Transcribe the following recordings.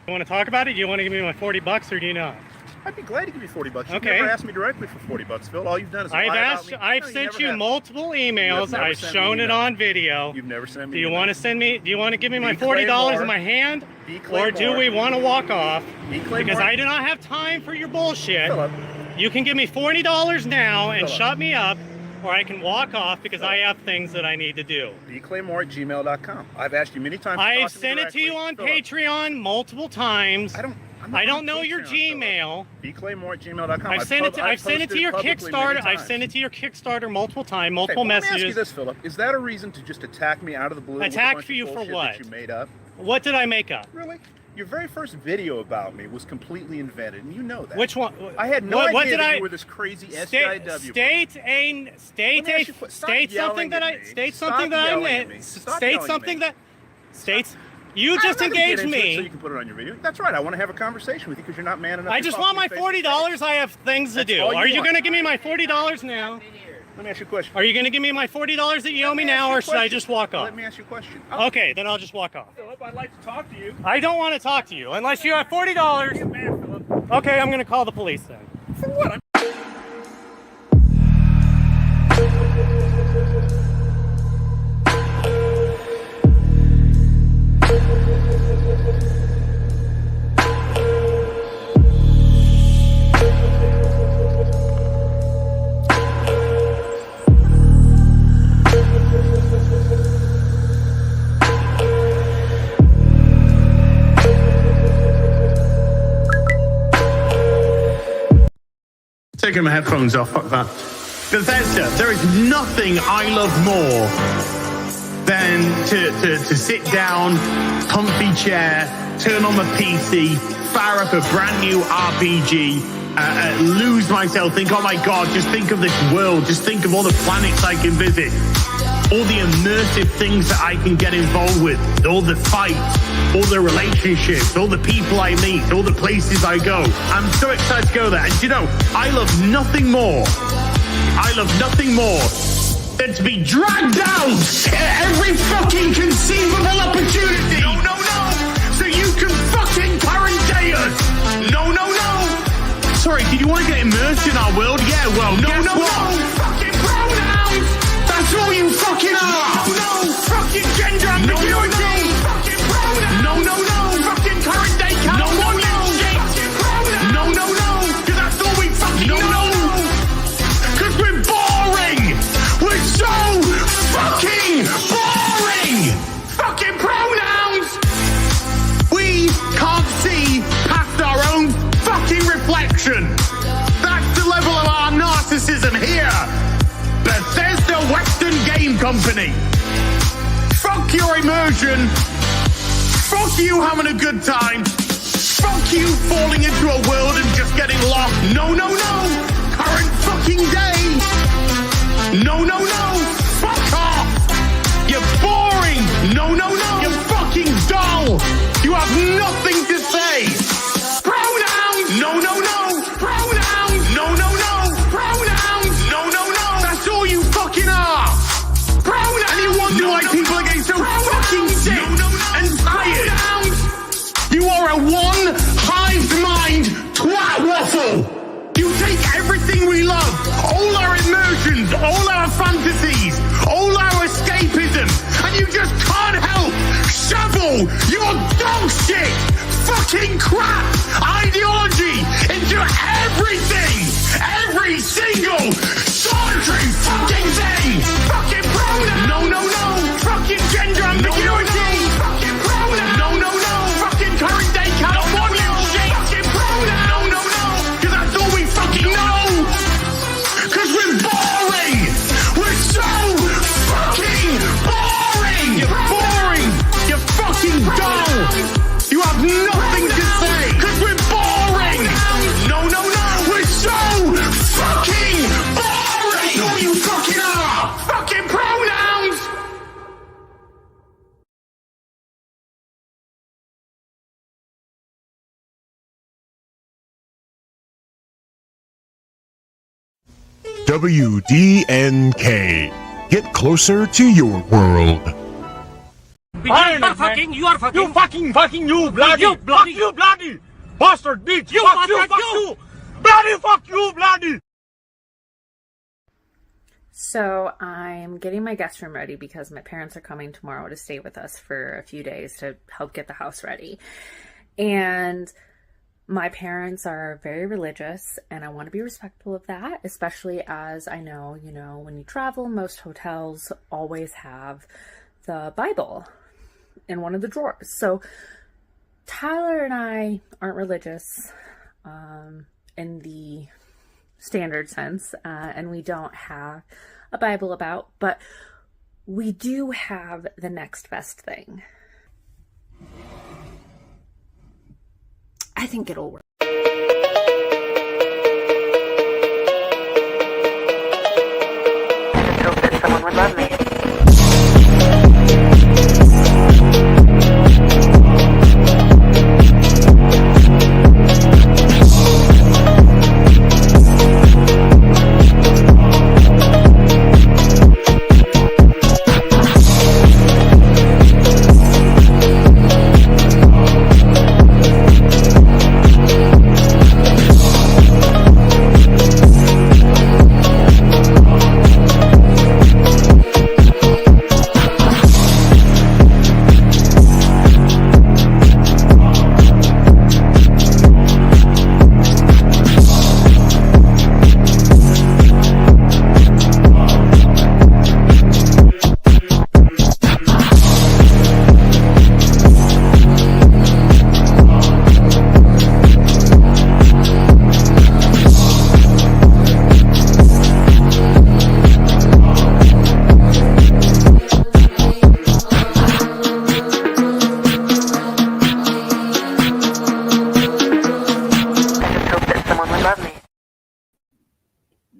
You want to talk about it? Do you want to give me my 40 bucks or do you not? I'd be glad to give you 40 bucks. You've Okay. never asked me directly for 40 bucks, Phil. All you've done is lie about me. I've sent you multiple emails. I've shown it on video. You've never sent me. Do you want to send me? Do you want to give me my $40 in my hand, or do we want to walk off? Because I do not have time for your bullshit. Philip. You can give me $40 now and shut me up, or I can walk off because I have things that I need to do. bclaymore@gmail.com. I've asked you many times. I've sent it to you on Patreon multiple times. I don't know your Gmail. bclaymore@gmail.com. I've sent it to your Kickstarter. I've sent it to your Kickstarter multiple times, multiple messages. Let me ask you this, Philip. Is that a reason to just attack me out of the blue? Attack for you for what? That you made up? What did I make up? Really? Your very first video about me was completely invented, and you know that. Which one? I had no idea that you were this crazy SJW. State something that you just engaged me. So you can put it on your video. That's right. I want to have a conversation with you because you're not man enough. I just want my $40. I have things to do. Are you going to give me my $40 now? Let me ask you a question. Are you going to give me my $40 that you owe me now, or should I just walk off? Let me ask you a question. Okay, then I'll just walk off. Philip, I'd like to talk to you. I don't want to talk to you unless you have $40. Okay, I'm going to call the police then. For what? Taking my headphones off, fuck that. Bethesda, there is nothing I love more than to sit down, comfy chair, turn on the PC, fire up a brand new RPG, lose myself, think, oh my god, just think of this world, just think of all the planets I can visit, all the immersive things that I can get involved with, all the fights, all the relationships, all the people I meet, all the places I go. I'm so excited to go there. And you know, I love nothing more than to be dragged down at every fucking conceivable opportunity. No. So you can fucking current day us. No. Sorry, did you want to get immersed in our world? Yeah, well, no. Fucking pronouns. That's all you fucking are. No. Fucking gender ambiguity. Fucking pronouns. No. Fucking current day California shit. Fucking pronouns. No. Because that's all we fucking know. Because we're boring. We're so fucking boring. Fucking pronouns. We can't see past our own fucking reflection. That's the level of our narcissism here. Bethesda Western Game Company. Fuck your immersion. Fuck you having a good time. Fuck you falling into a world and just getting lost. No. Current fucking day. No. Fuck off. You're boring. No. You're fucking dull. You have nothing to say. Pronouns. No. Pronouns. No. Pronouns. No. That's all you fucking are. Pronouns. And you wonder why people are getting so fucking sick and tired. You are a one-hive mind twat waffle. You take everything we love, all our immersions, all our fantasies, all our escapism, and you just can't help shovel your dog shit, fucking crap ideology into everything, every single solitary fucking thing. Fucking pronoun. No. Fucking gender ambiguity. Fucking pronoun. No. Fucking current day California shit. Fucking pronoun. No. Because that's all we fucking know. Because we're boring. We're so fucking boring. You're boring. You're fucking dull. You have nothing to say. Because we're boring. No. We're so fucking boring. That's all you fucking are. Fucking pronouns. WDNK. Get closer to your world. Beginning attack. fucking, you are fucking. You fucking you, bloody. You bloody. Fuck you, bloody. Bastard, bitch. You fuck you, bastard, fuck you. you. Bloody, fuck you, bloody. So I'm getting my guest room ready because my parents are coming tomorrow to stay with us for a few days to help get the house ready. And my parents are very religious, and I want to be respectful of that, especially as I know, when you travel, most hotels always have the Bible in one of the drawers. So Tyler and I aren't religious in the standard sense, and we don't have a Bible about, but we do have the next best thing. I think it'll work. I just hope that someone would love me.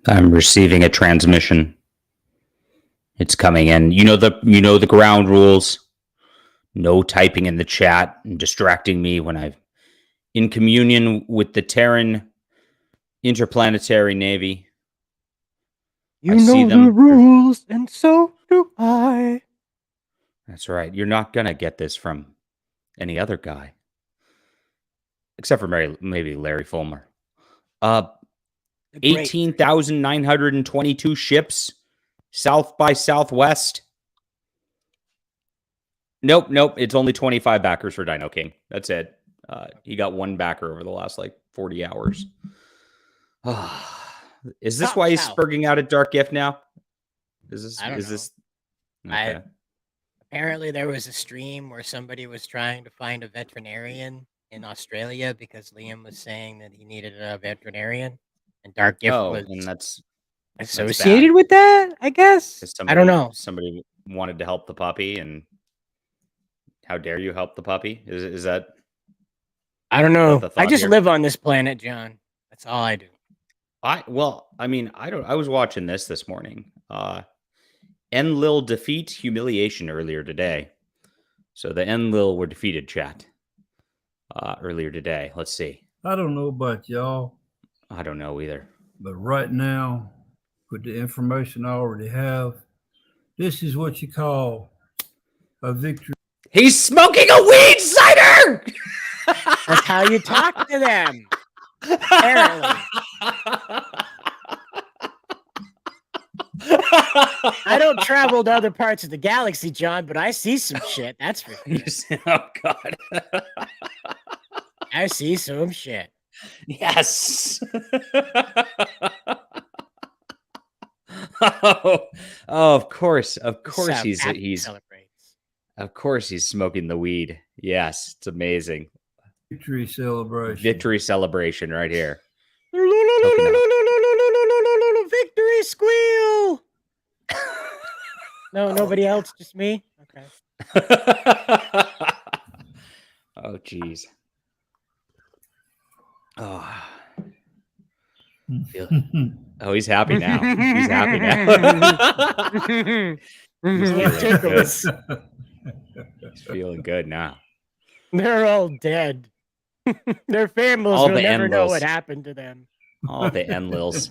I'm receiving a transmission. It's coming in. You know the ground rules. No typing in the chat and distracting me when I'm in communion with the Terran Interplanetary Navy. You know the rules, and so do I. That's right. You're not gonna get this from any other guy, except for maybe Larry Fulmer. 18,922 ships, South by Southwest. Nope. It's only 25 backers for Dino King. That's it. He got one backer over the last 40 hours. Is this why he's spurging out a dark gift now? I don't know. Okay. Apparently there was a stream where somebody was trying to find a veterinarian in Australia because Liam was saying that he needed a veterinarian, and Dark Gift was and that's associated with that, I guess. I don't know. Somebody wanted to help the puppy, and how dare you help the puppy? Is that? I don't know. I just live on this planet, John. That's all I do. I was watching this morning. Enlil defeat humiliation earlier today. So the Enlil were defeated, chat. Earlier today. Let's see. I don't know about y'all. I don't know either. But right now, with the information I already have, this is what you call a victory. He's smoking a weed cider! That's how you talk to them. Apparently. I don't travel to other parts of the galaxy, John, but I see some shit. That's for sure. Oh, God. I see some shit. Yes. Oh, of course. Of course he's celebrates. Of course he's smoking the weed. Yes, it's amazing. Victory celebration. Victory celebration right here. Victory squeal. No, nobody else, just me. Okay. Oh, jeez. Oh. Oh, he's happy now. He's happy now. He's feeling good now. They're all dead. Their families will never know what happened to them. All the Enlils.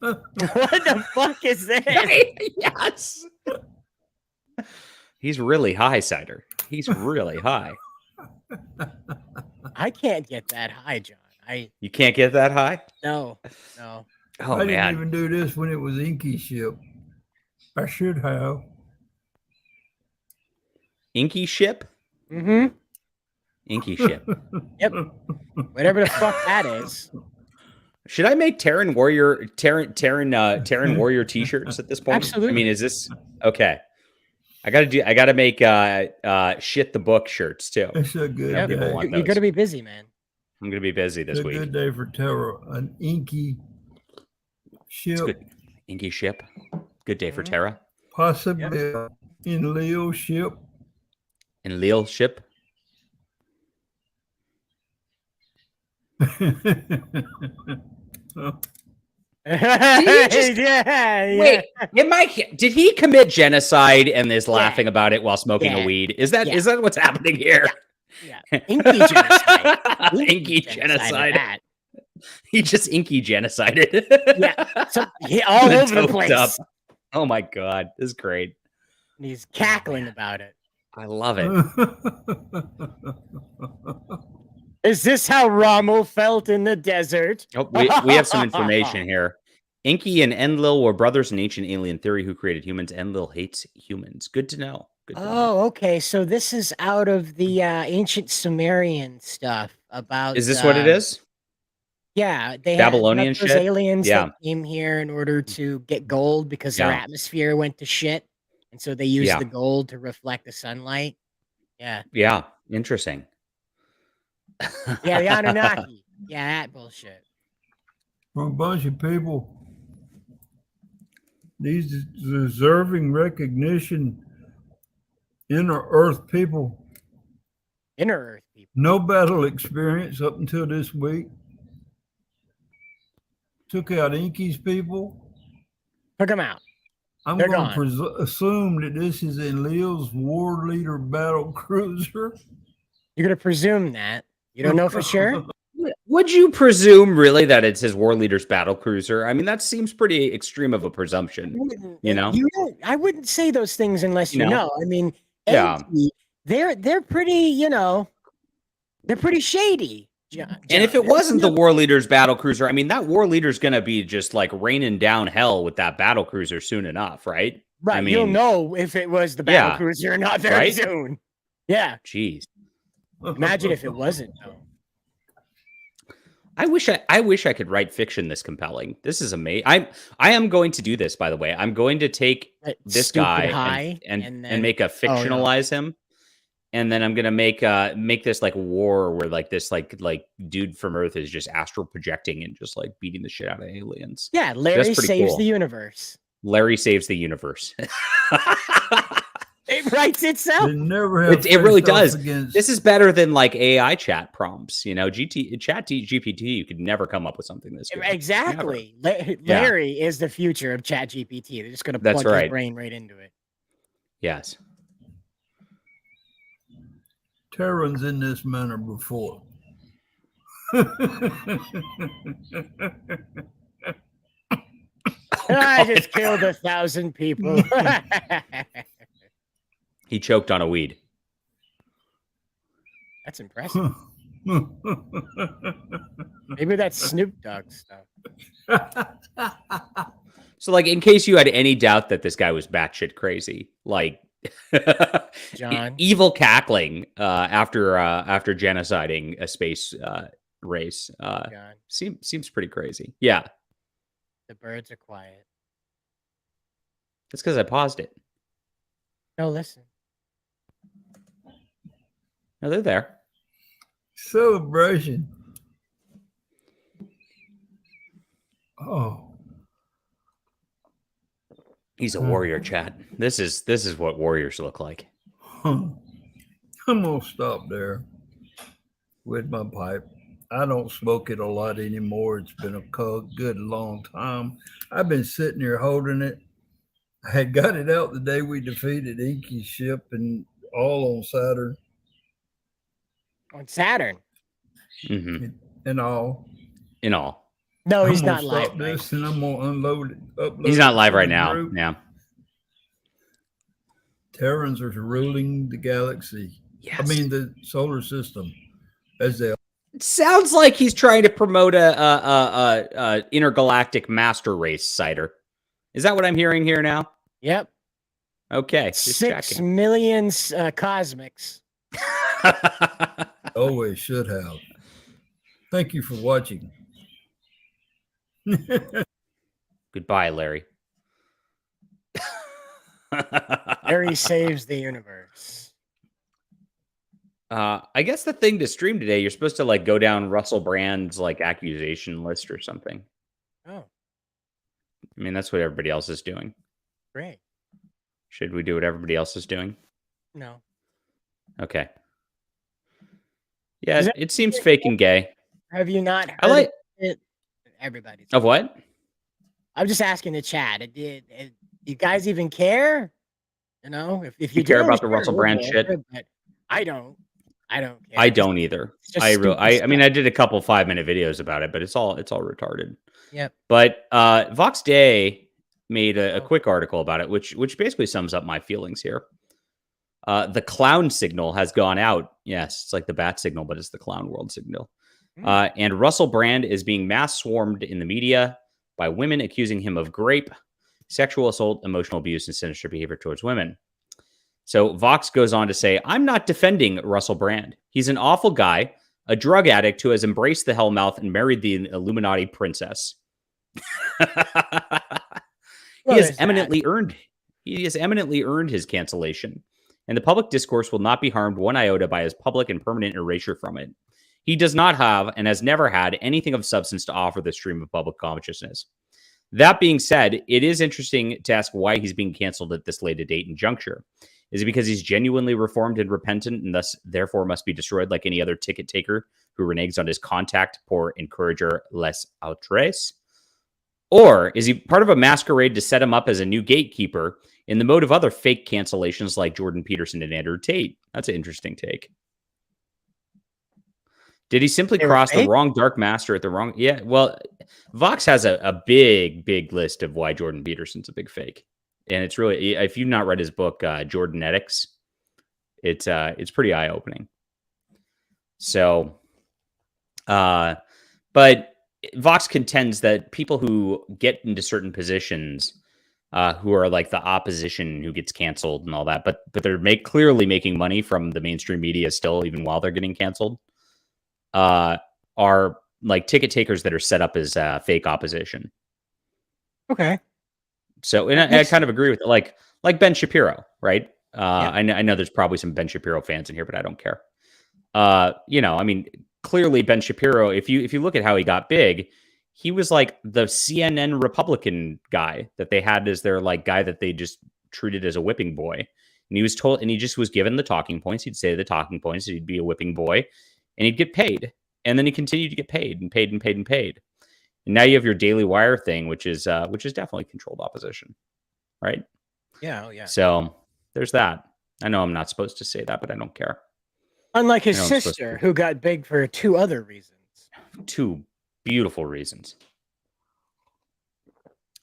What the fuck is this? Yes. He's really high, Cider. He's really high. I can't get that high, John. You can't get that high? No. Oh, I didn't man. even do this when it was Inky Ship. I should have. Inky Ship? Mm-hmm. Inky Ship. Yep. Whatever the fuck that is. Should I make Terran Warrior t-shirts at this point? Absolutely. I mean, is this okay? I gotta make shit the book shirts too. It's a good Yep. day. You're gonna be busy, man. I'm gonna be busy this It's a week. good day for Terra. An Inky Ship. Good. Inky Ship. Good day for Terra. Possibly in Leo Ship. And Lille Ship. Yeah. Wait, did he commit genocide and is laughing about it while smoking a weed? Is that what's happening here? Yeah. Inky genocide. Inky genocide. He just inky genocided. All over the place. Up. Oh my god, this is great. And he's cackling about it. I love it. Is this how Rommel felt in the desert? Oh, we have some information here. Inky and Enlil were brothers in ancient alien theory who created humans. Enlil hates humans. Good to know. Okay. So this is out of the ancient Sumerian stuff about. Is this what it is? Yeah, they Babylonian had those shit? aliens that came here in order to get gold because their atmosphere went to shit, and so they used the gold to reflect the sunlight. Yeah. Yeah. Interesting. Yeah, the Anunnaki. Yeah, that bullshit. For a bunch of people, these deserving recognition, inner Earth people. Inner Earth people. No battle experience up until this week. Took out Inky's people. Took them out. I'm going to assume that this is Enlil's war leader battle cruiser. You're going to presume that. You don't know for sure? Would you presume really that it's his war leader's battle cruiser? I mean, that seems pretty extreme of a presumption. You know, I wouldn't say those things unless you know. I mean, they're pretty. They're pretty shady. John. And if it wasn't the war leader's battle cruiser, I mean, that war leader's gonna be just like raining down hell with that battle cruiser soon enough, right? Right. I mean, you'll know if it was the battle cruiser or not very soon. Yeah. Jeez. Imagine if it wasn't, though. I wish I could write fiction this compelling. This is amazing. I am going to do this, by the way. I'm going to take this guy and make a fictionalize him. And then I'm gonna make this like war where like this like dude from Earth is just astral projecting and just like beating the shit out of aliens. Yeah, Larry saves the universe. Larry saves the universe. It writes itself. It really does. This is better than like AI chat prompts. You know, GPT, you could never come up with something this good. Exactly. Larry is the future of Chat GPT. They're just gonna plug his brain right into it. Yes. Terrans in this manner before. I just killed 1,000 people. He choked on a weed. That's impressive. Maybe that's Snoop Dogg stuff. So, like, in case you had any doubt that this guy was batshit crazy, like, John, evil cackling after genociding a space race seems pretty crazy. Yeah, the birds are quiet. That's because I paused it. No, listen. No, they're there. Celebration. Oh. He's a warrior, Chad. This is what warriors look like. I'm gonna stop there with my pipe. I don't smoke it a lot anymore. It's been a good long time. I've been sitting here holding it. I had got it out the day we defeated Inky's ship and all on Saturn. On Saturn? Mm-hmm. In all. No, he's I'm not gonna live. stop this and I'm gonna unload it. Upload He's not it live to right the now. group. Yeah. Terrans are ruling the galaxy. Yes. I mean the solar system, as they. It sounds like he's trying to promote a intergalactic master race, Cider. Is that what I'm hearing here now? Yep. Okay. Just 6 checking. million cosmics. Always should have. Thank you for watching. Goodbye, Larry. Larry saves the universe. I guess the thing to stream today, you're supposed to like go down Russell Brand's like accusation list or something. Oh, I mean, that's what everybody else is doing. great. Should we do what everybody else is doing? No. Okay. Yeah, Is that- it seems fake and gay. Have you not heard I like it? Everybody's. of what? I'm just asking the chat. You guys even care? You know, if You care do, about the sure, Russell we'll Brand go shit? for it, but I don't. I don't care. I don't either. It's just I stupid mean, stuff. I did a couple 5-minute videos about it, but it's all retarded. Yep. But Vox Day made a quick article about it, which basically sums up my feelings here. The clown signal has gone out. Yes, it's like the bat signal, but it's the clown world signal. And Russell Brand is being mass swarmed in the media by women accusing him of rape, sexual assault, emotional abuse, and sinister behavior towards women. So Vox goes on to say, I'm not defending Russell Brand. He's an awful guy, a drug addict who has embraced the Hellmouth and married the Illuminati princess. He has eminently earned his cancellation, and the public discourse will not be harmed one iota by his public and permanent erasure from it. He does not have and has never had anything of substance to offer the stream of public consciousness. That being said, it is interesting to ask why he's being canceled at this late a date and juncture. Is it because he's genuinely reformed and repentant and thus therefore must be destroyed like any other ticket taker who reneges on his contact pour encourager les autres? Or is he part of a masquerade to set him up as a new gatekeeper in the mode of other fake cancellations like Jordan Peterson and Andrew Tate? That's an interesting take. Did he simply cross the wrong dark master at the wrong... Yeah, well, Vox has a big list of why Jordan Peterson's a big fake. And it's really, if you've not read his book, Jordanetics, it's pretty eye-opening. So, but Vox contends that people who get into certain positions, who are like the opposition who gets canceled and all that, but they're clearly making money from the mainstream media still, even while they're getting canceled, are like ticket takers that are set up as fake opposition. Okay. So, and I kind of agree with it. Like Ben Shapiro, right? Yeah. I know there's probably some Ben Shapiro fans in here, but I don't care. I mean, clearly Ben Shapiro, if you look at how he got big, he was like the CNN Republican guy that they had as their like guy that they just treated as a whipping boy. And he was told, and he just was given the talking points. He'd say the talking points, he'd be a whipping boy, and he'd get paid. And then he continued to get paid and paid and paid and paid. And now you have your Daily Wire thing, which is definitely controlled opposition, right? Yeah, oh yeah. So there's that. I know I'm not supposed to say that, but I don't care. Unlike his sister, who got big for 2 other reasons. 2 beautiful reasons.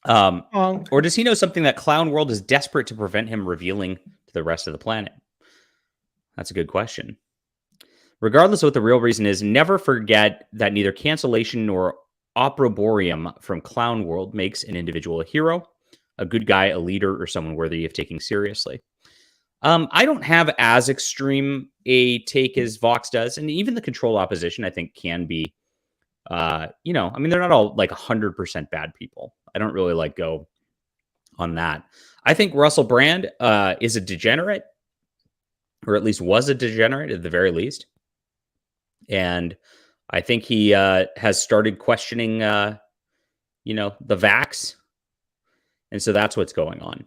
Or does he know something that Clown World is desperate to prevent him revealing to the rest of the planet? That's a good question. Regardless of what the real reason is, never forget that neither cancellation nor opprobrium from Clown World makes an individual a hero, a good guy, a leader, or someone worthy of taking seriously. I don't have as extreme a take as Vox does, and even the controlled opposition, I think, can be, I mean, they're not all like 100% bad people. I don't really like go on that. I think Russell Brand is a degenerate, or at least was a degenerate at the very least. And I think he has started questioning, the vax. And so that's what's going on.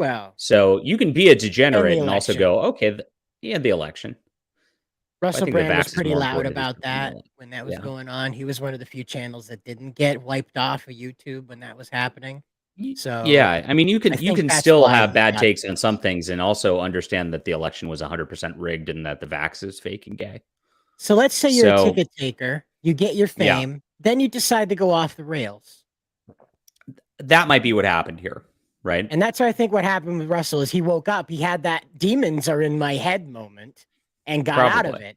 Well, so you can be a degenerate and also go, okay, the election. Russell Brand was pretty loud about that when that was going on. He was one of the few channels that didn't get wiped off of YouTube when that was happening. So yeah, I mean, you can still have bad takes on some things and also understand that the election was 100% rigged and that the vax is fake and gay. So let's say you're a ticket taker you get your fame, then you decide to go off the rails. That might be what happened here, right? And that's what I think what happened with Russell is he woke up, he had that demons are in my head moment and got out of it.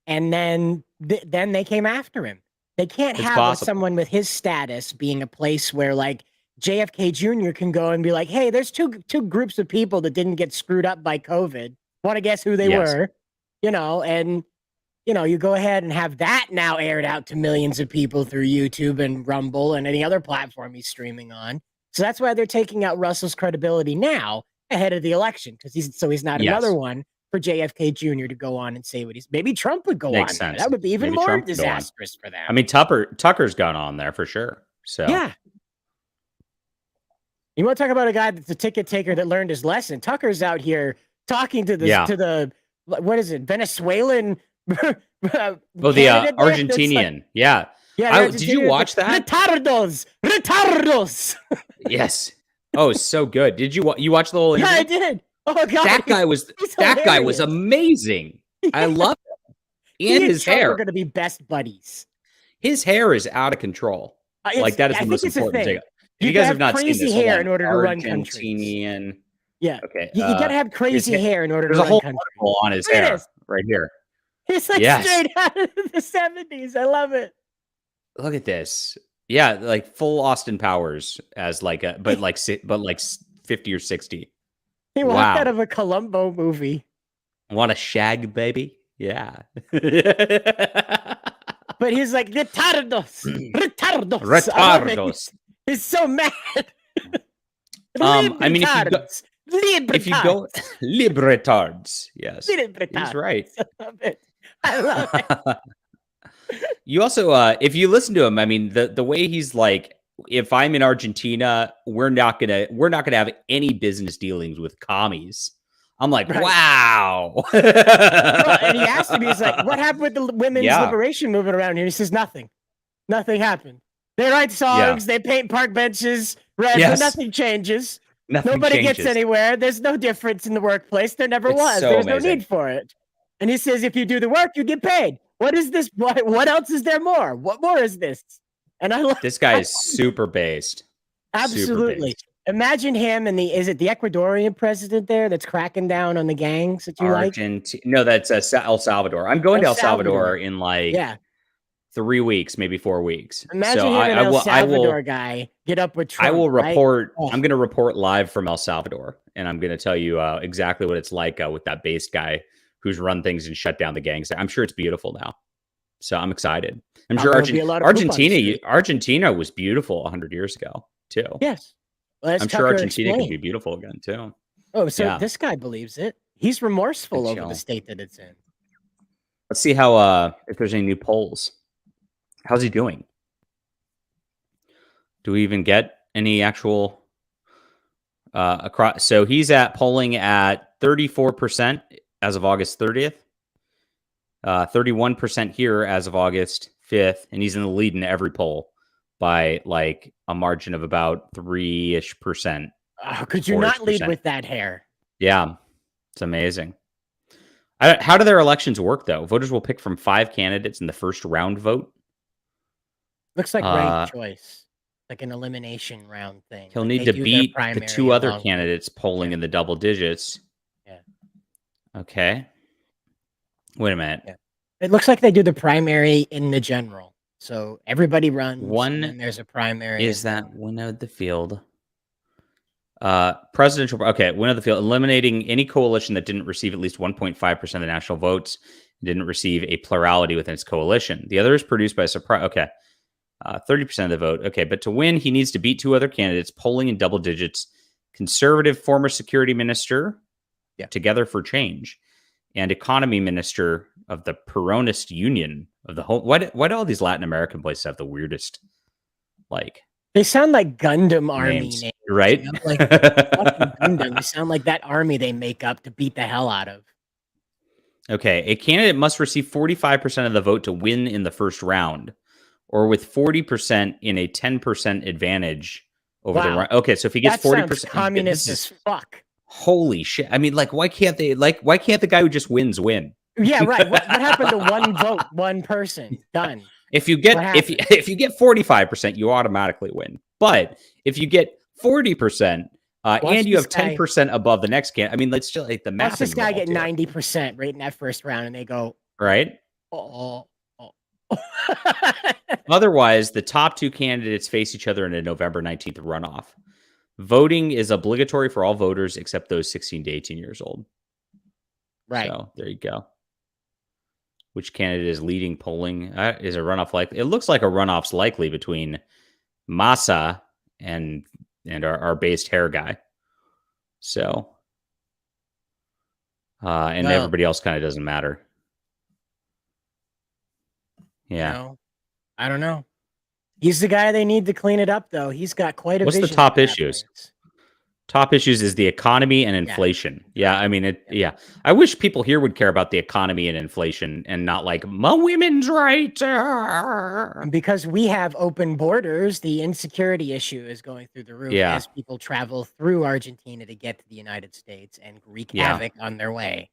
And then then they came after him. They can't have someone with his status being a place where like JFK Jr. can go and be like, hey, there's two groups of people that didn't get screwed up by COVID. Want to guess who they were? You know, and you know, you go ahead and have that now aired out to millions of people through YouTube and Rumble and any other platform he's streaming on. So that's why they're taking out Russell's credibility now ahead of the election, because he's not another one for JFK Jr. to go on and say what he's. Maybe Trump would go on. Sense. That would be even more disastrous for them. I mean, Tucker's gone on there for sure. So yeah. You want to talk about a guy that's a ticket taker that learned his lesson? Tucker's out here talking to the what is it, Venezuelan? The Argentinian. Did you watch that? Retardos. Yes. Oh, so good. Did you watch the whole interview? Yeah, I did. Oh my god, that guy was amazing. I love it. And his hair. We're gonna be best buddies. His hair is out of control. Like that is the most important thing. You guys have not seen this. Hair in order to run countries. Yeah. Okay. You gotta have crazy hair in order to run countries. There's a whole article on his hair right here. It's like straight out of the 70s. I love it. Look at this. Yeah, like full Austin Powers as like but like 50 or 60. He walked out of a Columbo movie. Want a shag, baby? Yeah. But he's like retardos. He's so mad. I mean, if you go libretards, yes, he's right. I love it. You also, if you listen to him, I mean, the way he's like, if I'm in Argentina, we're not gonna have any business dealings with commies. I'm like, wow. And he asked me, he's like, what happened with the women's liberation movement around here? He says, nothing happened. They write songs, they paint park benches red, but nothing changes. Nobody gets anywhere. There's no difference in the workplace. There never was. There's no need for it. And he says, if you do the work, you get paid. What is this? What else is there more? What more is this? And I love this guy is super based. Absolutely. Super based. Imagine him and is it the Ecuadorian president there that's cracking down on the gangs that you like? No, that's El Salvador. I'm going to El Salvador in like 3 weeks, maybe 4 weeks. Imagine him and El Salvador guy get up with Trump. I will report. Right? I'm going to report live from El Salvador, and I'm going to tell you exactly what it's like with that based guy who's run things and shut down the gangs. I'm sure it's beautiful now. So I'm excited. I'm sure Argentina was beautiful 100 years ago too. Yes. Well, I'm sure Argentina can be beautiful again too. Oh, so this guy believes it. He's remorseful over the state that it's in. Let's see how if there's any new polls. How's he doing? Do we even get any actual across? So he's polling at 34% as of August 30th. 31% here as of August 5th, and he's in the lead in every poll by like a margin of about 3-ish%. Could you not lead with that hair? Yeah, it's amazing. How do their elections work, though? Voters will pick from 5 candidates in the first round vote. Looks like ranked choice, like an elimination round thing. He'll need to beat the 2 other candidates polling in the double digits. Yeah. Okay. Wait a minute. Yeah. It looks like they do the primary in the general. So everybody runs. And there's a primary. Is that win of the field? Presidential. Okay, win of the field. Eliminating any coalition that didn't receive at least 1.5% of the national votes, didn't receive a plurality within its coalition. The other is produced by surprise. Okay. 30% of the vote. Okay, but to win, he needs to beat 2 other candidates, polling in double digits. Conservative former security minister, Together for Change, and economy minister of the Peronist Union of the whole. Why do all these Latin American places have the weirdest, like? They sound like Gundam army names, right? You know? Like Gundam. They sound like that army they make up to beat the hell out of. Okay, a candidate must receive 45% of the vote to win in the first round, or with 40% in a 10% advantage over the round. Okay, so if he gets 40%, communist as fuck. Holy shit! I mean, like, why can't the guy who just wins win? Yeah, right. What happened to one vote, one person? Done. If you get 45%, you automatically win. But if you get 40%, and you have 10% above the next candidate, I mean, let's just like the math. Watch this guy get 90% right in that first round, and they go right. Oh. Otherwise, the top two candidates face each other in a November 19th runoff. Voting is obligatory for all voters except those 16 to 18 years old. Right. So there you go. Which candidate is leading polling? Is a runoff likely? It looks like a runoff's likely between Massa and our based hair guy. So, everybody else kind of doesn't matter. Yeah. No, I don't know. He's the guy they need to clean it up, though. He's got quite a vision. What's the top issues? Top issues is the economy and inflation. Yeah, I mean, yeah. I wish people here would care about the economy and inflation and not like my women's rights. Because we have open borders, the insecurity issue is going through the roof as people travel through Argentina to get to the United States and wreak havoc on their way.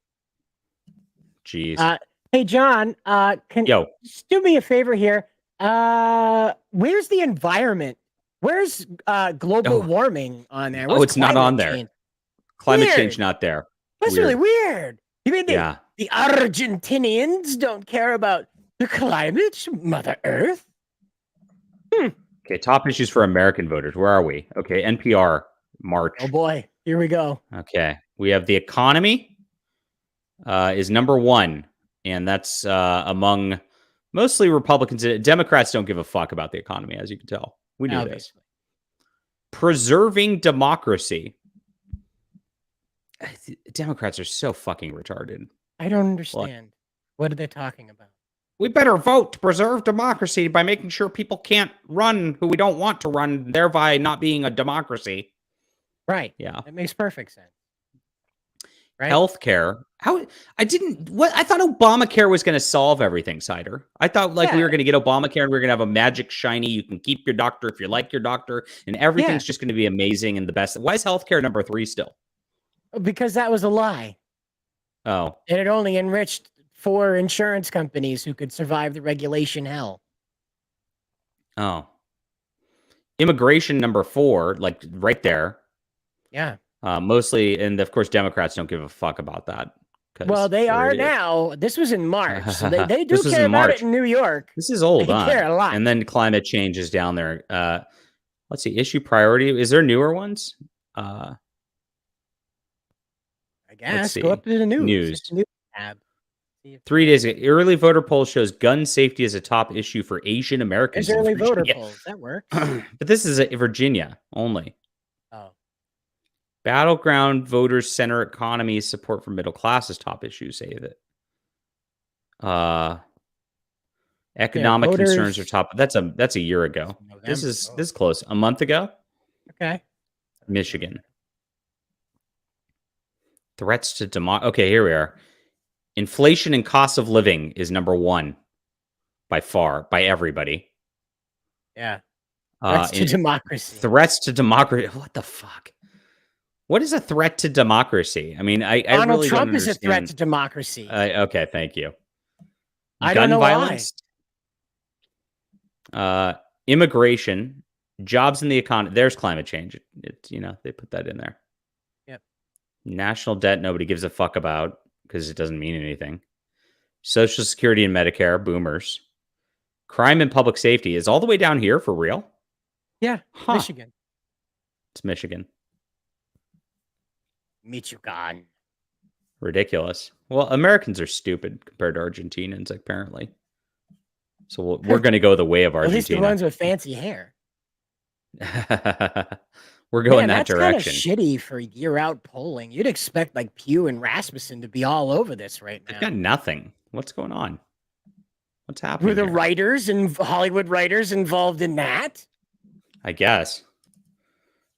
Jeez. Hey, John, just do me a favor here. Where's the environment? Where's global warming on there? Where's it's not on there. Climate change not there. That's really weird. You mean the Argentinians don't care about the climate, Mother Earth? Okay, top issues for American voters. Where are we? Okay, NPR, March. Oh boy, here we go. Okay, we have the economy is number one, and that's among mostly Republicans. Democrats don't give a fuck about the economy, as you can tell. We knew this. Preserving democracy. Democrats are so fucking retarded. I don't understand. What are they talking about? We better vote to preserve democracy by making sure people can't run who we don't want to run, thereby not being a democracy. Right. Yeah. That makes perfect sense. Right? Healthcare. I thought Obamacare was going to solve everything, Cider. I thought we were going to get Obamacare and we were going to have a magic shiny. You can keep your doctor if you like your doctor, and everything's just going to be amazing and the best. Why is healthcare number 3 still? Because that was a lie. Oh. And it only enriched 4 insurance companies who could survive the regulation hell. Oh. Immigration number 4, like right there. Yeah. Mostly, and of course, Democrats don't give a fuck about that. Well, they are now. This was in March. So they do care about it in New York. This is old. They care a lot. And then climate change is down there. Let's see. Issue priority. Is there newer ones? I guess. Go up to the news. News tab. 3 days ago, early voter poll shows gun safety as a top issue for Asian Americans. There's early voter polls. That works. But this is Virginia only. Oh. Battleground voters center economy support for middle classes top issues, say that. Economic concerns are top. That's a year ago. November. This is close. A month ago. Okay. Michigan. Threats to democracy. Okay, here we are. Inflation and cost of living is number 1 by far by everybody. Yeah. Threats to democracy. Threats to democracy. What the fuck? What is a threat to democracy? I mean, I Donald really Trump don't is a threat to democracy. Okay, thank you. I don't know violence, immigration, jobs in the economy. There's climate change. They put that in there. Yep. National debt, nobody gives a fuck about because it doesn't mean anything. Social Security and Medicare, boomers. Crime and public safety is all the way down here for real? Yeah, Michigan. It's Michigan. Michigan. Ridiculous. Well, Americans are stupid compared to Argentinians, apparently. So we're going to go the way of Argentina. At least the ones with fancy hair. We're going that direction. That's kind of shitty for year-out polling. You'd expect like Pew and Rasmussen to be all over this right now. They've got nothing. What's going on? What's happening? Were the writers and Hollywood writers involved in that? I guess.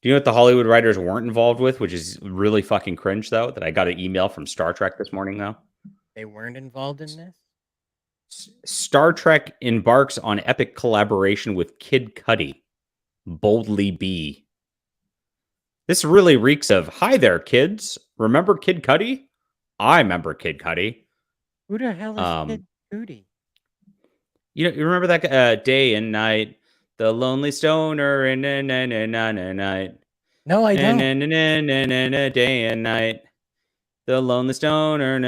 Do you know what the Hollywood writers weren't involved with, which is really fucking cringe, though, that I got an email from Star Trek this morning, though? They weren't involved in this? Star Trek embarks on epic collaboration with Kid Cudi. Boldly be. This really reeks of, hi there, kids. Remember Kid Cudi? I remember Kid Cudi. Who the hell is Kid Cudi? You remember that day and night, the lonely stoner and night. No, I don't. Day and night, the lonely stoner at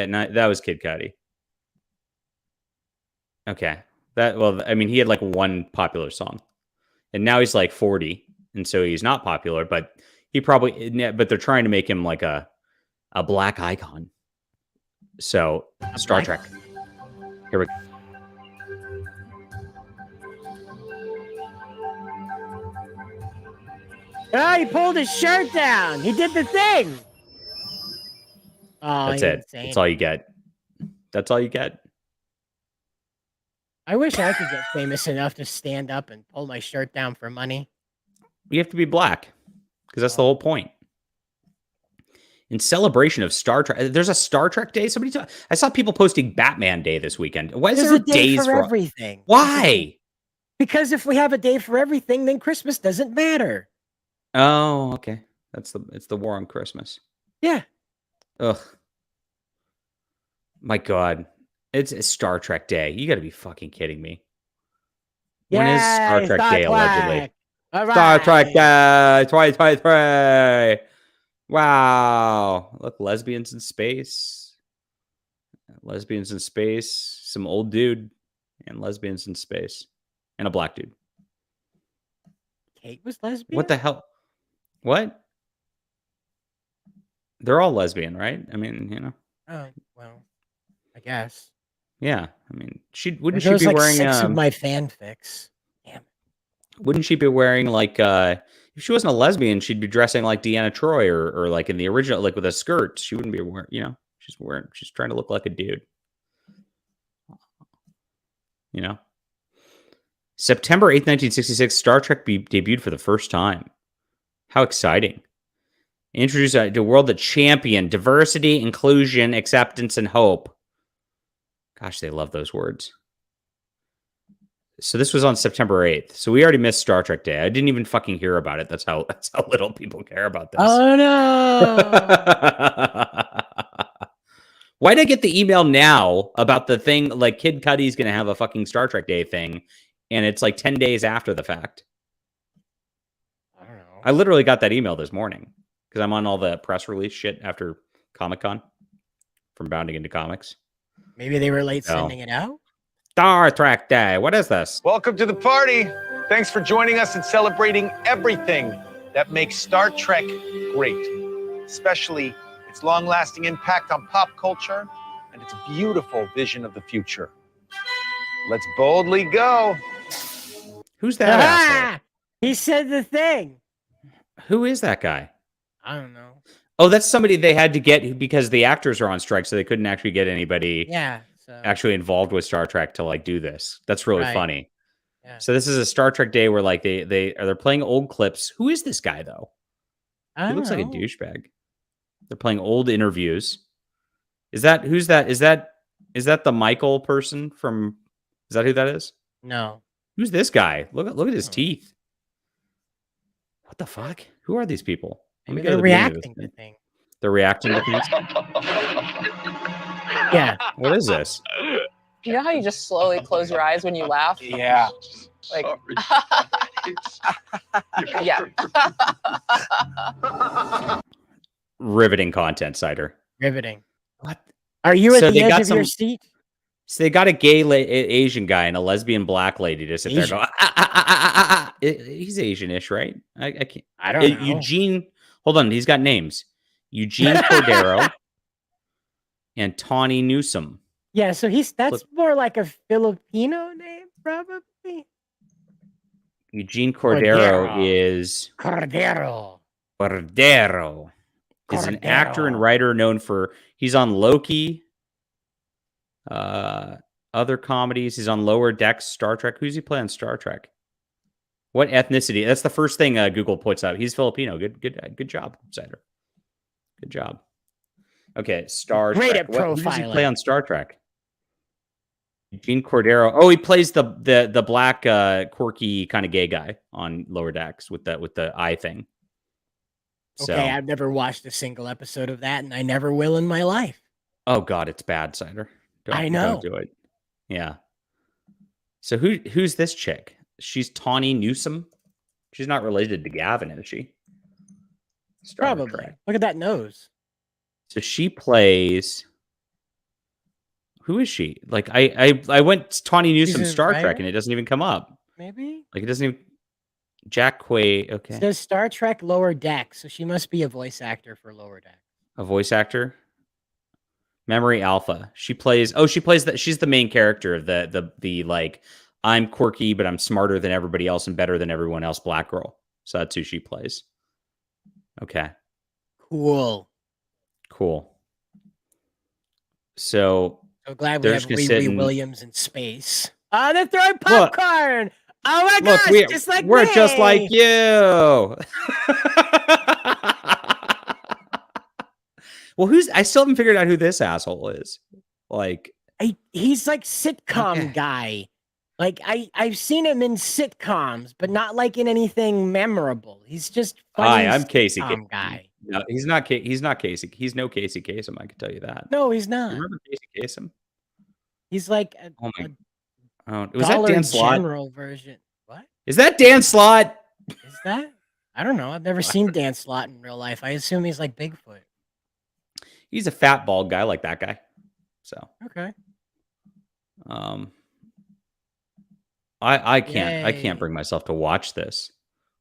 night. That was Kid Cudi. Okay, I mean, he had like one popular song, and now he's like 40, and so he's not popular. But but they're trying to make him like a black icon. So Star Trek. Here we go. Oh, he pulled his shirt down. He did the thing. Oh, That's it. insane. That's all you get. That's all you get. I wish I could get famous enough to stand up and pull my shirt down for money. You have to be black because that's the whole point. In celebration of Star Trek, there's a Star Trek Day. I saw people posting Batman Day this weekend. Why is there a day days for everything? Why? Because if we have a day for everything, then Christmas doesn't matter. Oh, okay. It's the war on Christmas. Yeah. Ugh. My God. It's a Star Trek Day. You got to be fucking kidding me. When is Star Trek Day allegedly? Right. Star Trek Day 2023. Wow. Look, lesbians in space. Lesbians in space. Some old dude and lesbians in space. And a black dude. Kate was lesbian? What the hell? What? They're all lesbian, right? I mean, you know. Oh, well, I guess. Yeah. I mean, wouldn't she be like wearing 6 of my fanfics. Damn. Wouldn't she be wearing like if she wasn't a lesbian, she'd be dressing like Deanna Troi or like in the original, like with a skirt. She wouldn't be wearing, she's trying to look like a dude. You know? September 8th, 1966, Star Trek debuted for the first time. How exciting. Introduced to a world that championed diversity, inclusion, acceptance, and hope. Gosh, they love those words. So this was on September 8th. So we already missed Star Trek Day. I didn't even fucking hear about it. That's how little people care about this. Oh, no. Why'd I get the email now about the thing, like Kid Cudi's going to have a fucking Star Trek Day thing, and it's like 10 days after the fact? I don't know. I literally got that email this morning because I'm on all the press release shit after Comic-Con from Bounding Into Comics. Maybe they were late sending it out? Star Trek Day. What is this? Welcome to the party. Thanks for joining us and celebrating everything that makes Star Trek great, especially its long-lasting impact on pop culture and its beautiful vision of the future. Let's boldly go. Who's that asshole? He said the thing. Who is that guy? I don't know. Oh, that's somebody they had to get because the actors are on strike, so they couldn't actually get anybody actually involved with Star Trek to like do this. That's really funny. Yeah. So this is a Star Trek Day where like they're playing old clips. Who is this guy though? He looks like a douchebag. They're playing old interviews. Who's that? Is that the Michael person from? Is that who that is? No. Who's this guy? Look at his teeth. What the fuck? Who are these people? Maybe they're reacting to things. They're reacting to things? Yeah. What is this? You know how you just slowly close your eyes when you laugh? Yeah. Like, yeah. Riveting content, Cider. Riveting. What? Are you at the edge of your seat? So they got a gay Asian guy and a lesbian black lady to sit there and go, He's Asian-ish, right? I can't. I don't know. Eugene, hold on. He's got names. Eugene Cordero and Tawny Newsom. Yeah, so that's more like a Filipino name, probably. Eugene Cordero is... Cordero. Is an actor and writer known for... He's on Loki... other comedies. He's on Lower Decks, Star Trek. Who's he play on Star Trek? What ethnicity? That's the first thing Google puts out. He's Filipino. Good job, Cider. Good job. Okay, Star Trek. Great at profiling. Who does he play on Star Trek? Eugene Cordero. Oh, he plays the black quirky kind of gay guy on Lower Decks with the eye thing. So, okay, I've never watched a single episode of that, and I never will in my life. Oh God, it's bad, Cider. I know. Don't do it. Yeah. So who's this chick? She's Tawny Newsome. She's not related to Gavin, is she? Star Probably. Trek. Look at that nose. So she plays. Who is she? Like I went Tawny Newsome Star Trek and it doesn't even come up. Maybe. Like it doesn't even. Jack Quaid. Okay. It says Star Trek Lower Deck, so she must be a voice actor for Lower Deck. A voice actor. Memory Alpha. She plays. Oh, she plays that. She's the main character of the like. I'm quirky, but I'm smarter than everybody else and better than everyone else. Black girl. So that's who she plays. Okay. Cool. So glad we have Riri Williams in space. Oh, they're throwing popcorn. Look, oh my gosh, we're just like you. Well, I still haven't figured out who this asshole is. Like he's like sitcom guy. Like I've seen him in sitcoms, but not like in anything memorable. He's just funny. Hi, I'm Casey guy. No, he's not. He's not Casey. He's no Casey Kasem. I can tell you that. No, he's not. You remember Casey Kasem? He's like was that Dan Slott? General version. What is that? Dan Slott? Is that? I don't know. I've never seen Dan Slott in real life. I assume he's like Bigfoot. He's a fat bald guy like that guy. So okay. I can't bring myself to watch this.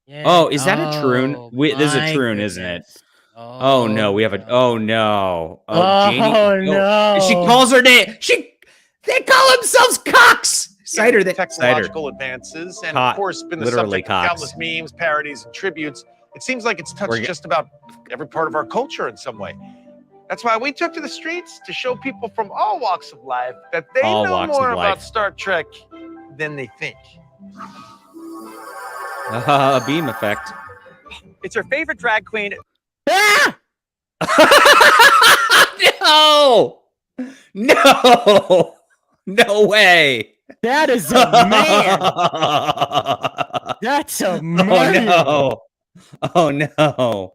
Yay. Oh, is that a troon? This is a troon, isn't it? Oh no, we have a. Oh no. Janie, no. She calls her name. They call themselves cocks. Cider. Technological advances, and of course, been the subject of countless memes, parodies, and tributes. It seems like it's touched just about every part of our culture in some way. That's why we took to the streets to show people from all walks of life that they know more about Star Trek than they think. A beam effect. It's your favorite drag queen. Ah! No way. That is a man. That's a man. Oh no.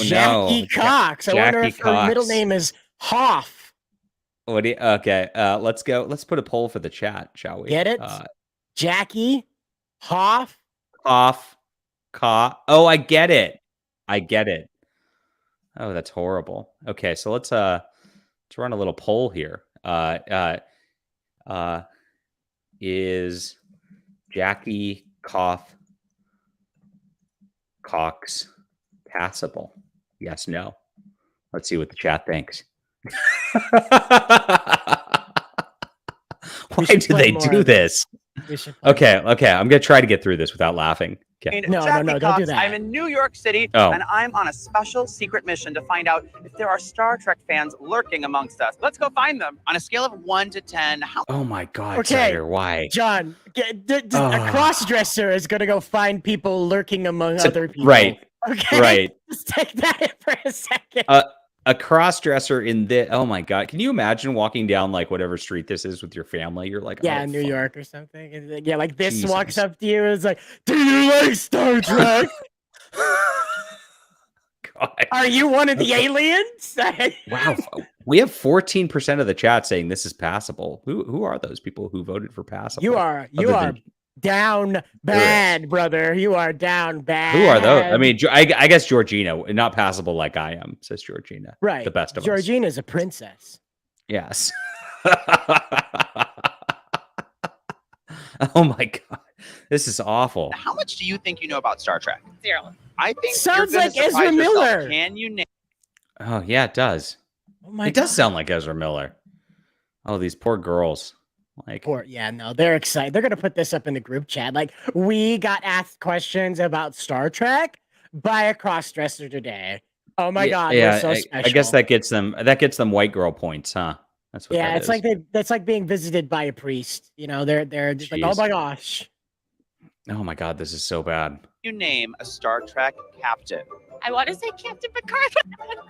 Jackie Cox. I wonder if her middle name is Hoff. Okay, let's go. Let's put a poll for the chat, shall we? Get it? Jackie Hoff. Oh, I get it. Oh, that's horrible. Okay, so let's run a little poll here. Is Jackie Cox passable? Yes, no. Let's see what the chat thinks. Why do they do this? Okay. I'm gonna try to get through this without laughing. Okay. No, don't do that. I'm in New York City, and I'm on a special secret mission to find out if there are Star Trek fans lurking amongst us. Let's go find them. On a scale of 1 to 10, how? Oh my God, okay, Cider, why? John, a cross-dresser is gonna go find people lurking among other people. Right. Okay. Right. Just take that in for a second. A cross-dresser in the. Oh my God, can you imagine walking down like whatever street this is with your family? You're like, yeah, New York or something. And yeah, like this walks up to you and is like, do you like Star Trek? God. Are you one of the aliens? Wow, we have 14% of the chat saying this is passable. Who are those people who voted for passable? You are down bad, brother. You are down bad. Who are those? I mean, I guess Georgina, not passable like I am, says Georgina. Right. The best of us. Georgina's a princess. Yes. Oh my God. This is awful. How much do you think you know about Star Trek? 0. I think sounds like Ezra Miller. Can you name? Oh yeah, it does. Oh my God. It does sound like Ezra Miller. Oh, these poor girls. They're excited. They're gonna put this up in the group chat. Like, we got asked questions about Star Trek by a crossdresser today. Oh my God, yeah, we're so special. I guess that gets them white girl points, huh? That's what that it's is. like that's like being visited by a priest. You know, they're just like, oh my gosh. Oh my God, this is so bad. You name a Star Trek captain. I want to say Captain Picard.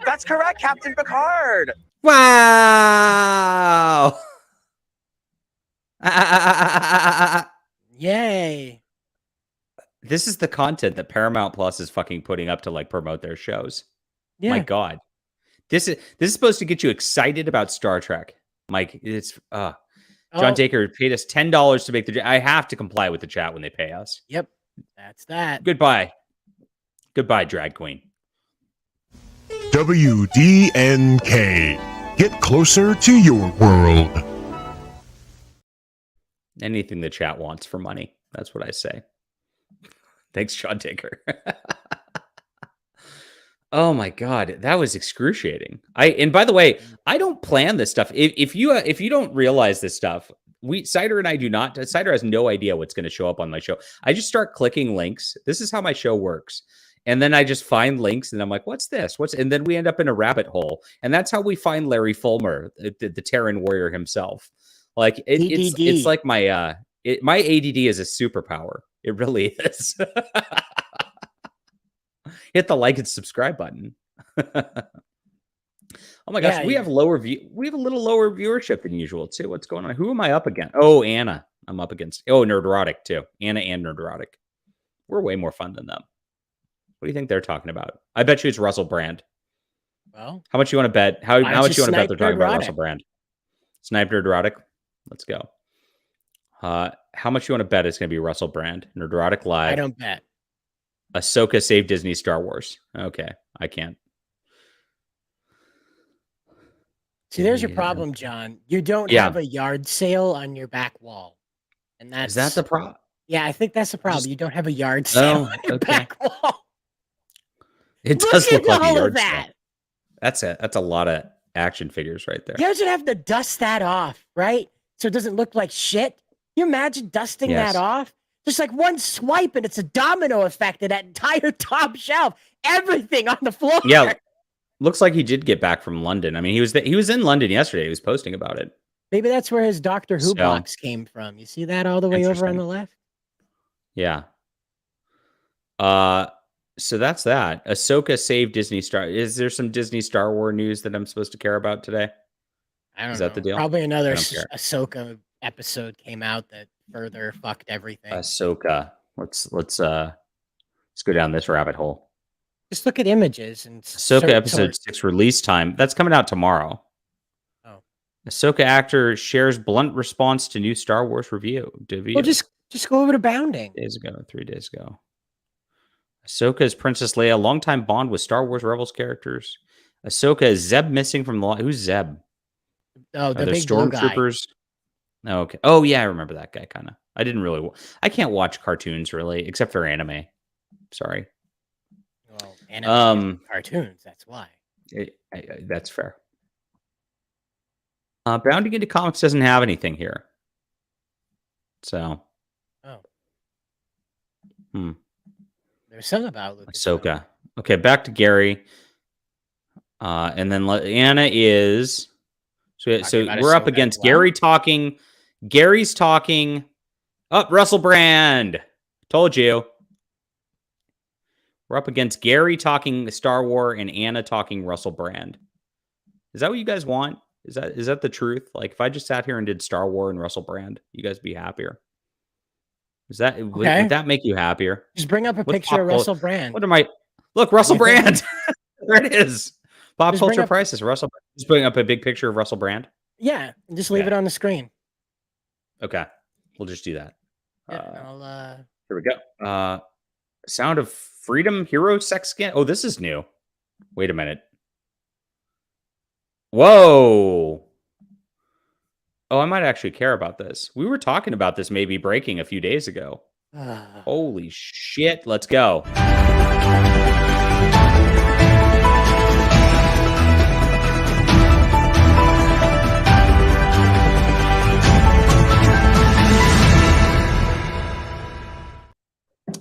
That's correct, Captain Picard. Wow. Yay. This is the content that Paramount Plus is fucking putting up to like promote their shows. Yeah. My God. This is supposed to get you excited about Star Trek. Mike, it's John Dacre paid us $10 to make the. I have to comply with the chat when they pay us. Yep, that's that. Goodbye, drag queen. WDNK. Get closer to your world. Anything the chat wants for money. That's what I say. Thanks, John Dacre. Oh my God, that was excruciating. And by the way, I don't plan this stuff. If you don't realize this stuff, Cider and I do not. Cider has no idea what's going to show up on my show. I just start clicking links. This is how my show works. And then I just find links and I'm like, what's this? And then we end up in a rabbit hole. And that's how we find Larry Fulmer, the Terran warrior himself. Like it's like my ADD is a superpower. It really is. Hit the like and subscribe button. Oh my gosh, we have a little lower viewership than usual too. What's going on? Who am I up against? Oh, Anna. I'm up against. Oh, Nerderotic too. Anna and Nerderotic. We're way more fun than them. What do you think they're talking about? I bet you it's Russell Brand. Well, how much you want to bet? How much you want to bet they're talking about Russell Brand? Snipe Nerderotic. Let's go. How much you want to bet it's going to be Russell Brand? Nerderotic Live. I don't bet. Ahsoka saved Disney Star Wars. Okay, I can't. See, there's your problem, John. You don't have a yard sale on your back wall, and that's is that the problem? Yeah, I think that's the problem. You don't have a yard sale on your back wall. It does look like a yard sale. That's a lot of action figures right there. You should have to dust that off, right? So it doesn't look like shit. Can you imagine dusting that off? Just like one swipe and it's a domino effect in that entire top shelf. Everything on the floor. Yeah. Looks like he did get back from London. I mean, he was in London yesterday. He was posting about it. Maybe that's where his Doctor Who box came from. You see that all the way over on the left? Yeah. So that's that. Ahsoka saved Disney Star. Is there some Disney Star Wars news that I'm supposed to care about today? I don't know. Is that the deal? Probably another Ahsoka episode came out that further fucked everything. Ahsoka. Let's go down this rabbit hole. Just look at images and Ahsoka episode 6 release time. That's coming out tomorrow. Oh. Ahsoka actor shares blunt response to new Star Wars review. Well, just go over to Bounding. 3 days ago. Ahsoka's Princess Leia, longtime bond with Star Wars Rebels characters. Ahsoka is Zeb missing from the who's Zeb? Oh, the big stormtroopers. Oh, okay. Oh yeah, I remember that guy kind of. I can't watch cartoons really, except for anime. Sorry. Well, anime cartoons, that's why. That's fair. Bounding into Comics doesn't have anything here. So. Oh. There's something about Ahsoka. Okay, back to Gary. And then Anna is. So we're up against Gary talking. Gary's talking. Oh, Russell Brand. Told you. We're up against Gary talking Star Wars and Anna talking Russell Brand. Is that what you guys want? Is that the truth? Like, if I just sat here and did Star Wars and Russell Brand, you guys be happier? Would that make you happier? Just bring up a picture of Russell Brand. Look, Russell Brand. There it is. Pop culture prices. Russell. Just bring up a big picture of Russell Brand. Yeah, and just leave it on the screen. Okay, we'll just do that. Yeah, here we go. Sound of Freedom hero sex skin. Oh, this is new. Wait a minute. Whoa. Oh, I might actually care about this. We were talking about this maybe breaking a few days ago. Holy shit. Let's go.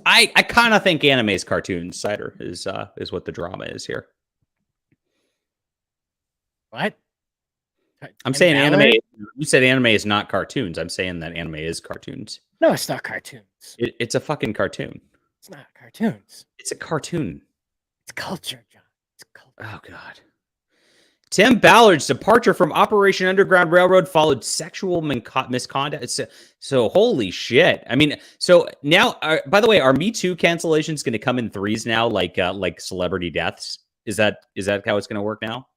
I kind of think anime's cartoons. Cider is what the drama is here. What? I'm saying anime. You said anime is not cartoons. I'm saying that anime is cartoons. No, it's not cartoons. It's a fucking cartoon. It's not cartoons. It's a cartoon. It's culture, John. It's culture. Oh, God. Tim Ballard's departure from Operation Underground Railroad followed sexual misconduct. So holy shit. I mean, so now, by the way, are Me Too cancellations going to come in threes now, like celebrity deaths? Is that how it's going to work now?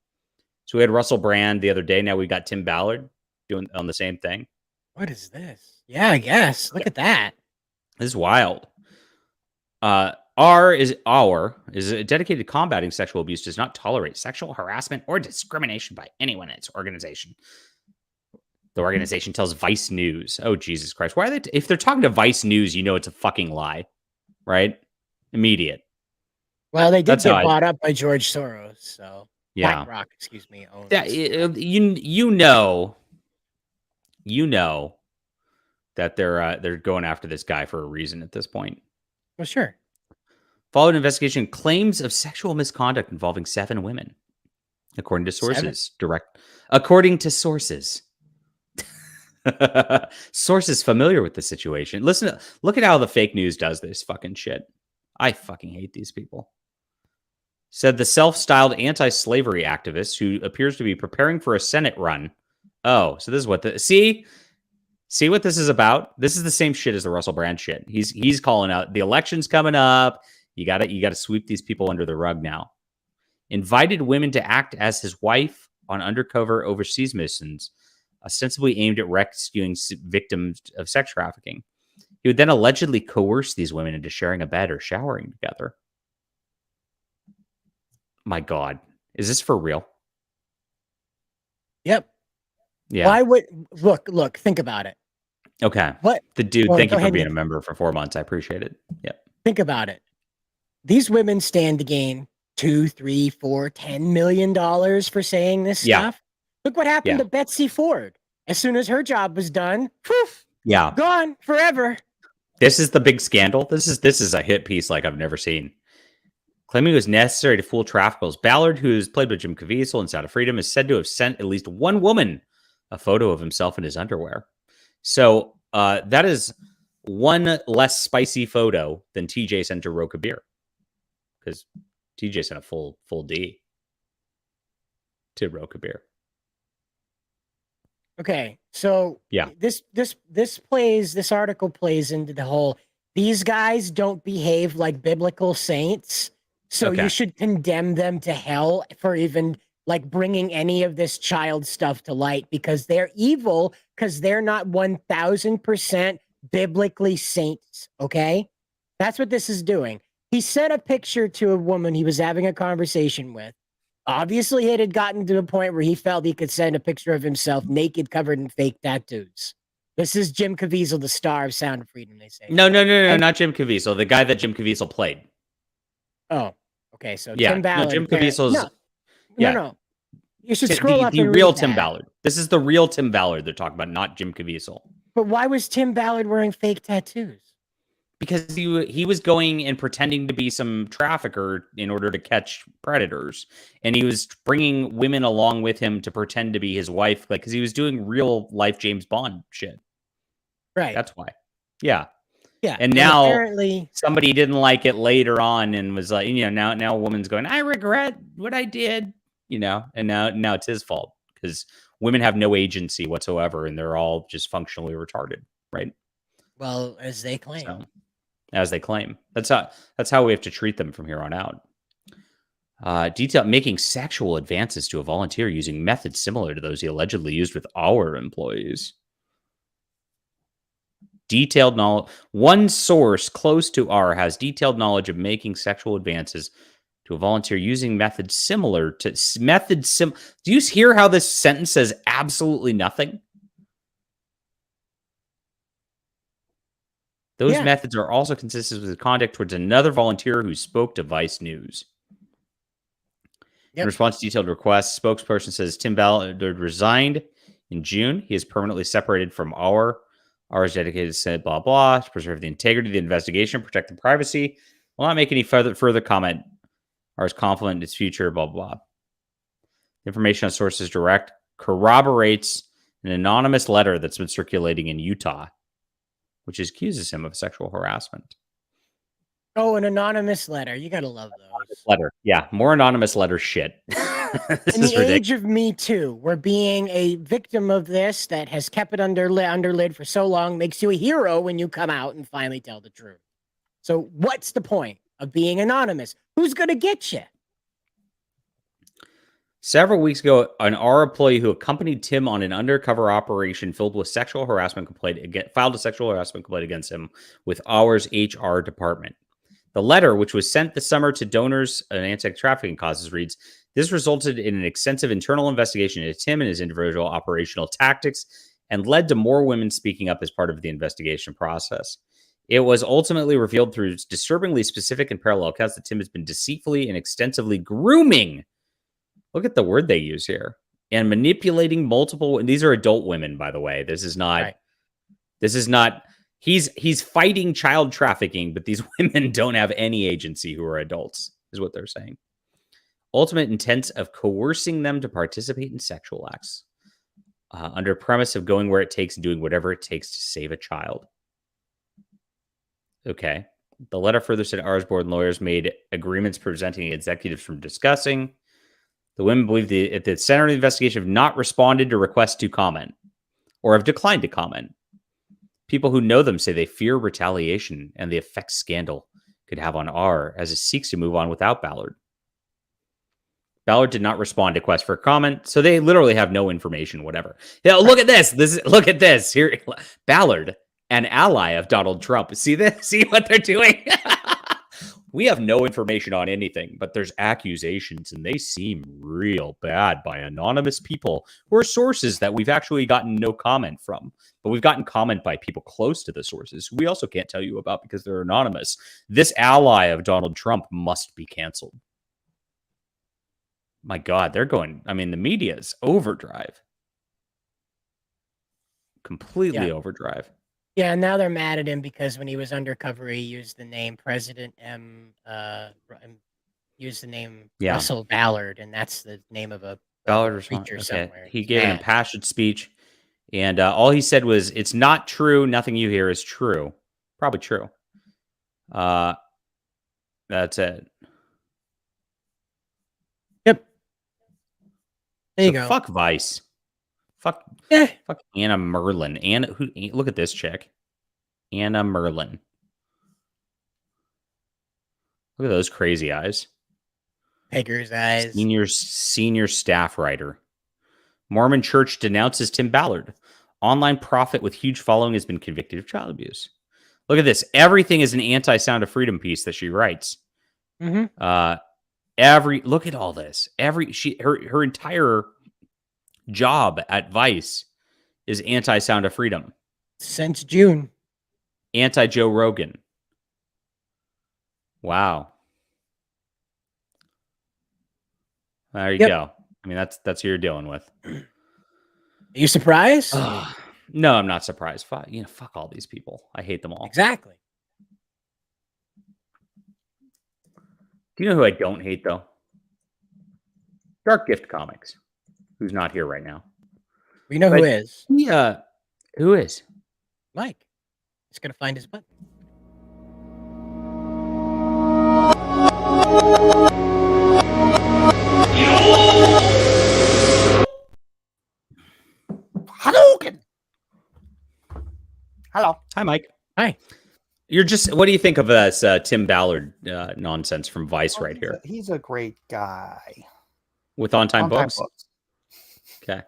So we had Russell Brand the other day. Now we got Tim Ballard. doing on the same thing. What is this? Yeah, I guess. Look at that. This is wild. R is dedicated to combating sexual abuse, does not tolerate sexual harassment or discrimination by anyone in its organization. The organization tells Vice News. Oh, Jesus Christ. Why are they? If they're talking to Vice News, you know it's a fucking lie, right? Immediate. Well, they did get bought up by George Soros, so yeah. BlackRock, excuse me. Yeah, you know that they're going after this guy for a reason at this point. Well, sure. Followed investigation claims of sexual misconduct involving 7 women, according to sources. According to sources. Sources familiar with the situation. Look at how the fake news does this fucking shit. I fucking hate these people. Said the self-styled anti-slavery activist who appears to be preparing for a Senate run. Oh, so this is what see what this is about? This is the same shit as the Russell Brand shit. He's calling out the election's coming up. You gotta sweep these people under the rug now. Invited women to act as his wife on undercover overseas missions, ostensibly aimed at rescuing victims of sex trafficking. He would then allegedly coerce these women into sharing a bed or showering together. My God, is this for real? Yep. Yeah. Why would look? Think about it. Okay. What the dude? Thank you for being a member for 4 months. I appreciate it. Yep. Think about it. These women stand to gain $2, $3, $4, $10 million for saying this stuff. Look what happened to Betsy Ford. As soon as her job was done, poof, gone forever. This is the big scandal. This is a hit piece like I've never seen. Claiming it was necessary to fool traffickers, Ballard, who is played by Jim Caviezel in Sound of Freedom, is said to have sent at least one woman a photo of himself in his underwear. So that is one less spicy photo than TJ sent to Ro Kabir, because TJ sent a full D to Ro Kabir. Okay, so this article plays into the whole, these guys don't behave like biblical saints, so you should condemn them to hell for even like bringing any of this child stuff to light, because they're evil, because they're not 1000% biblically saints. Okay, that's what this is doing. He sent a picture to a woman he was having a conversation with. Obviously, it had gotten to the point where he felt he could send a picture of himself naked, covered in fake tattoos. This is Jim Caviezel, the star of Sound of Freedom, they say. No, not Jim Caviezel. The guy that Jim Caviezel played. Oh, okay. So Tim Ballard. Jim Caviezel's... No. You should scroll up and read real that. Tim Ballard. This is the real Tim Ballard they're talking about, not Jim Caviezel. But why was Tim Ballard wearing fake tattoos? Because he was going and pretending to be some trafficker in order to catch predators, and he was bringing women along with him to pretend to be his wife, like, because he was doing real life James Bond shit. Right. That's why. Yeah. Yeah. And now apparently somebody didn't like it later on and was like, now a woman's going, I regret what I did, and now it's his fault, because women have no agency whatsoever and they're all just functionally retarded, right? Well, as they claim. So, as they claim. That's how we have to treat them from here on out. Detail making sexual advances to a volunteer using methods similar to those he allegedly used with our employees. Detailed knowledge. One source close to R has detailed knowledge of making sexual advances to a volunteer using methods similar to Do you hear how this sentence says absolutely nothing? Those methods are also consistent with conduct towards another volunteer who spoke to Vice News. In response to detailed requests, spokesperson says Tim Ballard resigned in June. He is permanently separated from R. R is dedicated to say blah, blah, to preserve the integrity of the investigation, protect the privacy. Will not make any further comment. R is confident in its future, blah, blah. Information on sources direct corroborates an anonymous letter that's been circulating in Utah, which accuses him of sexual harassment. Oh, an anonymous letter. You got to love those. Letter. Yeah, more anonymous letter shit. In the age of Me Too, where being a victim of this that has kept it under lid for so long makes you a hero when you come out and finally tell the truth. So what's the point of being anonymous? Who's going to get you? Several weeks ago, an R employee who accompanied Tim on an undercover operation filled with sexual harassment complaint filed a sexual harassment complaint against him with Ours HR department. The letter, which was sent this summer to donors and anti-trafficking causes, reads, "This resulted in an extensive internal investigation into Tim and his individual operational tactics and led to more women speaking up as part of the investigation process. It was ultimately revealed through disturbingly specific and parallel accounts that Tim has been deceitfully and extensively grooming," look at the word they use here, "and manipulating multiple," and these are adult women, by the way. This is not, he's fighting child trafficking, but these women don't have any agency who are adults, is what they're saying. "Ultimate intent of coercing them to participate in sexual acts under premise of going where it takes and doing whatever it takes to save a child." Okay. The letter further said Ours board and lawyers made agreements preventing executives from discussing. The women believe at the center of the investigation have not responded to requests to comment or have declined to comment. People who know them say they fear retaliation and the effect scandal could have on R as it seeks to move on without Ballard. Ballard did not respond to requests for comment, so they literally have no information, whatever. Yeah, look at this. Look at this. Here, Ballard, an ally of Donald Trump. See this? See what they're doing? We have no information on anything, but there's accusations, and they seem real bad by anonymous people who are sources that we've actually gotten no comment from. But we've gotten comment by people close to the sources we also can't tell you about because they're anonymous. This ally of Donald Trump must be canceled. My God, they're going, I mean, the media's overdrive. Completely overdrive. Yeah, and now they're mad at him because when he was undercover, he used the name President Russell Ballard, and that's the name of a preacher somewhere. He gave an impassioned speech, and all he said was, "It's not true. Nothing you hear is true." Probably true. That's it. Yep. There you go. Fuck Vice. Fuck Anna Merlin. Look at this chick. Anna Merlin. Look at those crazy eyes. Pegger's eyes. Senior staff writer. Mormon Church denounces Tim Ballard. Online prophet with huge following has been convicted of child abuse. Look at this. Everything is an anti-Sound of Freedom piece that she writes. Mm-hmm. Look at all this. Her entire job at Vice is anti-Sound of Freedom. Since June. Anti-Joe Rogan. Wow. There you go. I mean, that's who you're dealing with. Are you surprised? No, I'm not surprised. Fuck all these people. I hate them all. Exactly. Do you know who I don't hate, though? Dark Gift Comics, who's not here right now. We know who is. Yeah. Who is? Mike. He's going to find his button. Hadouken! Hello. Hi, Mike. Hi. What do you think of this Tim Ballard nonsense from Vice right here? He's a great guy. With on-time books? Okay.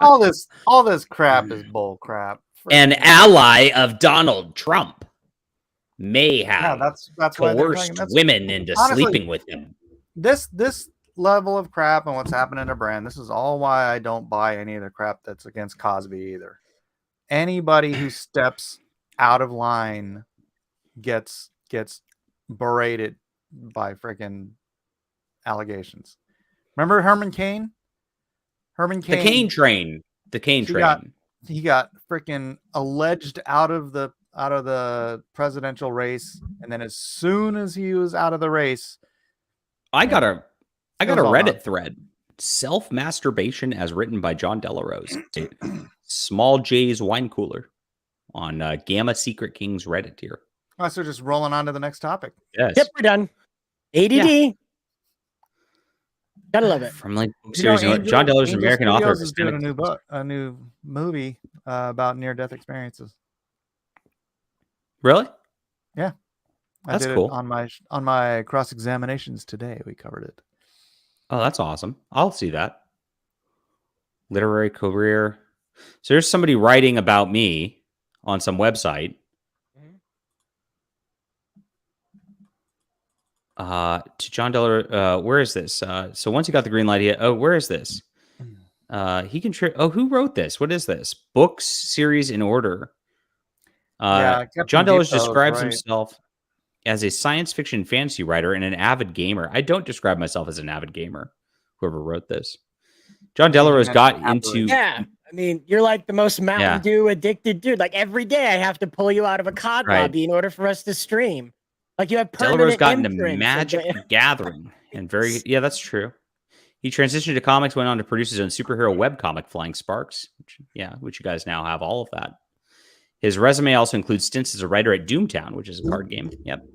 all this crap is bull crap. An ally of Donald Trump may have that's coerced women into sleeping with him. This level of crap and what's happening to Brand, this is all why I don't buy any of the crap that's against Cosby either. Anybody who steps out of line gets berated by freaking allegations. Remember Herman Cain? The Cain train. He got freaking alleged out of the presidential race, and then as soon as he was out of the race, I got a Reddit thread. Self-masturbation as written by John Delarose. Small J's wine cooler on Gamma Secret Kings Reddit here. Oh, so just rolling on to the next topic. Yes. Yep, we're done. ADD. Yeah. Gotta love it. From like series, John Delarose, American author, is doing a new movie about near-death experiences. Really? Yeah. I did cool. it on my cross examinations today. We covered it. Oh, that's awesome. I'll see that. Literary career. So there's somebody writing about me on some website. To John Deller, where is this? So once he got the green light, where is this? He can. Who wrote this? What is this? Books series in order. John Deller describes himself as a science fiction fantasy writer and an avid gamer. I don't describe myself as an avid gamer. Whoever wrote this, John Delarose got into. Yeah, I mean, you're like the most Mountain Dew addicted dude. Like every day, I have to pull you out of a COD lobby in order for us to stream. Like you have permanent Delarose got into imprints Magic Gathering and that's true. He transitioned to comics, went on to produce his own superhero webcomic, Flying Sparks, which you guys now have all of that. His resume also includes stints as a writer at Doomtown, which is a card game. Yep.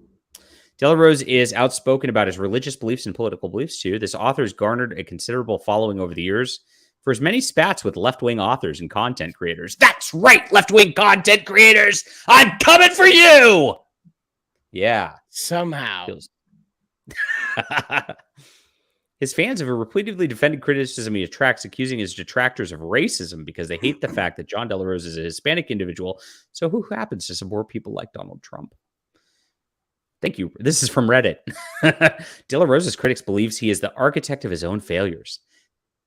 Delarose is outspoken about his religious beliefs and political beliefs, too. This author has garnered a considerable following over the years for his many spats with left-wing authors and content creators. That's right, left-wing content creators! I'm coming for you! Yeah. Somehow. His fans have repeatedly defended criticism he attracts, accusing his detractors of racism because they hate the fact that John Delarose is a Hispanic individual. So who happens to support people like Donald Trump? Thank you. This is from Reddit. Delarose's critics believes he is the architect of his own failures.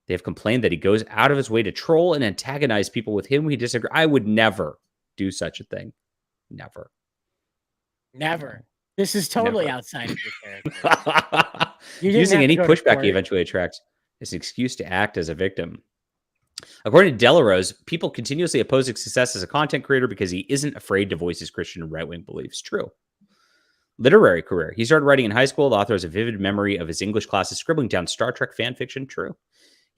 They have complained that he goes out of his way to troll and antagonize people with whom he disagrees. I would never do such a thing. Never. This is totally outside of your character. Using any pushback he eventually attracts as an excuse to act as a victim. According to Delarose, people continuously oppose his success as a content creator because he isn't afraid to voice his Christian and right-wing beliefs. True. Literary career. He started writing in high school. The author has a vivid memory of his English classes scribbling down Star Trek fan fiction. True.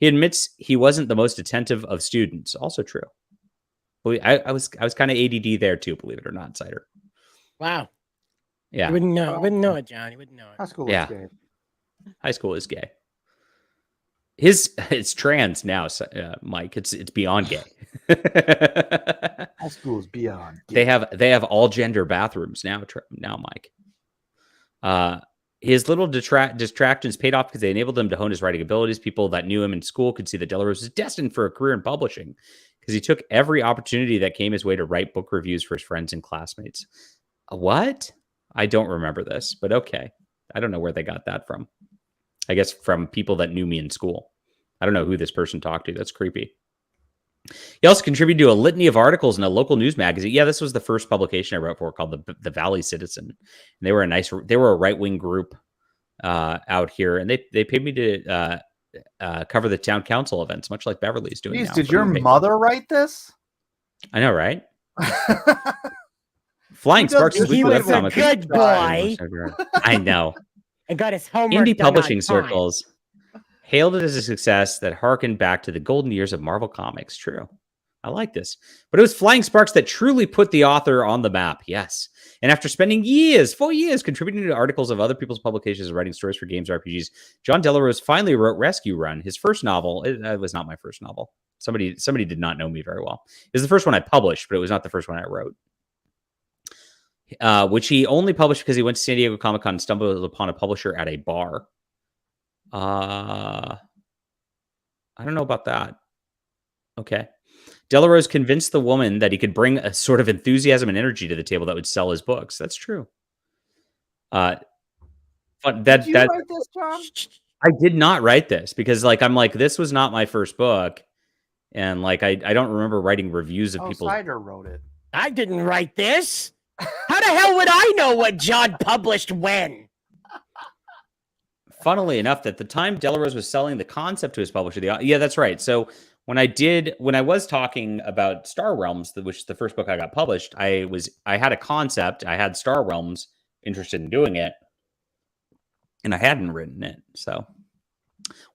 He admits he wasn't the most attentive of students. Also true. I was kind of ADD there too, believe it or not, Cider. Wow. Yeah. You wouldn't know. I wouldn't know it, John. You wouldn't know it. High school is gay. High school is gay. It's trans now, Mike. It's beyond gay. High school is beyond gay. They have all gender bathrooms now, Mike. His little distractions paid off because they enabled him to hone his writing abilities. People that knew him in school could see that Delarose was destined for a career in publishing because he took every opportunity that came his way to write book reviews for his friends and classmates. What? I don't remember this, but okay. I don't know where they got that from. I guess from people that knew me in school. I don't know who this person talked to. That's creepy. He also contributed to a litany of articles in a local news magazine. Yeah, this was the first publication I wrote for called the Valley Citizen. And they were a right-wing group out here, and they paid me to cover the town council events, much like Beverly's doing now. Did your mother write this? I know, right? Flying Sparks is he was a good boy. I know. And got his homework Indie done publishing on time. circles hailed it as a success that harkened back to the golden years of Marvel Comics. True. I like this. But it was Flying Sparks that truly put the author on the map. Yes. And after spending 4 years contributing to articles of other people's publications and writing stories for games RPGs, John Delarose finally wrote Rescue Run, his first novel. It was not my first novel. Somebody did not know me very well. It was the first one I published, but it was not the first one I wrote. Which he only published because he went to San Diego Comic-Con and stumbled upon a publisher at a bar. I don't know about that. Okay. Delarose convinced the woman that he could bring a sort of enthusiasm and energy to the table that would sell his books. That's true. But Did you write this, John? I did not write this because this was not my first book. And I don't remember writing reviews of people. Cider wrote it. I didn't write this. How the hell would I know what John published when? Funnily enough, at the time Delarose was selling the concept to his publisher. Yeah, that's right. So when I was talking about Star Realms, which is the first book I got published, I had a concept. I had Star Realms interested in doing it, and I hadn't written it. So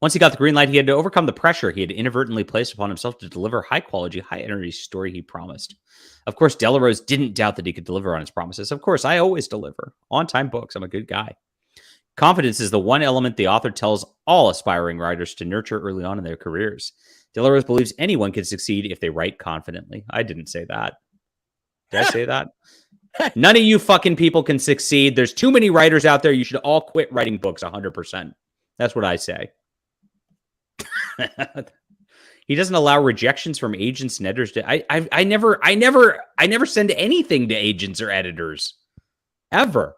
once he got the green light, he had to overcome the pressure he had inadvertently placed upon himself to deliver high-quality, high-energy story he promised. Of course, Delarose didn't doubt that he could deliver on his promises. Of course, I always deliver on-time books. I'm a good guy. Confidence is the one element the author tells all aspiring writers to nurture early on in their careers. Delarose believes anyone can succeed if they write confidently. I didn't say that. Did I say that? None of you fucking people can succeed. There's too many writers out there. You should all quit writing books 100%. That's what I say. He doesn't allow rejections from agents and editors. I never send anything to agents or editors. Ever.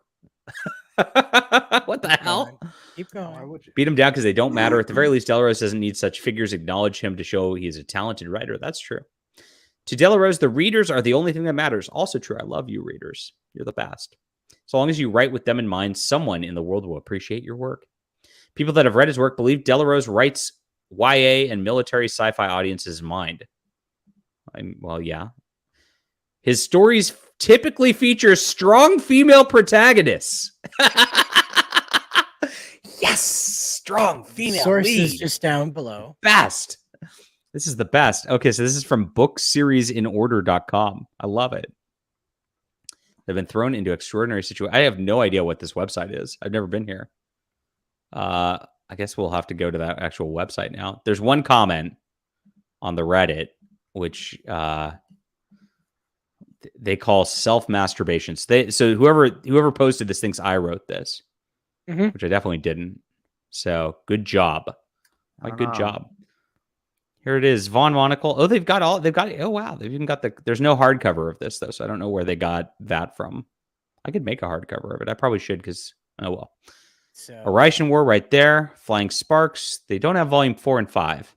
What the hell? Keep going. Beat him down because they don't matter. At the very least, Delarose doesn't need such figures. Acknowledge him to show he's a talented writer. That's true. To Delarose, the readers are the only thing that matters. Also true. I love you, readers. You're the best. So long as you write with them in mind, someone in the world will appreciate your work. People that have read his work believe Delarose writes YA and military sci-fi audiences in mind. Well, yeah. His stories typically feature strong female protagonists. Yes, strong female Sources lead. just down below. Best. This is the best. Okay, so this is from bookseriesinорder.com. I love it. They've been thrown into extraordinary situations. I have no idea what this website is. I've never been here. I guess we'll have to go to that actual website now. There's one comment on the Reddit, which they call self-masturbations. So whoever posted this thinks I wrote this, which I definitely didn't. So good job. Good job. Here it is, Von Monocle. Oh, oh wow, they've even got there's no hardcover of this though, so I don't know where they got that from. I could make a hardcover of it. I probably should because, oh well. So, Oration War right there. Flying Sparks. They don't have volume 4 and 5.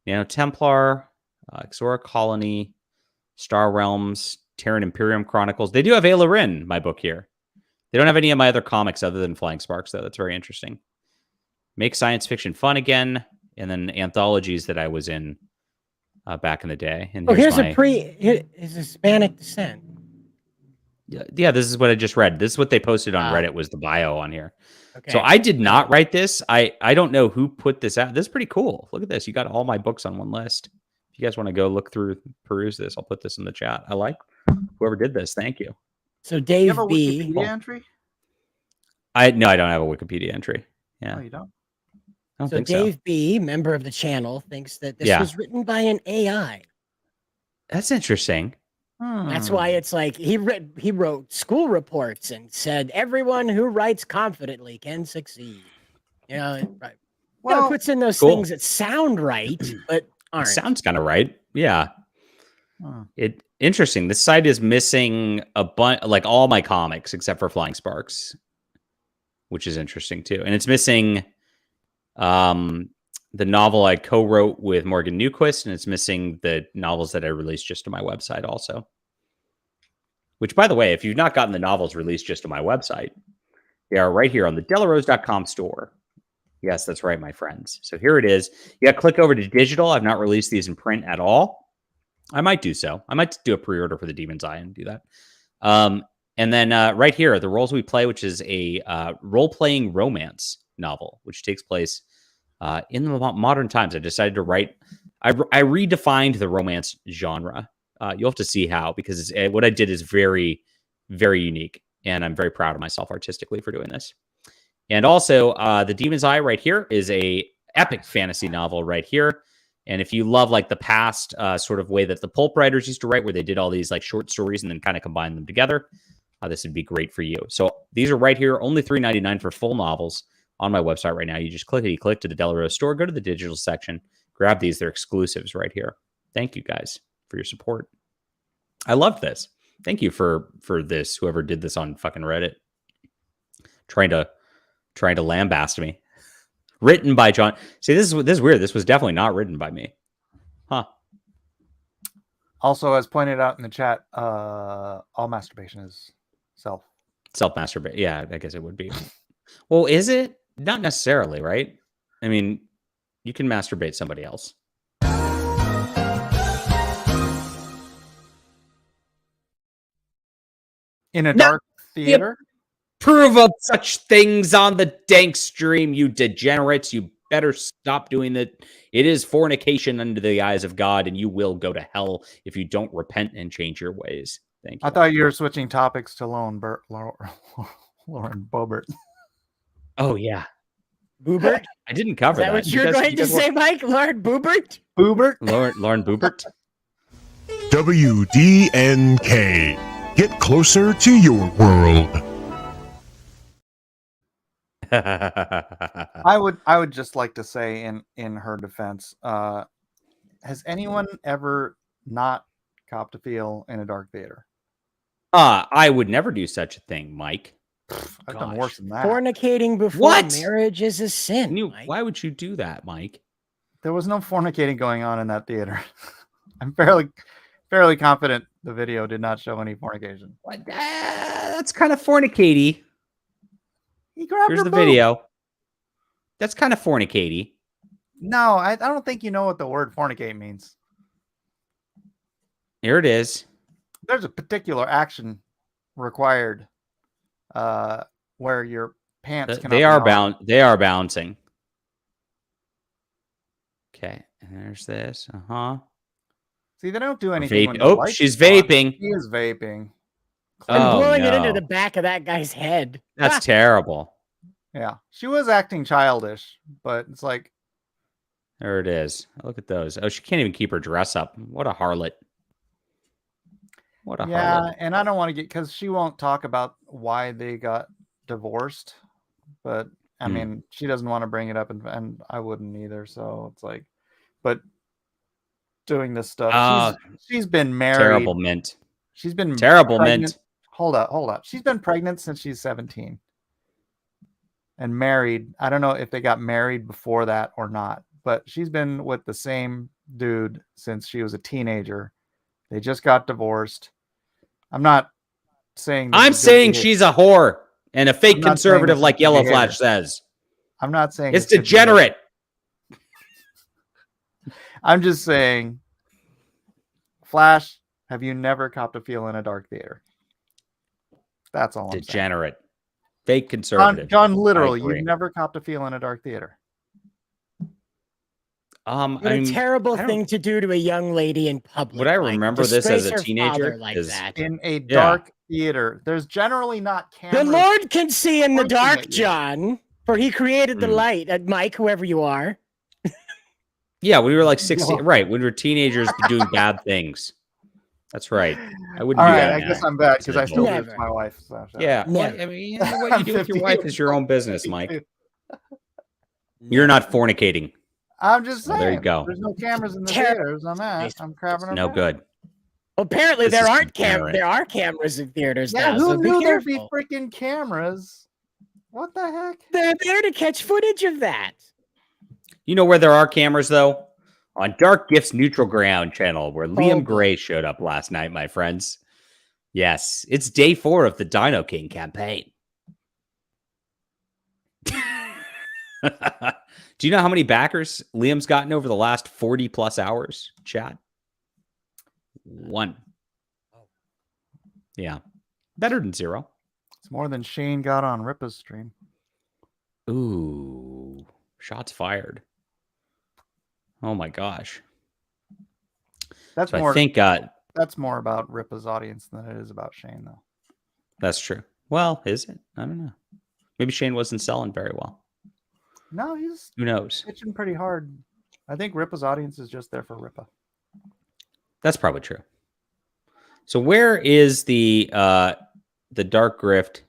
Nano Templar, Xora Colony, Star Realms, Terran Imperium Chronicles. They do have Ayla Rin, my book here. They don't have any of my other comics other than Flying Sparks, though. That's very interesting. Make science fiction fun again. And then anthologies that I was in back in the day. And here's his Hispanic descent. Yeah, this is what I just read. This is what they posted on Reddit was the bio on here. Okay. So I did not write this. I don't know who put this out. This is pretty cool. Look at this. You got all my books on one list. If you guys want to go peruse this, I'll put this in the chat. I like whoever did this. Thank you. So Dave you have a B. Wikipedia entry? No, I don't have a Wikipedia entry. Yeah. Oh, you don't? I don't so think Dave B., member of the channel, thinks that this was written by an AI. That's interesting. That's why it's like he wrote school reports and said everyone who writes confidently can succeed. You know, right? Well, it puts in those things that sound right, but aren't. It sounds kind of right. Yeah. Interesting. This site is missing a bunch, like all my comics except for Flying Sparks, which is interesting too, and it's missing the novel I co-wrote with Morgan Newquist, and it's missing the novels that I released just to my website also. Which, by the way, if you've not gotten the novels released just to my website, they are right here on the Delarose.com store. Yes, that's right, my friends. So here it is. You got to click over to digital. I've not released these in print at all. I might do so. I might do a pre-order for the Demon's Eye and do that. And then right here, The Roles We Play, which is a role-playing romance novel, which takes place in the modern times. I decided to write. I redefined the romance genre. You'll have to see how, because what I did is very, very unique, and I'm very proud of myself artistically for doing this. And also, The Demon's Eye right here is a epic fantasy novel right here. And if you love like the past sort of way that the pulp writers used to write, where they did all these like short stories and then kind of combine them together, this would be great for you. So these are right here, only $3.99 for full novels on my website right now. You just click to the Delarose store, go to the digital section, grab these. They're exclusives right here. Thank you guys for your support. I love this. Thank you for this. Whoever did this on fucking Reddit, trying to lambaste me. Written by John. See, this is weird. This was definitely not written by me. Huh. Also, as pointed out in the chat, all masturbation is self-masturbate. Yeah, I guess it would be. Well, is it? Not necessarily, right? I mean, you can masturbate somebody else. In a dark theater? Prove of such things on the Dankstream, you degenerates. You better stop doing that. It is fornication under the eyes of God, and you will go to hell if you don't repent and change your ways. Thank you. I thought you were switching topics to Lauren Boebert. Oh, yeah. Boobert? I didn't cover that. Is that what you're going to say, Mike? Lauren Boebert? Boebert? Lauren Boebert? WDNK. get closer to your world. I would just like to say in her defense, has anyone ever not copped a feel in a dark theater? I would never do such a thing, Mike. I've done worse than that. Fornicating before What? marriage is a sin. Why would you do that, Mike? There was no fornicating going on in that theater. I'm fairly confident the video did not show any fornication. What? That's kind of fornicatey. He grabbed Here's her the boob. video. That's kind of fornicatey. No, I don't think you know what the word fornicate means. Here it is. There's a particular action required where your pants can They are bound. They are bouncing. Okay, and there's this. See, they don't do anything. When the Oh, lights she's are on. vaping. She is vaping. And blowing it into no. the back of that guy's head. That's terrible. Yeah, she was acting childish, but it's like, There it is. Look at those. Oh, she can't even keep her dress up. What a harlot. What a harlot. and I don't want to get, because she won't talk about why they got divorced, but I mean, she doesn't want to bring it up, and I wouldn't either. So it's like, but doing this stuff, she's been married. Terrible mint. She's been terrible pregnant. mint. Hold up. She's been pregnant since she's 17 and married. I don't know if they got married before that or not, but she's been with the same dude since she was a teenager. They just got divorced. I'm not saying I'm saying she's a whore and a fake conservative like Yellow Flash says. I'm not saying it's degenerate. I'm just saying, Flash, have you never copped a feel in a dark theater? That's all I'm saying. Degenerate. Fake conservative. John, literally, you've never copped a feel in a dark theater. What a terrible thing to do to a young lady in public. Would I remember this as a Disgrace her teenager? father like that. In a dark theater, there's generally not cameras. The Lord can see in the dark, John, for he created the light. Mike, whoever you are. Yeah, we were like 16. Right, when we were teenagers doing bad things. That's right. I wouldn't do that. I guess I'm back because I still live with my wife. So. Yeah. Well, I mean, what you do with your wife is your own business, Mike. You're not fornicating. I'm just saying. Well, there you go. There's no cameras in the theaters. I'm crabbing. No good. Well, apparently This there is aren't degenerate. there are cameras in theaters Yeah, now. who So knew be there'd be careful. freaking cameras? What the heck? They're there to catch footage of that. You know where there are cameras, though? On Dark Gifts Neutral Ground channel, where Liam Gray showed up last night, my friends. Yes, it's day 4 of the Dino King campaign. Do you know how many backers Liam's gotten over the last 40 plus hours, chat? 1. Yeah. Better than 0. It's more than Shane got on Ripa's stream. Ooh. Shots fired. Oh my gosh. That's so more. I think that's more about Ripa's audience than it is about Shane, though. That's true. Well, is it? I don't know. Maybe Shane wasn't selling very well. No, he's who knows? Pitching pretty hard. I think Ripa's audience is just there for Ripa. That's probably true. So where is the Dark Grift?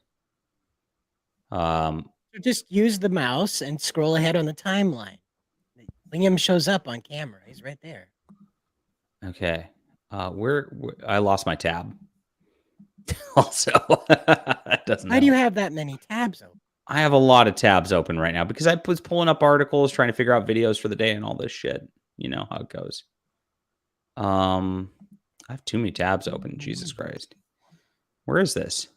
Just use the mouse and scroll ahead on the timeline. Liam shows up on camera. He's right there. Okay. Where I lost my tab. Also, doesn't. Why do you have that many tabs open? I have a lot of tabs open right now because I was pulling up articles, trying to figure out videos for the day and all this shit. You know how it goes. I have too many tabs open. Jesus Christ. Where is this?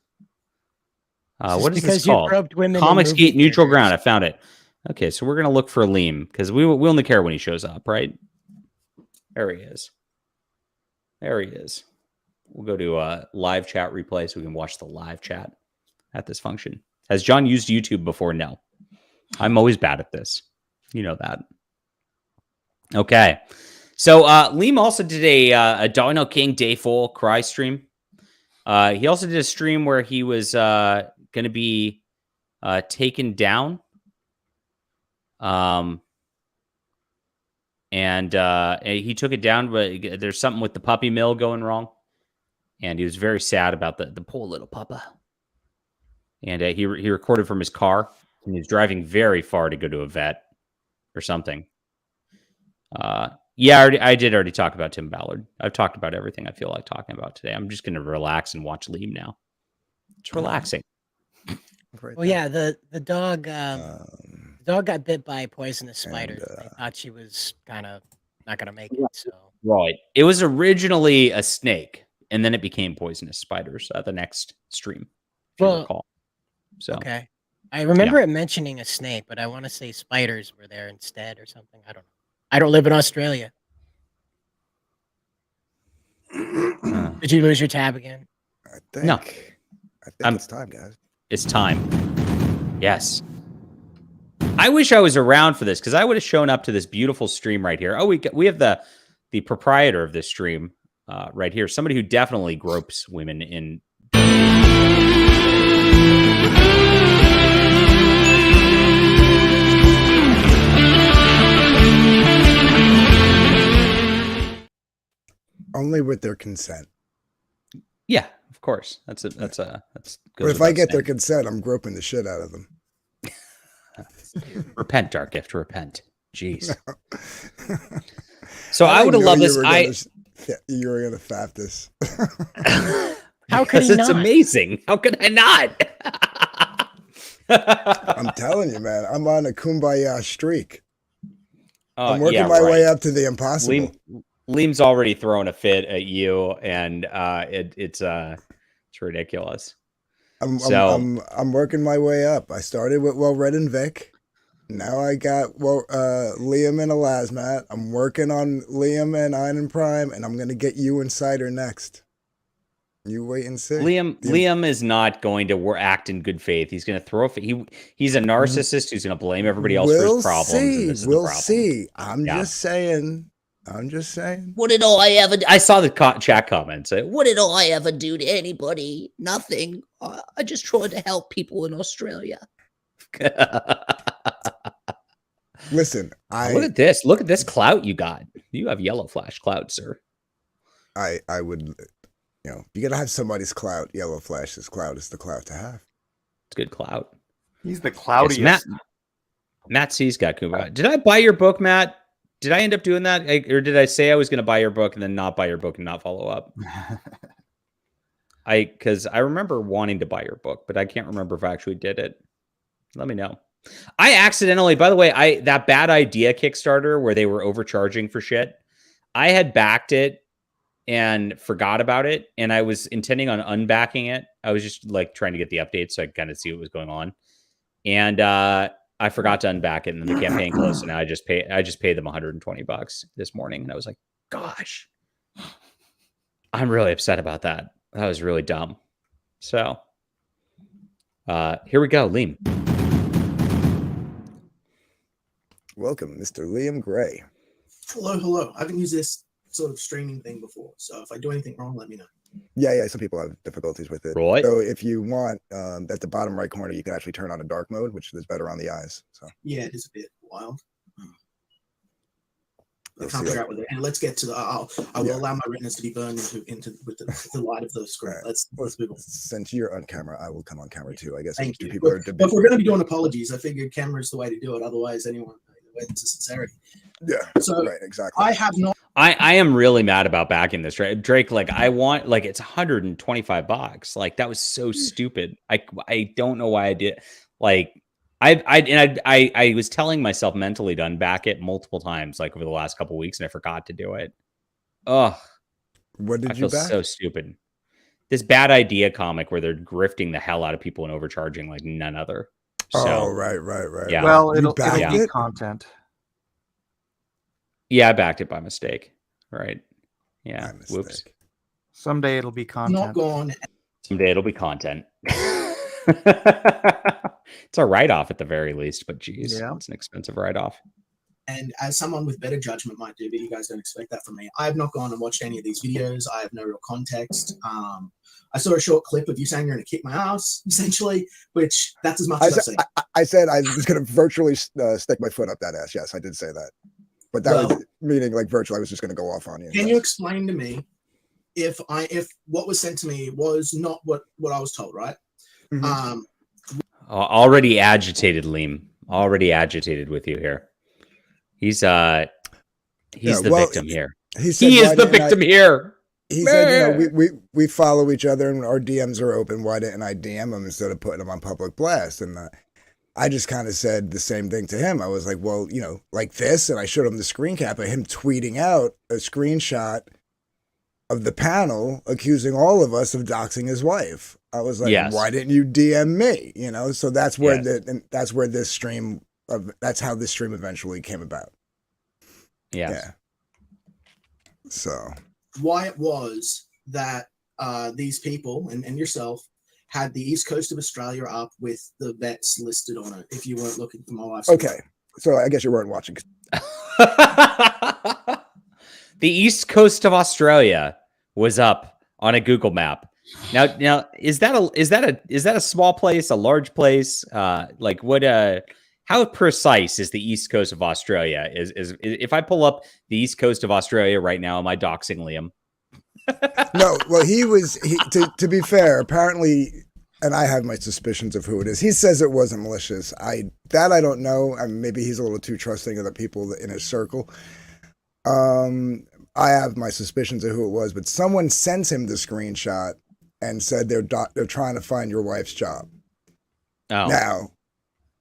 What is this called? Comicsgate Neutral Ground. I found it. Okay, so we're going to look for Liam because we only care when he shows up, right? There he is. There he is. We'll go to live chat replay so we can watch the live chat at this function. Has John used YouTube before? No. I'm always bad at this. You know that. Okay. So Liam also did a Dino King Day Full Cry stream. He also did a stream where he was going to be taken down. And he took it down, but there's something with the puppy mill going wrong. and he was very sad about the poor little papa. And he recorded from his car, and he was driving very far to go to a vet or something. Yeah, I did already talk about Tim Ballard. I've talked about everything I feel like talking about today. I'm just going to relax and watch Liam now. It's relaxing. Well, yeah, the dog got bit by poisonous spiders. They thought she was kind of not going to make it. So right, it was originally a snake, and then it became poisonous spiders. The next stream, if you recall. So okay, I remember it mentioning a snake, but I want to say spiders were there instead or something. I don't know. I don't live in Australia. Did you lose your tab again? I think. No. I think it's time, guys. It's time. Yes. I wish I was around for this because I would have shown up to this beautiful stream right here. Oh, we have the proprietor of this stream right here. Somebody who definitely gropes women in. Only with their consent. Yeah, of course. That's good. But if I get their consent, I'm groping the shit out of them. Repent, Dark Gift. Repent. Jeez. So I would have loved this. You were gonna fap this. How could he not? It's amazing. How could I not? I'm telling you, man. I'm on a kumbaya streak. I'm working my way up to the impossible. Liam's already thrown a fit at you, and it's ridiculous. I'm working my way up. I started with Red and Vic. Now I got Liam and Elasmat. I'm working on Liam and Einen Prime, and I'm gonna get you and Cider next. You wait and see. Liam is not going to act in good faith. He's going to throw a fit. He's a narcissist who's going to blame everybody else for his problems. We'll see. I'm just saying. What did I ever do? I saw the chat comments. What did I ever do to anybody? Nothing. I just tried to help people in Australia. Listen, look at this. Look at this clout you got. You have yellow flash clout, sir. I would, you gotta have somebody's clout. Yellow flash's clout is the clout to have. It's good clout. He's the cloutiest. Matt C's got Kuba. Did I buy your book, Matt? Did I end up doing that? Or did I say I was going to buy your book and then not buy your book and not follow up? Because I remember wanting to buy your book, but I can't remember if I actually did it. Let me know. I accidentally, by the way, that Bad Idea Kickstarter where they were overcharging for shit, I had backed it and forgot about it. And I was intending on unbacking it. I was just like trying to get the updates so I could kind of see what was going on. And I forgot to unback it, and then the campaign closed, and I just paid them $120 this morning, and I was like, gosh, I'm really upset about that. That was really dumb. So here we go, Liam. Welcome, Mr. Liam Gray. Hello. I haven't used this sort of streaming thing before, so if I do anything wrong, let me know. Yeah. Some people have difficulties with it. Right. So if you want, at the bottom right corner, you can actually turn on a dark mode, which is better on the eyes. So yeah, it is a bit wild. I can't figure out with it. And let's get to the. I will allow my retinas to be burned into with the light of the screen. Right. Let's move on. Since you're on camera, I will come on camera too. I guess Thank you. People but if we're going to be doing apologies, I figured camera is the way to do it. Otherwise, anyone went to sincerity. Yeah. So right. Exactly. I have not. I am really mad about backing this, right? Drake, like I want, like it's $125. Like that was so stupid. I don't know why I did. Like I was telling myself mentally to unback it multiple times, like over the last couple of weeks, and I forgot to do it. Ugh. What did you back? So stupid. This Bad Idea comic where they're grifting the hell out of people and overcharging like none other. So, right. Yeah. Well, it'll be content. Yeah, I backed it by mistake. Right. Yeah. Whoops. Someday it'll be content. Not gone. Someday it'll be content. It's a write-off at the very least, but geez, it's an expensive write-off. And as someone with better judgment might do, but you guys don't expect that from me. I have not gone and watched any of these videos. I have no real context. I saw a short clip of you saying you're going to kick my ass, essentially, which that's as much as I've seen. I said I was going to virtually stick my foot up that ass. Yes, I did say that. But that was meaning like virtual. I was just going to go off on you. Can you explain to me if what was sent to me was not what I was told, right? Mm-hmm. Already agitated, Liam. Already agitated with you here. He's the victim here. He said, he is the victim here. He said, you know, we follow each other and our DMs are open. Why didn't I DM him instead of putting him on public blast? And I just kind of said the same thing to him. I was like, well, you know, like this. And I showed him the screen cap of him tweeting out a screenshot of the panel accusing all of us of doxing his wife. I was like, why didn't you DM me? You know, so that's where that's how this stream eventually came about. Yeah. So why it was that these people and yourself had the East Coast of Australia up with the vets listed on it, if you weren't looking for my wife's okay. So I guess you weren't watching. The East Coast of Australia was up on a Google map. Now is that a small place, a large place? Like what how precise is the East Coast of Australia? Is if I pull up the East Coast of Australia right now, am I doxing Liam? No, well, to be fair, apparently, and I have my suspicions of who it is. He says it wasn't malicious. I don't know. I mean, maybe he's a little too trusting of the people in his circle. I have my suspicions of who it was, but someone sent him the screenshot and said they're trying to find your wife's job. Oh. Now,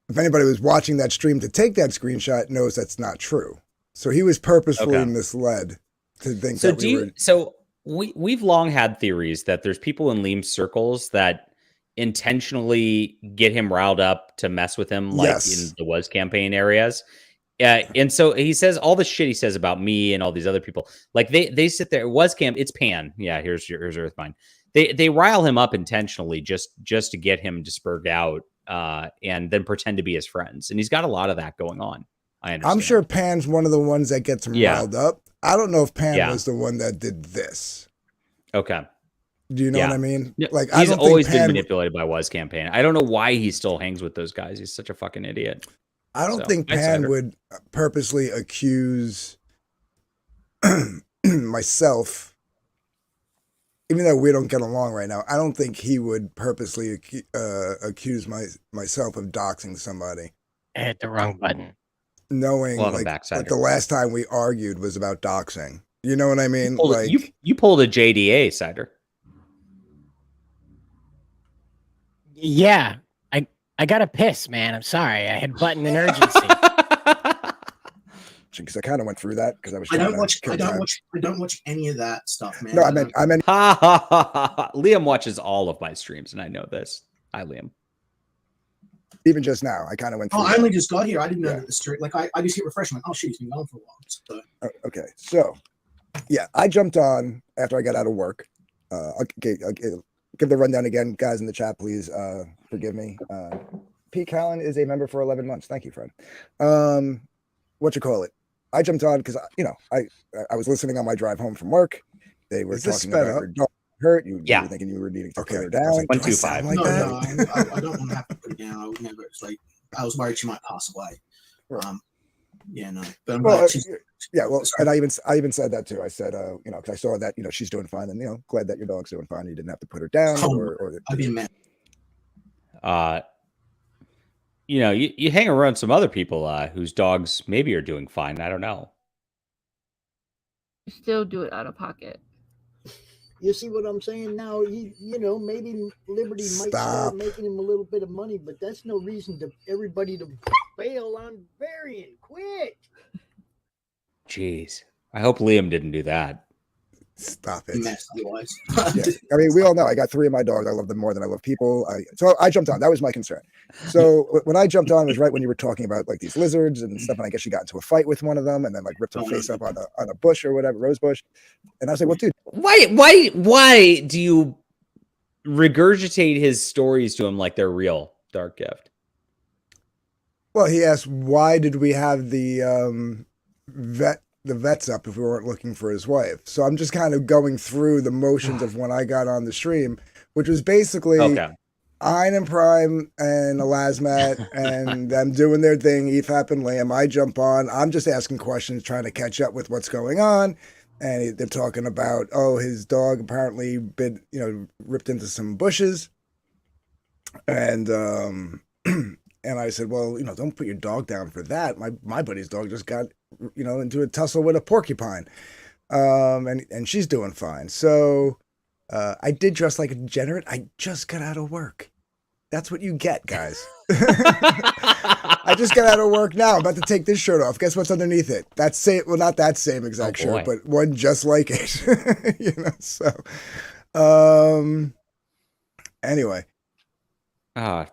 if anybody was watching that stream to take that screenshot, knows that's not true. So he was purposefully misled to think that So we've long had theories that there's people in Liam's circles that intentionally get him riled up to mess with him, like in the Was campaign areas. And so he says all the shit he says about me and all these other people. Like they sit there. Was camp. It's Pan. Yeah, here's Earthmine. They rile him up intentionally just to get him to spurg out and then pretend to be his friends. And he's got a lot of that going on. I understand. I'm sure Pan's one of the ones that gets him riled up. I don't know if Pan was the one that did this. Okay. Do you know what I mean? Like he's always been manipulated by Was campaign. I don't know why he still hangs with those guys. He's such a fucking idiot. I don't think Pan would purposely accuse myself, even though we don't get along right now. I don't think he would purposely accuse myself of doxing somebody. I hit the wrong button. Knowing like the last time we argued was about doxing. You know what I mean? You pulled a JDA, Cider. Yeah. I got to piss, man. I'm sorry. I hit button in urgency. Because I kind of went through that because I was. I don't watch any of that stuff, man. No, I meant. Liam watches all of my streams, and I know this. Hi, Liam. Even just now, I kind of went through. I only just got here. I didn't know that the stream. Like I just hit refresh. I'm like, oh shit, he's been gone for a while. So. Okay, so yeah, I jumped on after I got out of work. I'll give the rundown again, guys in the chat. Please forgive me. Pete Callan is a member for 11 months. Thank you, friend. What you call it? I jumped on because I was listening on my drive home from work. They were talking about your dog hurt. You were thinking you were needing to put her down. 125. No, I don't want to have to put it down. I would never. It's like I was worried she might pass away. Yeah, no. But I'm glad and I even said that too. I said, because I saw that she's doing fine, and glad that your dog's doing fine. You didn't have to put her down, or I'd be mad. You hang around some other people whose dogs maybe are doing fine. I don't know. Still do it out of pocket. You see what I'm saying? Now, maybe Liberty might start making him a little bit of money, but that's no reason to everybody to bail on Varian. Quit. Jeez. I hope Liam didn't do that. Stop it. Yeah. I mean, we all know I got 3 of my dogs. I love them more than I love people. So I jumped on. That was my concern. So when I jumped on, it was right when you were talking about like these lizards and stuff. And I guess you got into a fight with one of them and then like ripped her face up on a bush or whatever, rose bush. And I was like, well, dude. Why do you regurgitate his stories to him like they're real, Dark Gift? Well, he asked, why did we have the vets up if we weren't looking for his wife? So I'm just kind of going through the motions of when I got on the stream, which was basically Ein and Prime and Elasmat and them doing their thing, EFAP and Liam. I jump on. I'm just asking questions, trying to catch up with what's going on. and they're talking about, oh, his dog apparently been, ripped into some bushes, and and I said, well, don't put your dog down for that. My buddy's dog just got, into a tussle with a porcupine, and she's doing fine. So I did dress like a degenerate. I just got out of work. That's what you get, guys. I just got out of work now. I'm about to take this shirt off. Guess what's underneath it? That same, well, not that same exact shirt, but one just like it. Anyway.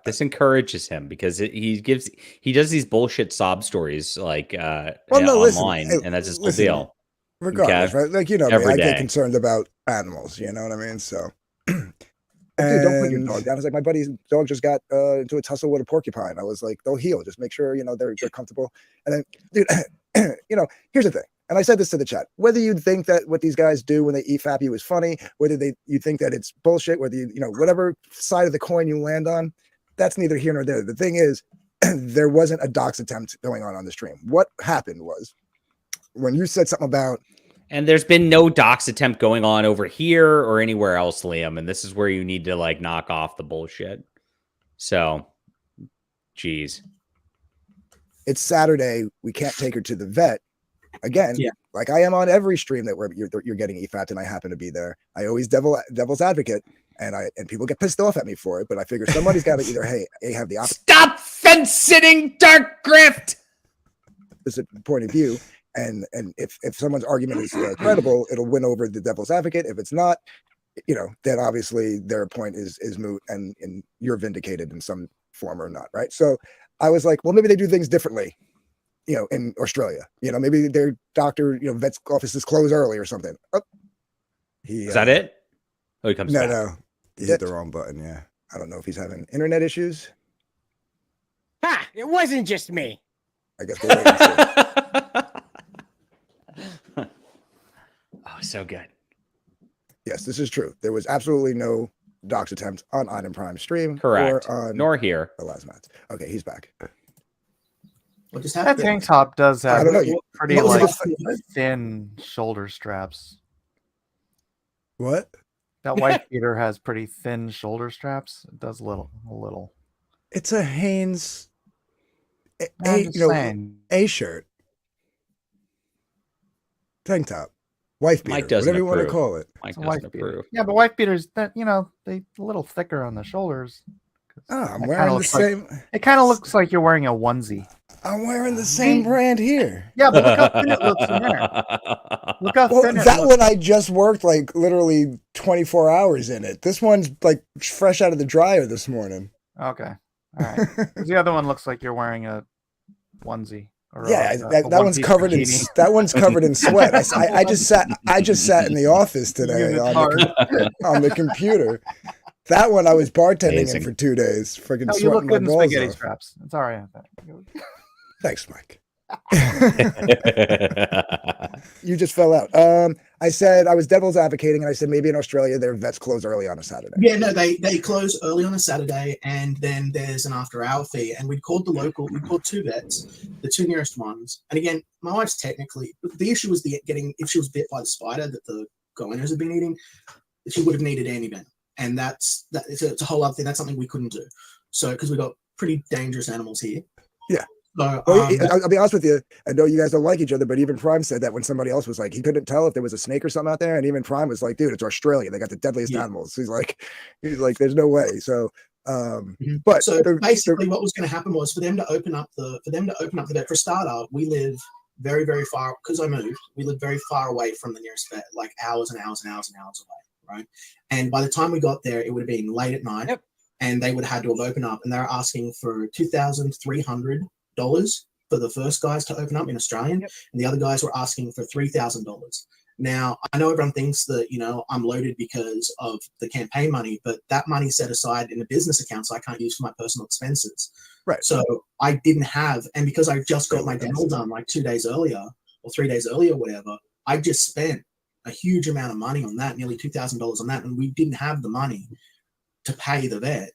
This encourages him because he does these bullshit sob stories like online, listen, and that's his whole deal. Regardless, right? Like, I get concerned about animals, you know what I mean? So dude, don't put your dog down. It's like my buddy's dog just got into a tussle with a porcupine. I was like, they'll heal. Just make sure, they're comfortable. And then, dude, here's the thing. And I said this to the chat. Whether you think that what these guys do when they eat fap you is funny, whether you think that it's bullshit, whether whatever side of the coin you land on, that's neither here nor there. The thing is, there wasn't a dox attempt going on the stream. What happened was when you said something about, and there's been no dox attempt going on over here or anywhere else, Liam. And this is where you need to like knock off the bullshit. So, geez. It's Saturday. We can't take her to the vet. Again, like I am on every stream that you're getting EFAT, and I happen to be there. I always devil's advocate, and people get pissed off at me for it. But I figure somebody's got to either have the stop fence sitting, Dark Grift. This is a point of view, and if someone's argument is credible, it'll win over the devil's advocate. If it's not, then obviously their point is moot, and you're vindicated in some form or not, right? So I was like, well, maybe they do things differently. In Australia, maybe their doctor, vet's offices close early or something. Oh, is that it? Oh, he comes back. No, he hit the wrong button. Yeah, I don't know if he's having internet issues. Ha! It wasn't just me. I guess we'll wait and see. Oh, so good. Yes, this is true. There was absolutely no dox attempt on Item Prime stream. Correct. Or on nor here. The last match. Okay, he's back. What just That happened? tank top does have pretty what was thin shoulder straps. What? That wife beater has pretty thin shoulder straps. It does a little. It's a Hanes saying. A shirt. Tank top. Wife beater. Mike doesn't whatever you want to approve. call it. Mike It's a doesn't wife beater. approve. Yeah, but wife beaters that they a little thicker on the shoulders. I'm wearing the same. It kind of looks like you're wearing a onesie. I'm wearing the same brand here. Yeah, but look how thin it looks in there. Look how thin it that looks. one I just worked like literally 24 hours in it. This one's like fresh out of the dryer this morning. Okay, all right. 'Cause the other one looks like you're wearing a onesie. Or Yeah, a that one's one-piece covered in bikini. that one's covered in sweat. I just sat in the office today on the computer. That one I was bartending in for 2 days. Freaking No, you sweating look my good in balls spaghetti off. straps. It's all right. Thanks, Mike. You just fell out. I said I was devil's advocating, and I said maybe in Australia their vets close early on a Saturday. Yeah, no, they close early on a Saturday, and then there's an after-hour fee. And we called two vets, the two nearest ones. And again, my wife's technically the issue was if she was bit by the spider that the goannas had been eating, she would have needed antivenom, and it's a whole other thing. That's something we couldn't do. So because we got pretty dangerous animals here. Yeah. So, I'll be honest with you. I know you guys don't like each other, but even Prime said that when somebody else was like, he couldn't tell if there was a snake or something out there, and even Prime was like, "Dude, it's Australia. They got the deadliest animals." He's like, "There's no way." So, but basically, what was going to happen was for them to open up the vet. For a starter, we live very, very far because I moved. We live very far away from the nearest vet, like hours and hours and hours and hours away, right? And by the time we got there, it would have been late at night, and they would have had to have opened up, and they're asking for $2,300 for the first guys to open up in Australian, and the other guys were asking for $3,000. Now, I know everyone thinks that, I'm loaded because of the campaign money, but that money set aside in a business account, so I can't use for my personal expenses. Right. So I didn't have, and because I just got my dental done like 2 days earlier or 3 days earlier, whatever, I just spent a huge amount of money on that, nearly $2,000 on that, and we didn't have the money to pay the vet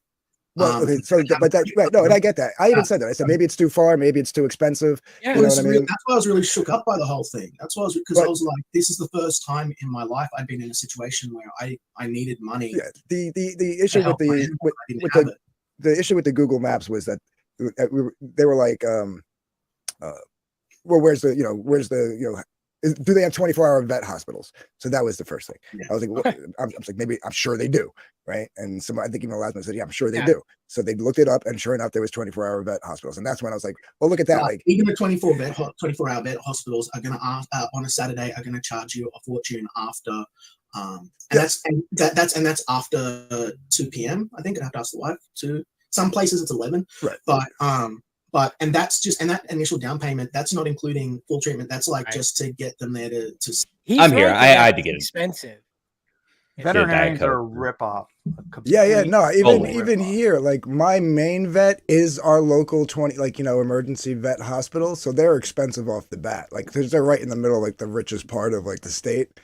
Well, okay, so but that right, no, and I get that. I even said that. I said maybe it's too far, maybe it's too expensive. Yeah, you know what I mean? that's why I was really shook up by the whole thing. That's why because I was like, this is the first time in my life I've been in a situation where I needed money. Yeah, the issue with the issue with the Google Maps was that they were like, well, where's the do they have 24-hour vet hospitals? So that was the first thing. Yeah. I was like, well, I was like, maybe I'm sure they do, right? And I think even Lasman said, yeah, I'm sure they do. So they looked it up, and sure enough, there was 24-hour vet hospitals, and that's when I was like, well, look at that. Like even the 24-hour vet hospitals are going to on a Saturday are going to charge you a fortune after, that's after 2 p.m. I think I have to ask the wife. To some places it's 11, right? But that initial down payment, that's not including full treatment. That's like just to get them there to I'm here. I had to get expensive. Veterinarians are a ripoff. Yeah. No, even here, like my main vet is our local emergency vet hospital. So they're expensive off the bat. Like they're right in the middle, like the richest part of like the state.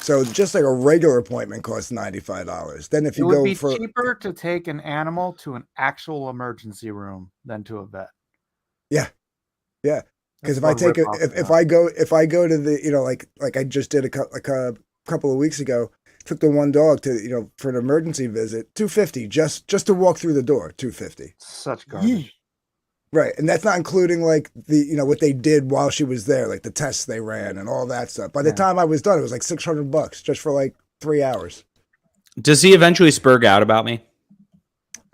So just like a regular appointment costs $95. Then if you go it would be cheaper to take an animal to an actual emergency room than to a vet. Yeah. Because if I go to the like I just did a couple of weeks ago, took the one dog to for an emergency visit, $250 just to walk through the door, $250. Such garbage. Right, and that's not including like the what they did while she was there, like the tests they ran and all that stuff. By the time I was done, it was like $600 just for like 3 hours. Does he eventually spurg out about me?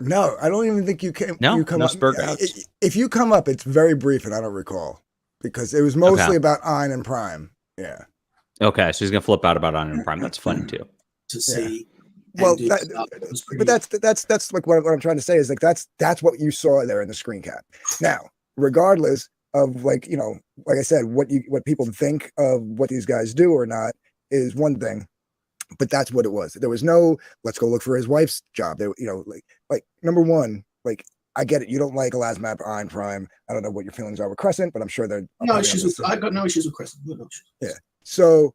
No, I don't even think you can. No, you come no up, spurg outs. If you come up, it's very brief, and I don't recall because it was mostly about Ein and Prime. Yeah. Okay, so he's gonna flip out about Ein and Prime. That's funny too. To see. Well, but that's like what I'm trying to say is like that's what you saw there in the screen cap. Now, regardless of like like I said, what people think of what these guys do or not is one thing, but that's what it was. There was no let's go look for his wife's job. They like number one, like I get it. You don't like Elasmap or Ein Prime. I don't know what your feelings are with Crescent, but I'm sure they're no issues. I've got no issues with Crescent. No issues. Yeah. So.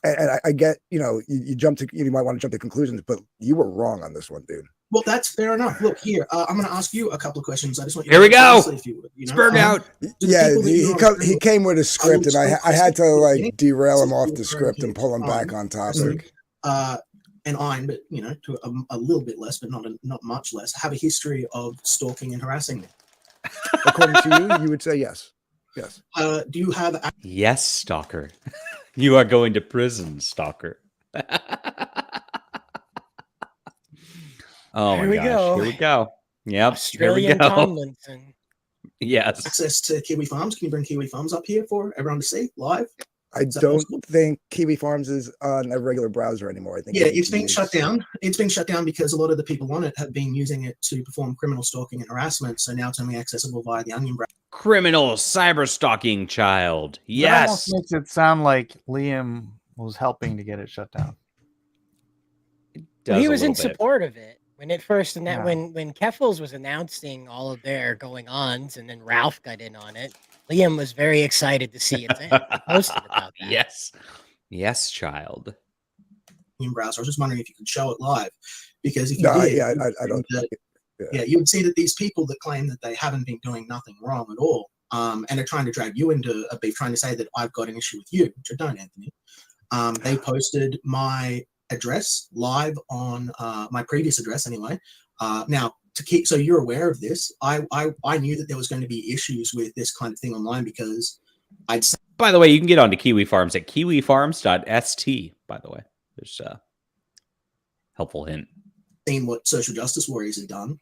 And I get, you might want to jump to conclusions, but you were wrong on this one, dude. Well, that's fair enough. Look here, I'm going to ask you a couple of questions. I just want you. Here we go. If you would, Spurg out. Yeah, he came with a script, and I had to like derail him off the script and pull him back on topic. And Ein, but to a little bit less, but not much less, have a history of stalking and harassing me. According to you, you would say yes. Yes. Do you have? Yes, stalker. You are going to prison, stalker. Oh my gosh. Here we go. Yep. Australian here we go. Tomlinson. Yes. Access to Kiwi Farms. Can you bring Kiwi Farms up here for everyone to see live? I don't think Kiwi Farms is on a regular browser anymore. I think it's been shut down. It's been shut down because a lot of the people on it have been using it to perform criminal stalking and harassment. So now it's only accessible via the Onion browser. Criminal cyber stalking child. Yes. That almost makes it sound like Liam was helping to get it shut down. Well, he was in support of it when it first when Keffels was announcing all of their going-ons, and then Ralph got in on it. Liam was very excited to see it. He posted about that. Yes, child. In browser, I was just wondering if you could show it live, because if you did, I don't. You would see that these people that claim that they haven't been doing nothing wrong at all, and are trying to drag you into a beef, trying to say that I've got an issue with you, which I don't, Anthony. They posted my address live on my previous address anyway. Now, so you're aware of this. I knew that there was going to be issues with this kind of thing online because I'd. By the way, you can get onto Kiwi Farms at kiwifarms.st. By the way, there's a helpful hint. Seen what social justice warriors have done.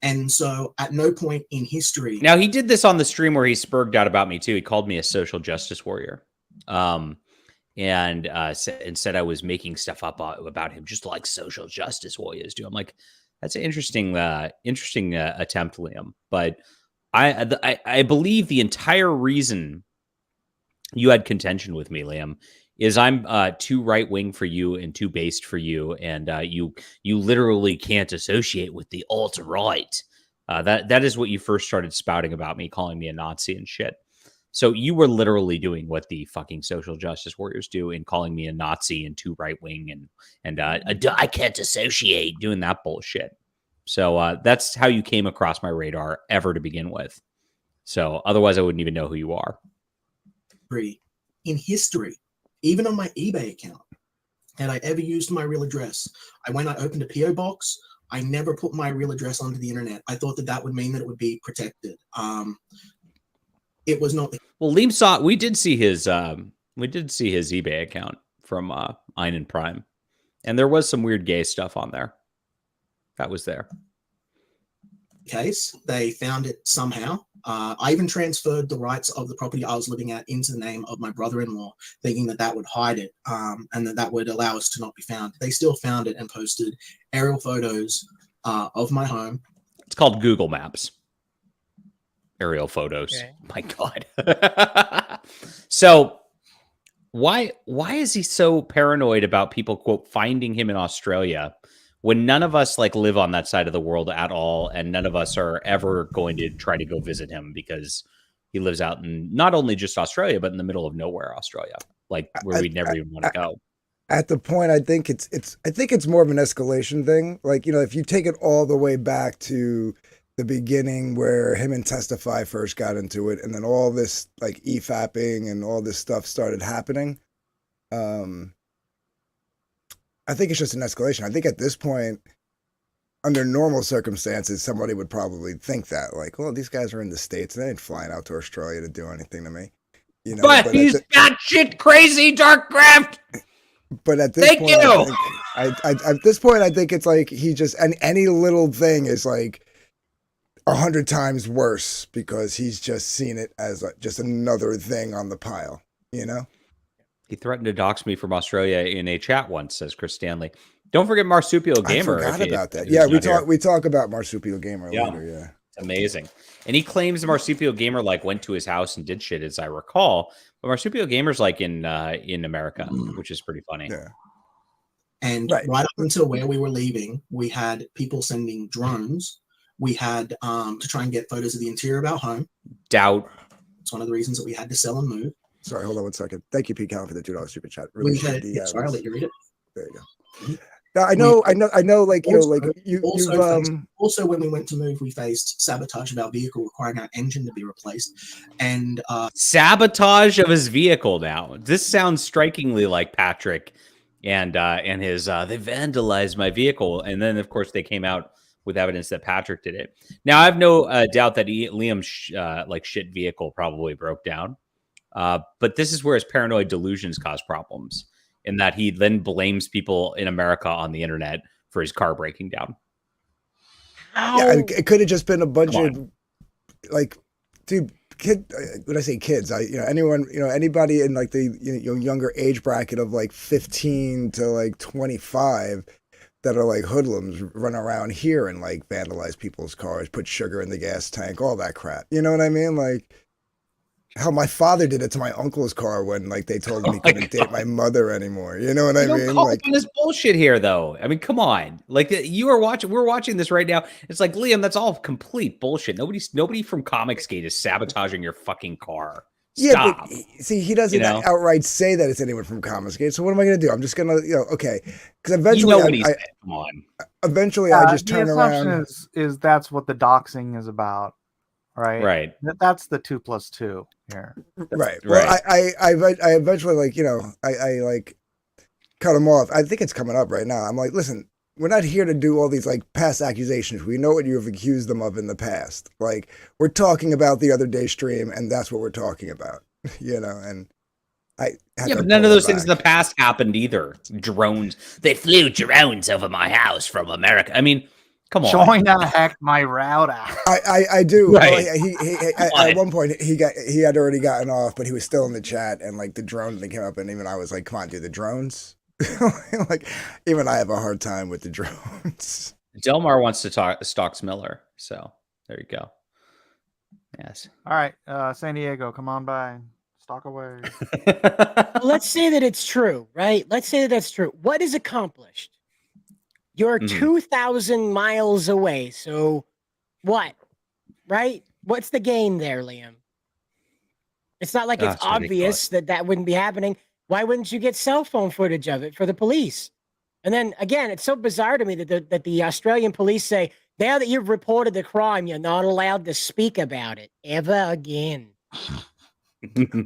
And so at no point in history. Now, he did this on the stream where he spurged out about me too. He called me a social justice warrior. And said I was making stuff up about him, just like social justice warriors do. I'm like, that's an interesting attempt, Liam. But I believe the entire reason you had contention with me, Liam, is I'm too right wing for you and too based for you, and you literally can't associate with the alt right. That is what you first started spouting about me, calling me a Nazi and shit. So you were literally doing what the fucking social justice warriors do in calling me a Nazi and too right wing and I can't associate, doing that bullshit. So that's how you came across my radar ever to begin with. So otherwise, I wouldn't even know who you are. In history, even on my eBay account, had I ever used my real address? When I opened a PO box, I never put my real address onto the internet. I thought that would mean that it would be protected. It was not. Well, Liam saw. We did see his eBay account from Ein Prime, and there was some weird gay stuff on there. That was there. Case, they found it somehow. I even transferred the rights of the property I was living at into the name of my brother-in-law, thinking that would hide it, and that would allow us to not be found. They still found it and posted aerial photos of my home. It's called Google Maps. Aerial photos. Okay. My God. So why is he so paranoid about people, quote, finding him in Australia when none of us like live on that side of the world at all, and none of us are ever going to try to go visit him because he lives out in not only just Australia, but in the middle of nowhere, Australia, like where we'd never even want to go. At the point, I think it's more of an escalation thing. Like, if you take it all the way back to the beginning where him and Testify first got into it, and then all this like EFAPing and all this stuff started happening. I think it's just an escalation. I think at this point, under normal circumstances, somebody would probably think that, like, well, these guys are in the States. They ain't flying out to Australia to do anything to me. But he's got shit crazy, Darkcraft. But at this point, at this point, I think it's like he just, and any little thing is like 100 times worse because he's just seen it as just another thing on the pile, He threatened to dox me from Australia in a chat once, says Chris Stanley. Don't forget Marsupial Gamer. I forgot about that. Yeah, we talk about Marsupial Gamer later. Yeah, it's amazing. And he claims Marsupial Gamer went to his house and did shit, as I recall. But Marsupial Gamer's in America, which is pretty funny. Yeah. And right up until where we were leaving, we had people sending drones. We had to try and get photos of the interior of our home. Doubt. It's one of the reasons that we had to sell and move. Sorry, hold on 1 second. Thank you, Pete Callen, for the $2 super chat. Really sorry, I'll let you read it. There you go. Now, I know. Like also, when we went to move, we faced sabotage of our vehicle, requiring our engine to be replaced, and sabotage of his vehicle. Now, this sounds strikingly like Patrick and his. They vandalized my vehicle, and then of course they came out with evidence that Patrick did it. Now, I have no doubt that Liam's shit vehicle probably broke down. But this is where his paranoid delusions cause problems, in that he then blames people in America on the internet for his car breaking down. Yeah, it could have just been a bunch of when I say kids, anyone, anybody in like the younger age bracket of like 15 to like 25 that are like hoodlums run around here and like vandalize people's cars, put sugar in the gas tank, all that crap. You know what I mean? Like, hell, my father did it to my uncle's car when like they told him he couldn't date my mother anymore. You know what I mean? Like this bullshit here, though. I mean, come on. Like we're watching this right now. It's like, Liam, that's all complete bullshit. Nobody from Comicsgate is sabotaging your fucking car. Stop. Yeah, but see, he doesn't outright say that it's anyone from Comicsgate. So what am I going to do? I'm just going to, okay, because eventually, come on. Eventually, I just turn around. The assumption is that's what the doxing is about. Right. That's the 2 + 2 here. Right. Well, I eventually I cut him off. I think it's coming up right now. I'm like, listen, we're not here to do all these like past accusations. We know what you have accused them of in the past. Like, we're talking about the other day stream, and that's what we're talking about. And but none of those things in the past happened either. Drones. They flew drones over my house from America. I mean, come on. China hacked my router. I do. Right. At one point he had already gotten off, but he was still in the chat, and like the drone thing came up, and even I was like, "Come on, dude, the drones." Like, even I have a hard time with the drones. Delmar wants to stalk Miller, so there you go. Yes. All right, San Diego, come on by. Stalk away. Let's say that it's true, right? Let's say that that's true. What is accomplished? You're 2,000 miles away. So what? Right? What's the gain there, Liam? It's not like it's obvious that wouldn't be happening. Why wouldn't you get cell phone footage of it for the police? And then again, it's so bizarre to me that the Australian police say, Now that you've reported the crime, you're not allowed to speak about it ever again.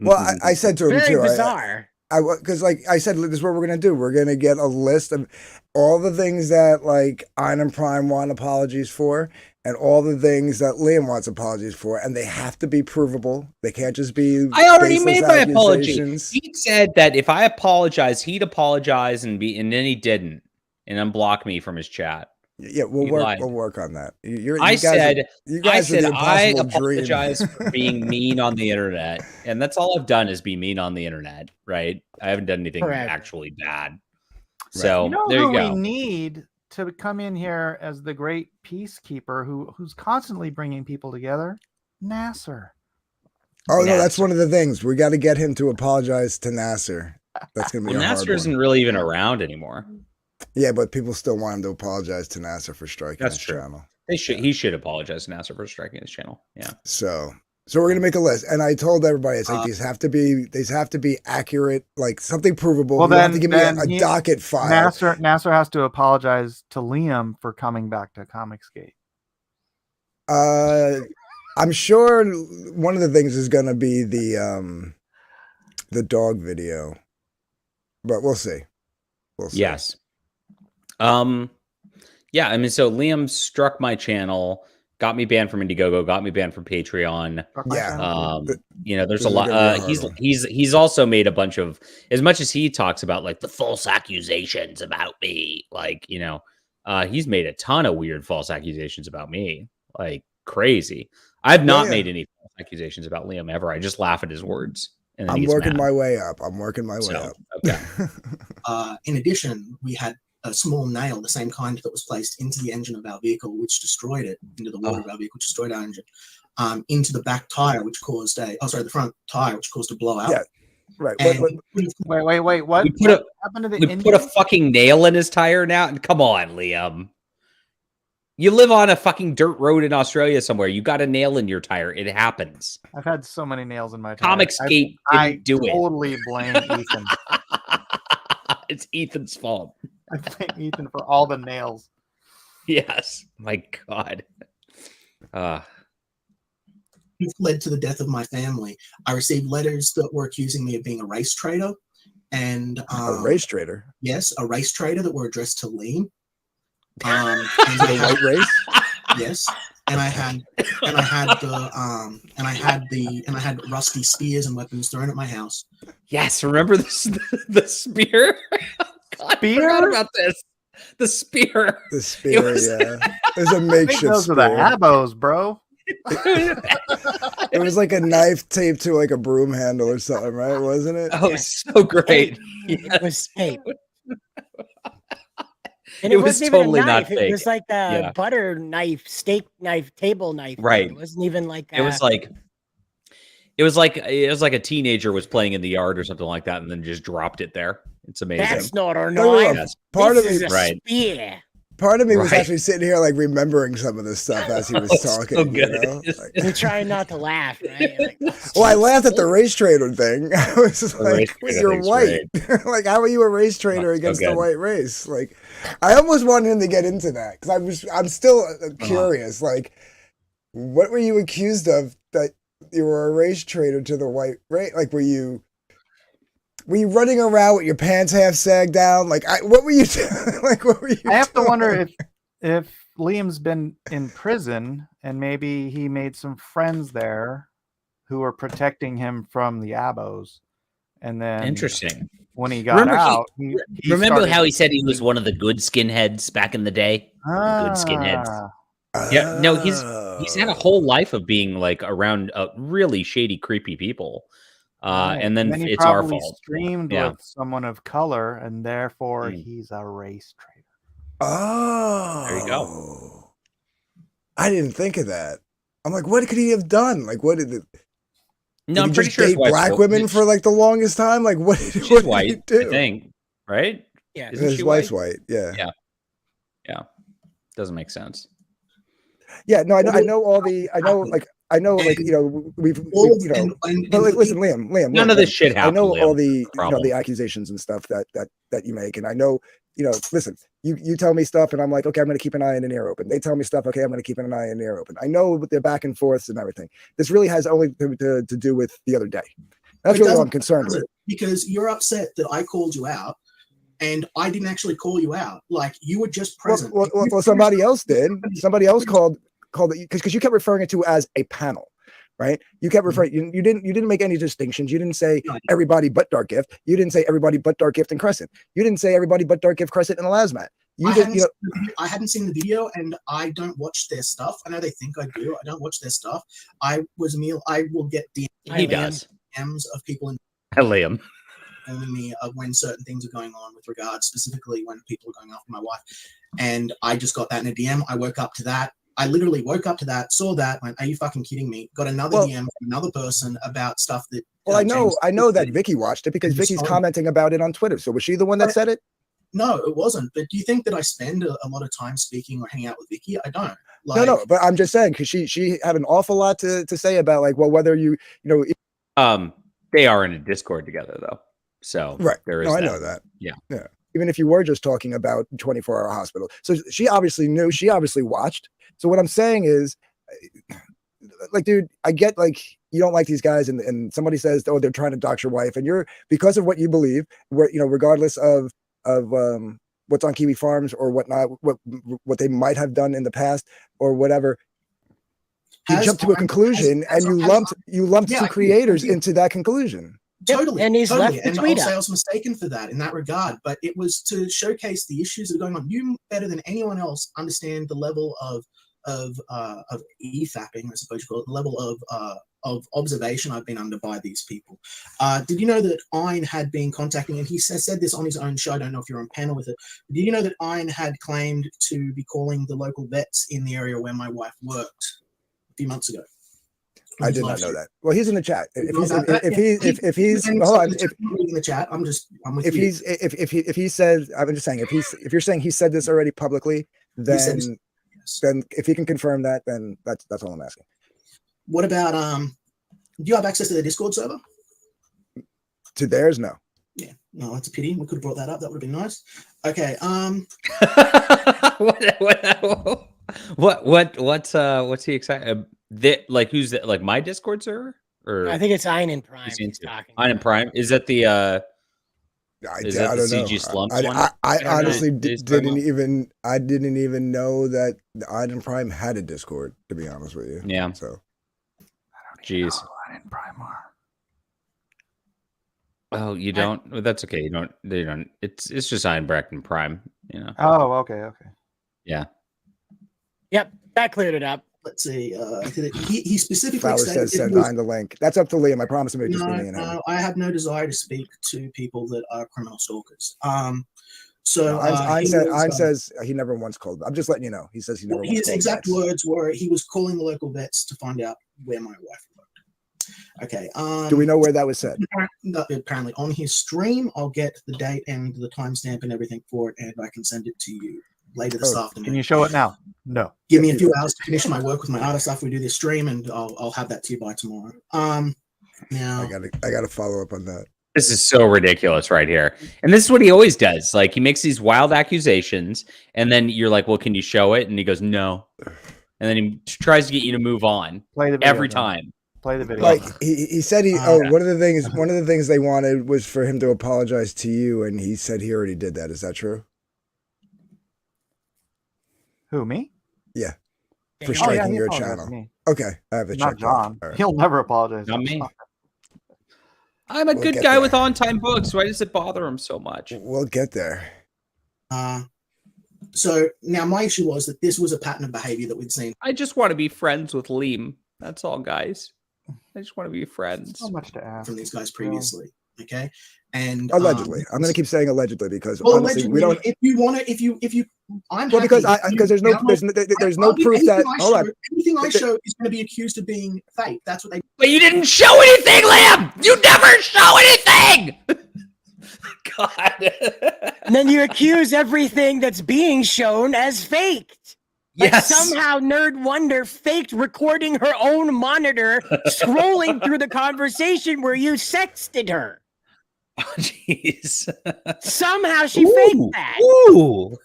Well, I said to him Very too. bizarre. Because like I said, this is what we're gonna do. We're gonna get a list of all the things that like Ein and Prime want apologies for, and all the things that Liam wants apologies for, and they have to be provable. They can't just be. I already made my apology. accusations. He said that if I apologize, he'd apologize and then he didn't, and unblock me from his chat. Yeah, we'll work on that. I said the I impossible dream. apologize for being mean on the internet, and that's all I've done is be mean on the internet, right? I haven't done anything actually bad. So you know there who you go. we need to come in here as the great peacekeeper who's constantly bringing people together? Nasser. Oh no, that's one of the things. We got to get him to apologize to Nasser. That's gonna be a hard Nasser one. isn't really even around anymore. Yeah, but people still want him to apologize to Nasser for striking That's his true. channel. He should apologize to Nasser for striking his channel. Yeah. So we're gonna make a list, and I told everybody, it's like these have to be accurate, like something provable. Well, you have to then give me a docket file. Nasser has to apologize to Liam for coming back to Comicsgate. I'm sure one of the things is gonna be the dog video, but we'll see. We'll see. Yes. Yeah, I mean, so Liam struck my channel, got me banned from Indiegogo, got me banned from Patreon. Yeah. You know, there's This a is lot. gonna be a hard He's also made a bunch of, as much as he talks about like the false accusations about me, like, you know, he's made a ton of weird false accusations about me, like crazy. I've not made any false accusations about Liam ever. I just laugh at his words. And then I'm he gets working mad. my way up. I'm working my way up. Okay. In addition, we had a small nail, the same kind that was placed into the engine of our vehicle, which destroyed it, into the water of our vehicle, which destroyed our engine, into the back tire, which caused the front tire, which caused a blowout. Yeah, right. Wait. What? We put happened to the we engine? put a fucking nail in his tire now. Come on, Liam. You live on a fucking dirt road in Australia somewhere. You got a nail in your tire. It happens. I've had so many nails in my tire. Comicsgate I didn't do it. totally blame Ethan. It's Ethan's fault. I blame Ethan for all the nails. Yes. My God. It led to the death of my family. I received letters that were accusing me of being a race traitor, and a race traitor. Yes, a race traitor that were addressed to Liam. And the white race. Yes, and I had rusty spears and weapons thrown at my house. Yes, remember this the spear? God, I forgot about this. The spear. The spear, yeah. It was a makeshift those are the abos, bro. It was like a knife taped to like a broom handle or something, right? Wasn't it? Oh, so great. It was tape. And It it was wasn't even totally a not knife. It fake. was like a Yeah. butter knife, steak knife, table knife. Right. It wasn't even like It was like a teenager was playing in the yard or something like that, and then just dropped it there. It's amazing. That's not a No, no, no. knife. Part This of is me- a Right. spear. Part of me was Right. actually sitting here like remembering some of this stuff as he was So talking. You good. know? Like, You're trying not to laugh, right? You're like, well, I laughed at the race trader thing. I was just The race like, "Wait, trader you're thing's white. Like, how are you a race trader Oh, so against the good. white race?" Like, I almost wanted him to get into that because I'm still curious. Like, what were you accused of that you were a race trader to the white race? Like, were you running around with your pants half sagged down? Like, what were you doing? Like, what were you? I have to doing? wonder if Liam's been in prison and maybe he made some friends there who were protecting him from the abos, and then Interesting. when he got out, he remember started- how he said he was one of the good skinheads back in the day? Good skinheads. Yeah, no, he's had a whole life of being like around really shady, creepy people, Right. and then he it's our probably fault. Streamed Yeah. with someone of color, and therefore Mm. he's a race traitor. Oh, There you go. I didn't think of that. I'm like, what could he have done? Like, what did it? No, Did I'm he pretty just sure his date wife's black white. women for like the longest time? Like, what did, She's what did he white, do? I think. Right? Yeah. Isn't His she wife's white? white. Yeah. Yeah. Yeah. Doesn't make sense. Yeah, no, I know all the, I know like, you know, but like, listen, Liam, None of this shit I know happened, all Liam. the, Problem. the accusations and stuff that you make, and I know, listen, you tell me stuff and I'm like, okay, I'm going to keep an eye and an ear open. They tell me stuff. Okay, I'm going to keep an eye and an ear open. I know with the back and forths and everything. This really has only to do with the other day. That's really what I'm concerned with. Because you're upset that I called you out and I didn't actually call you out. Like, you were just present. Well, somebody else did. Somebody else called it, because you kept referring it to as a panel. Right? You kept referring. You didn't make any distinctions. You didn't say everybody but Dark Gift. You didn't say everybody but Dark Gift and Crescent. You didn't say everybody but Dark Gift, Crescent, and Elasmat. I hadn't seen the video, and I don't watch their stuff. I know they think I do. I don't watch their stuff. I will get DMs of people in Liam telling me when certain things are going on with regards, specifically when people are going after my wife. And I just got that in a DM. I woke up to that. I literally woke up to that, saw that, went, are you fucking kidding me? Got another DM from another person about stuff that... Well, I know that Vicky watched it because Vicky's commenting about it on Twitter. So was she the one that said it? No, it wasn't. But do you think that I spend a lot of time speaking or hanging out with Vicky? I don't. No, but I'm just saying, because she had an awful lot to say about, like, well, whether they are in a Discord together, though. So right. There is I know that. Yeah. Even if you were just talking about 24-hour hospital. So she obviously knew, she obviously watched. So what I'm saying is, like, dude, I get, like, you don't like these guys, and somebody says, oh, they're trying to dox your wife, and you're, because of what you believe, where, regardless of what's on Kiwi Farms or whatnot, what they might have done in the past or whatever, you jumped to a conclusion and you lumped two creators into that conclusion. Totally. And he's left the and tweet I'll say I up. was mistaken for that in that regard, but it was to showcase the issues that are going on. You better than anyone else understand the level of e-fapping, I suppose you call it, the level of observation I've been under by these people. Did you know that Ein had been contacting, and he said this on his own show, I don't know if you're on panel with it, but did you know that Ein had claimed to be calling the local vets in the area where my wife worked a few months ago? I did not know that. Well, he's in the chat. If he's in the chat, I'm with you. If he says, I'm just saying, if you're saying he said this already publicly, then if he can confirm that, then that's all I'm asking. What about do you have access to the Discord server? To theirs, no. Yeah, no, that's a pity. We could have brought that up. That would have been nice. Okay. What's he excited? Who's that? Like my Discord server? Or I think it's Ein and Prime. Ein and Prime. Is that the I don't CG know. Slumps one? I honestly didn't even know that the Ein and Prime had a Discord, to be honest with you. Yeah. So jeez. Ein and Prime are. Oh, you don't? That's okay. They don't. It's just Ein and Prime, Oh, okay. Yeah. Yep, that cleared it up. Let's see. He specifically Flower says send Ein the link. That's up to Liam. I promise him. No, I have no desire to speak to people that are criminal stalkers. Ein says he never once called. I'm just letting you know. He says he never. His exact words were he was calling the local vets to find out where my wife worked. Okay. Do we know where that was said? Apparently on his stream. I'll get the date and the timestamp and everything for it, and I can send it to you later this afternoon. Can you show it now? No. Give me a few hours to finish my work with my artist after we do this stream, and I'll have that to you by tomorrow. Now I gotta follow up on that. This is so ridiculous right here. And this is what he always does. Like, he makes these wild accusations, and then you're like, well, can you show it? And he goes, no. And then he tries to get you to move on every time. Play the video. Like he said one of the things they wanted was for him to apologize to you, and he said he already did that. Is that true? Who, me? Yeah. For striking your channel. Okay. I have to check. Not John. Right. He'll never apologize. Not me. I'm a good guy with on-time books. Why does it bother him so much? We'll get there. So now my issue was that this was a pattern of behavior that we'd seen. I just want to be friends with Liam. That's all, guys. I just want to be friends. So much to ask from these guys previously. Okay. And allegedly, I'm going to keep saying allegedly because honestly, allegedly, we don't. If you want to, if you, I'm well, because there's no proof that. Hold on. Anything I show is going to be accused of being fake. That's what they. But you didn't show anything, Liam. You never show anything. God. And then you accuse everything that's being shown as faked. Like somehow Nerd Wonder faked recording her own monitor, scrolling through the conversation where you sexted her. Oh, jeez. Somehow she faked that. Ooh.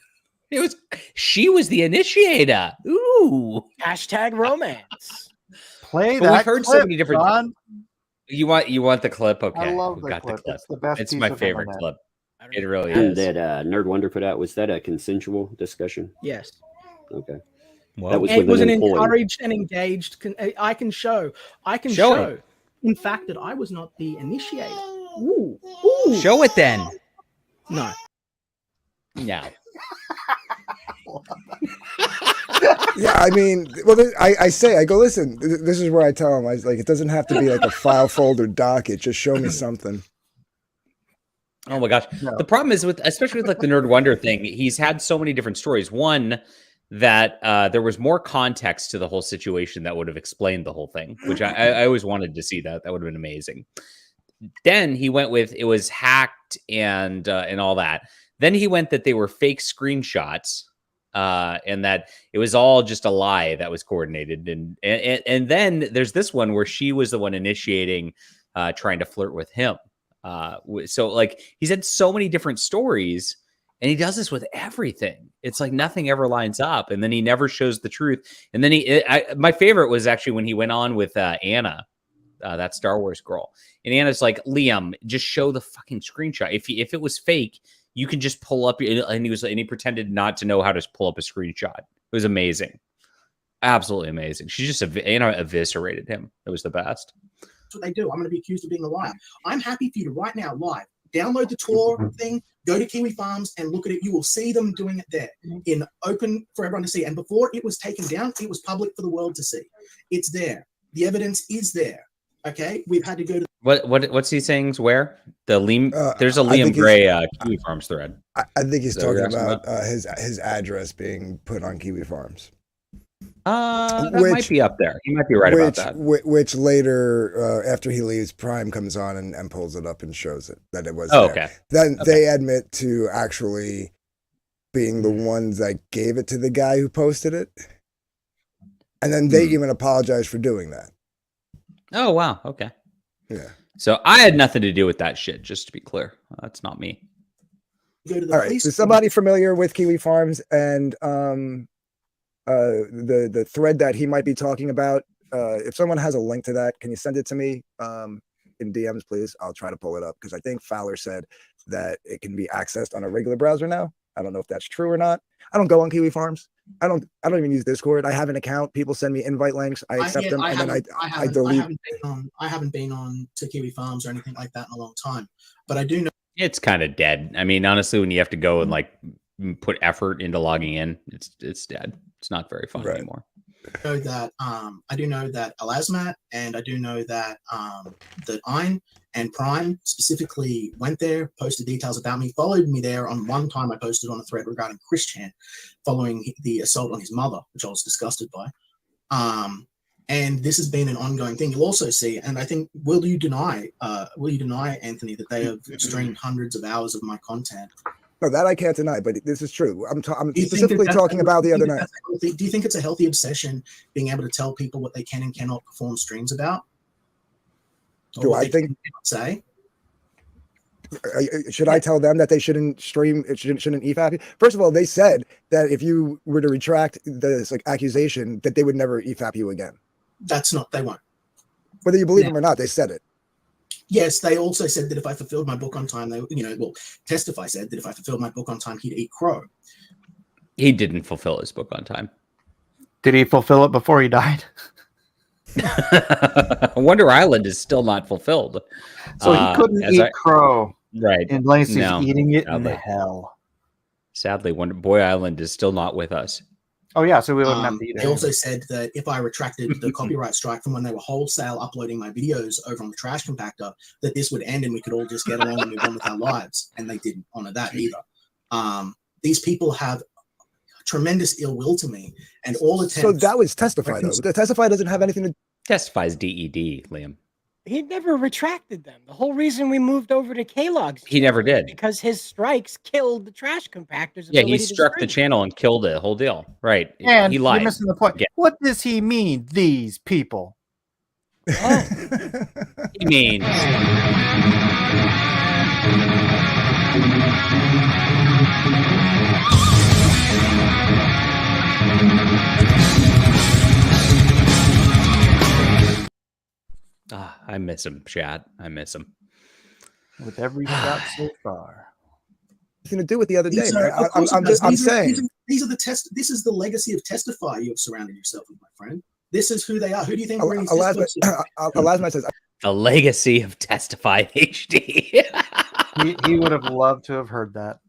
She was the initiator. Ooh. Hashtag romance. Play But that we've heard clip, so many different. John. You want the clip? Okay, I love we've the got clip. the clip. It's the best. It's piece my of favorite internet. clip. It really And is. that Nerd Wonder put out, was that a consensual discussion? Yes. Okay. Well, that was It with was an employee. encouraged and engaged. I can show, Show in fact, that I was not the initiator. Ooh. Ooh. Show it then. No. No. Yeah, I mean, well, I go, listen, this is where I tell him, I was like, it doesn't have to be like a file folder docket. Just show me something. Oh my gosh. No. The problem is especially with like the Nerd Wonder thing, he's had so many different stories. One, that there was more context to the whole situation that would have explained the whole thing, which I always wanted to see that. That would have been amazing. Then he went with it was hacked and all that. Then he went that they were fake screenshots and that it was all just a lie that was coordinated. And then there's this one where she was the one initiating trying to flirt with him. So like he's had so many different stories. And he does this with everything. It's like nothing ever lines up. And then he never shows the truth. And then my favorite was actually when he went on with Anna, that Star Wars girl. And Anna's like, Liam, just show the fucking screenshot. If it was fake, you can just pull up. And he pretended not to know how to pull up a screenshot. It was amazing. Absolutely amazing. She just Anna eviscerated him. It was the best. That's what they do. I'm going to be accused of being a liar. I'm happy for you to right now live download the Tor thing, go to Kiwi Farms and look at it. You will see them doing it there in open for everyone to see. And before it was taken down, it was public for the world to see. It's there. The evidence is there. Okay, we've had to go to. What's he saying? Where the Liam? There's a Liam Gray Kiwi Farms thread. I think he's talking about his address being put on Kiwi Farms. That might be up there. He might be right about that. Which later, after he leaves, Prime comes on and pulls it up and shows it that it was. Oh, there. okay. Then they admit to actually being the ones that gave it to the guy who posted it, and then they even apologize for doing that. Oh wow. Okay. Yeah. So I had nothing to do with that shit. Just to be clear, that's not me. Go to the All right. Is somebody familiar with Kiwi Farms and the thread that he might be talking about? If someone has a link to that, can you send it to me in DMs, please? I'll try to pull it up because I think Fowler said that it can be accessed on a regular browser now. I don't know if that's true or not. I don't go on Kiwi Farms. I don't even use Discord. I have an account. People send me invite links. I accept them, and then I delete. I haven't been on to Kiwi Farms or anything like that in a long time, but I do know it's kind of dead. I mean, honestly, when you have to go and like put effort into logging in, it's dead. It's not very fun anymore. I do know that Elasmat, and I do know that that Ein and Prime specifically went there, posted details about me, followed me there. On one time, I posted on a thread regarding Christian following the assault on his mother, which I was disgusted by. And this has been an ongoing thing. You'll also see, and I think, will you deny, Anthony, that they have streamed hundreds of hours of my content? No, that I can't deny, but this is true. I'm specifically talking about the other night. Do you think it's a healthy obsession being able to tell people what they can and cannot perform streams about? Do I think? Say, should I tell them that they shouldn't stream? It shouldn't EFAP? First of all, they said that if you were to retract this accusation, that they would never EFAP you again. That's not. They won't. Whether you believe them or not, they said it. Yes, they also said that if I fulfilled my book on time, Testify said that if I fulfilled my book on time, he'd eat crow. He didn't fulfill his book on time. Did he fulfill it before he died? Wonder Island is still not fulfilled. So he couldn't eat crow. Right. Unless he's eating it in hell. Sadly, Boy Island is still not with us. Oh, yeah, so we wouldn't have to eat it. They also said that if I retracted the copyright strike from when they were wholesale uploading my videos over on the trash compactor, that this would end and we could all just get along and move on with our lives. And they didn't honor that either. These people have tremendous ill will to me, and all attempts. So that was Testify, though. The Testify doesn't have anything to. Testify's DED, Liam. He never retracted them. The whole reason we moved over to K-Log's he never did because his strikes killed the trash compactors. Yeah, he struck the channel and killed it. Whole deal, right? And he lied. You're missing the point. What does he mean? These people. Oh. He means I miss him, chat. I miss him. With every shot so far. Nothing to do with the other day, These man. are, of course it does. I'm These are- saying. these are the test. This is the legacy of Testify you have surrounded yourself with, my friend. This is who they are. Who do you think brings this person? Elasma says the legacy of Testify HD. he would have loved to have heard that.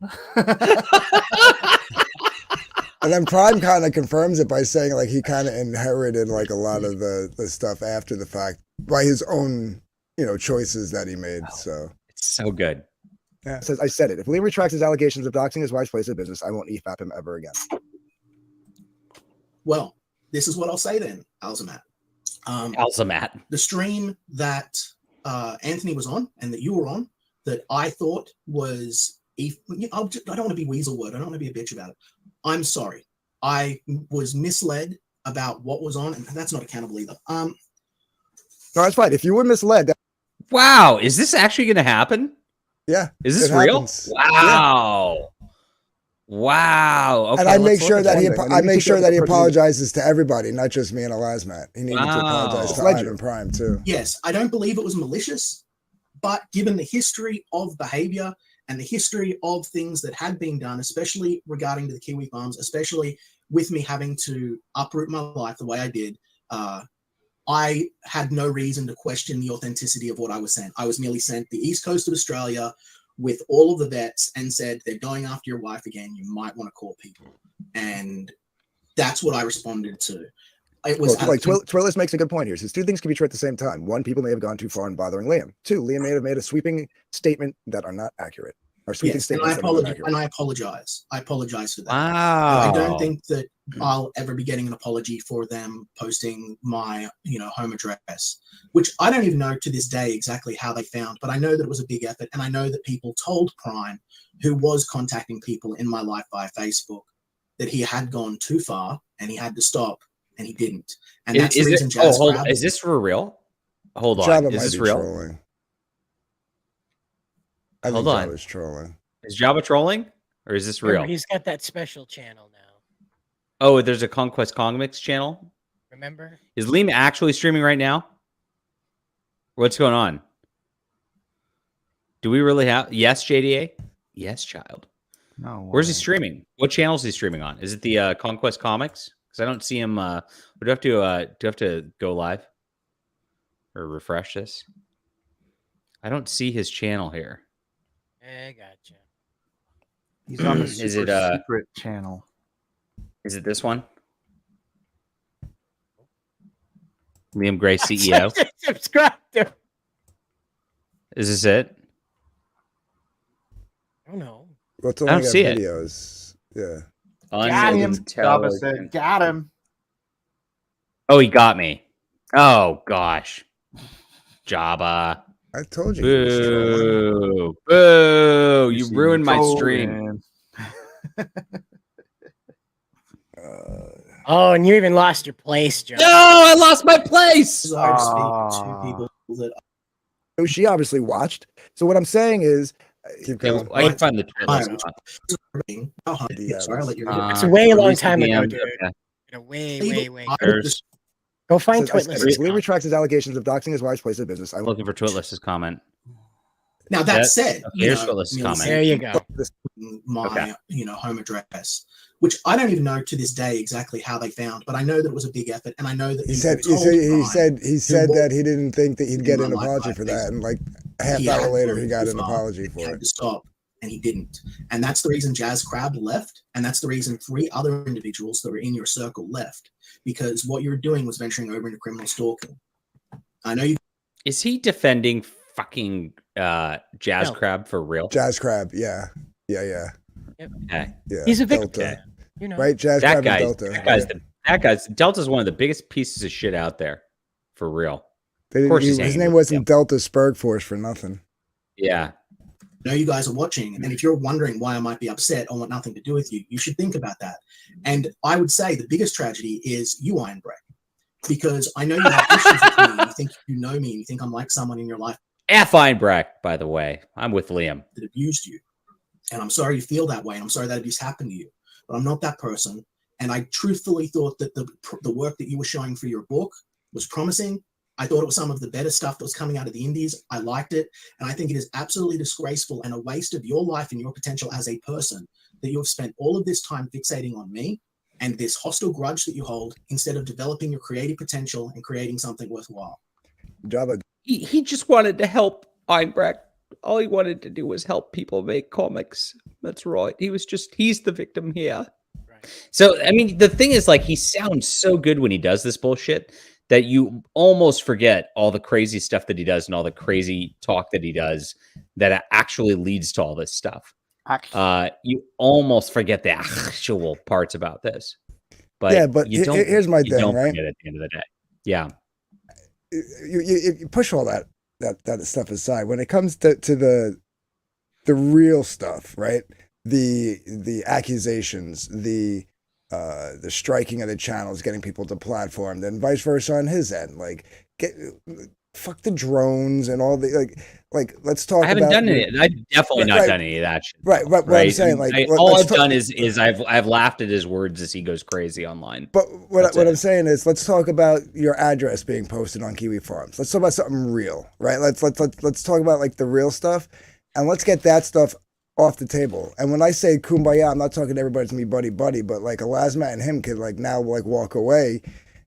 And then Prime kind of confirms it by saying like he kind of inherited like a lot of the stuff after the fact by his own, choices that he made. So it's so good. Yeah, says I said it. If Liam retracts his allegations of doxing his wife's place of business, I won't EFAP him ever again. Well, this is what I'll say then, Alzamat. Alzamat. The stream that Anthony was on and that you were on, that I thought was, I don't want to be weasel word. I don't want to be a bitch about it. I'm sorry. I was misled about what was on, and that's not accountable either. No, that's fine. If you were misled. Wow. Is this actually going to happen? Yeah. Is this real? Happens. Wow. Yeah. Wow. Okay, and I make sure that I make sure that he proceed. apologizes to everybody, not just me and Elasmat. He needed to apologize to Ivan Prime too. Yes, I don't believe it was malicious, but given the history of behavior and the history of things that had been done, especially regarding to the Kiwi Farms, especially with me having to uproot my life the way I did, I had no reason to question the authenticity of what I was sent. I was merely sent the East Coast of Australia with all of the vets and said, they're going after your wife again. You might want to call people. And that's what I responded to. It was Twillis makes a good point here. He says 2 things can be true at the same time. 1, people may have gone too far in bothering Liam. 2, Liam may have made a sweeping statement that are not accurate. Or sweeping statements that are not accurate. And I apologize. I apologize for that. Wow. I don't think that I'll ever be getting an apology for them posting my, home address, which I don't even know to this day exactly how they found, but I know that it was a big effort. And I know that people told Prime, who was contacting people in my life via Facebook, that he had gone too far and he had to stop. And he didn't. And that's the reason Jazz Crab. Is this for real? Hold on. Is this real? Trolling. I Hold think on. Jabba's trolling. Is Jabba trolling? Or is this real? Remember, he's got that special channel now. Oh, there's a Conquest Comics channel? Remember? Is Liam actually streaming right now? What's going on? Do we really have... Yes, JDA? Yes, child. No. Where's he streaming? What channel is he streaming on? Is it the Conquest Comics? Because I don't see him. Do I have to go live or refresh this? I don't see his channel here. I gotcha. He's on the secret channel. Is it this one? Liam Gray CEO. Subscribe to. Is this it? I don't know. Well, I don't see videos. Yeah. Got him. Jabba said, got him. Oh, he got me. Oh, gosh. Jabba. I told you. Boo. Boo. You ruined my stream. Oh, and you even lost your place, Joe. No, I lost my place. I speak to people that. So she obviously watched. So what I'm saying is, keep going. I can find the Sorry, I'll let you. It's a way long time ago, dude. Way. Go find Twitless. Liam retracts his allegations of doxing his wife's place of business. I'm looking for Twitless's comment. Now that said, here's Twitless's comment. There you go. My home address, which I don't even know to this day exactly how they found, but I know that it was a big effort, and I know that he said that he didn't think that he'd get an apology for that, and like a half hour later he got an apology for it. To stop, and he didn't, and that's the reason Jazz Crab left, and that's the reason 3 other individuals that were in your circle left, because what you're doing was venturing over into criminal stalking. I know you. Is he defending fucking Jazz Crab for real? Jazz Crab, yeah. Okay. Yeah. He's a victim. Delta. You know. Right? Jazz Crab and Delta. Delta's one of the biggest pieces of shit out there. For real. Of course his name wasn't Delta Spurg Force for nothing. Yeah. I know you guys are watching, and if you're wondering why I might be upset, I want nothing to do with you. You should think about that. And I would say the biggest tragedy is you, Iron Break, because I know you have issues with me. You think you know me, and you think I'm like someone in your life. Einbrack, by the way. I'm with Liam. That abused you. And I'm sorry you feel that way. And I'm sorry that abuse happened to you. But I'm not that person. And I truthfully thought that the work that you were showing for your book was promising. I thought it was some of the better stuff that was coming out of the indies. I liked it. And I think it is absolutely disgraceful and a waste of your life and your potential as a person that you have spent all of this time fixating on me and this hostile grudge that you hold instead of developing your creative potential and creating something worthwhile. Java. He just wanted to help Einbracht. All he wanted to do was help people make comics. That's right. He's the victim here. So, I mean, the thing is, like, he sounds so good when he does this bullshit that you almost forget all the crazy stuff that he does and all the crazy talk that he does that actually leads to all this stuff. You almost forget the actual parts about this. But yeah, but you don't, here's my thing, don't right? forget at the end of the day. Yeah. You push all that stuff aside. When it comes to the real stuff, right? The accusations, the striking of the channels, getting people to platform, then vice versa on his end. Like, fuck the drones and all the like. Let's talk. I haven't done any. I've definitely not done any of that shit. Right. What I'm saying, like, all I've done is I've laughed at his words as he goes crazy online. But what I'm saying is, let's talk about your address being posted on Kiwi Farms. Let's talk about something real, right? Let's talk about like the real stuff, and let's get that stuff off the table. And when I say kumbaya, I'm not talking to everybody to me buddy, but like Elasmat and him could like now like walk away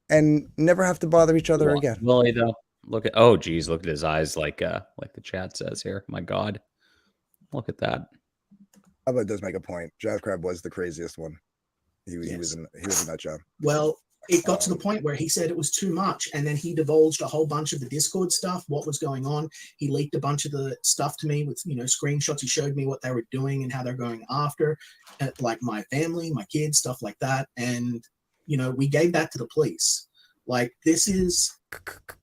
and never have to bother each other again. Willie, though, look at geez, look at his eyes, like the chat says here. My God, look at that. That does make a point. Jazz Crab was the craziest one. He was a nut job. Well, it got to the point where he said it was too much, and then he divulged a whole bunch of the Discord stuff, what was going on. He leaked a bunch of the stuff to me with, screenshots. He showed me what they were doing and how they're going after, like my family, my kids, stuff like that. And, we gave that to the police. Like, this is...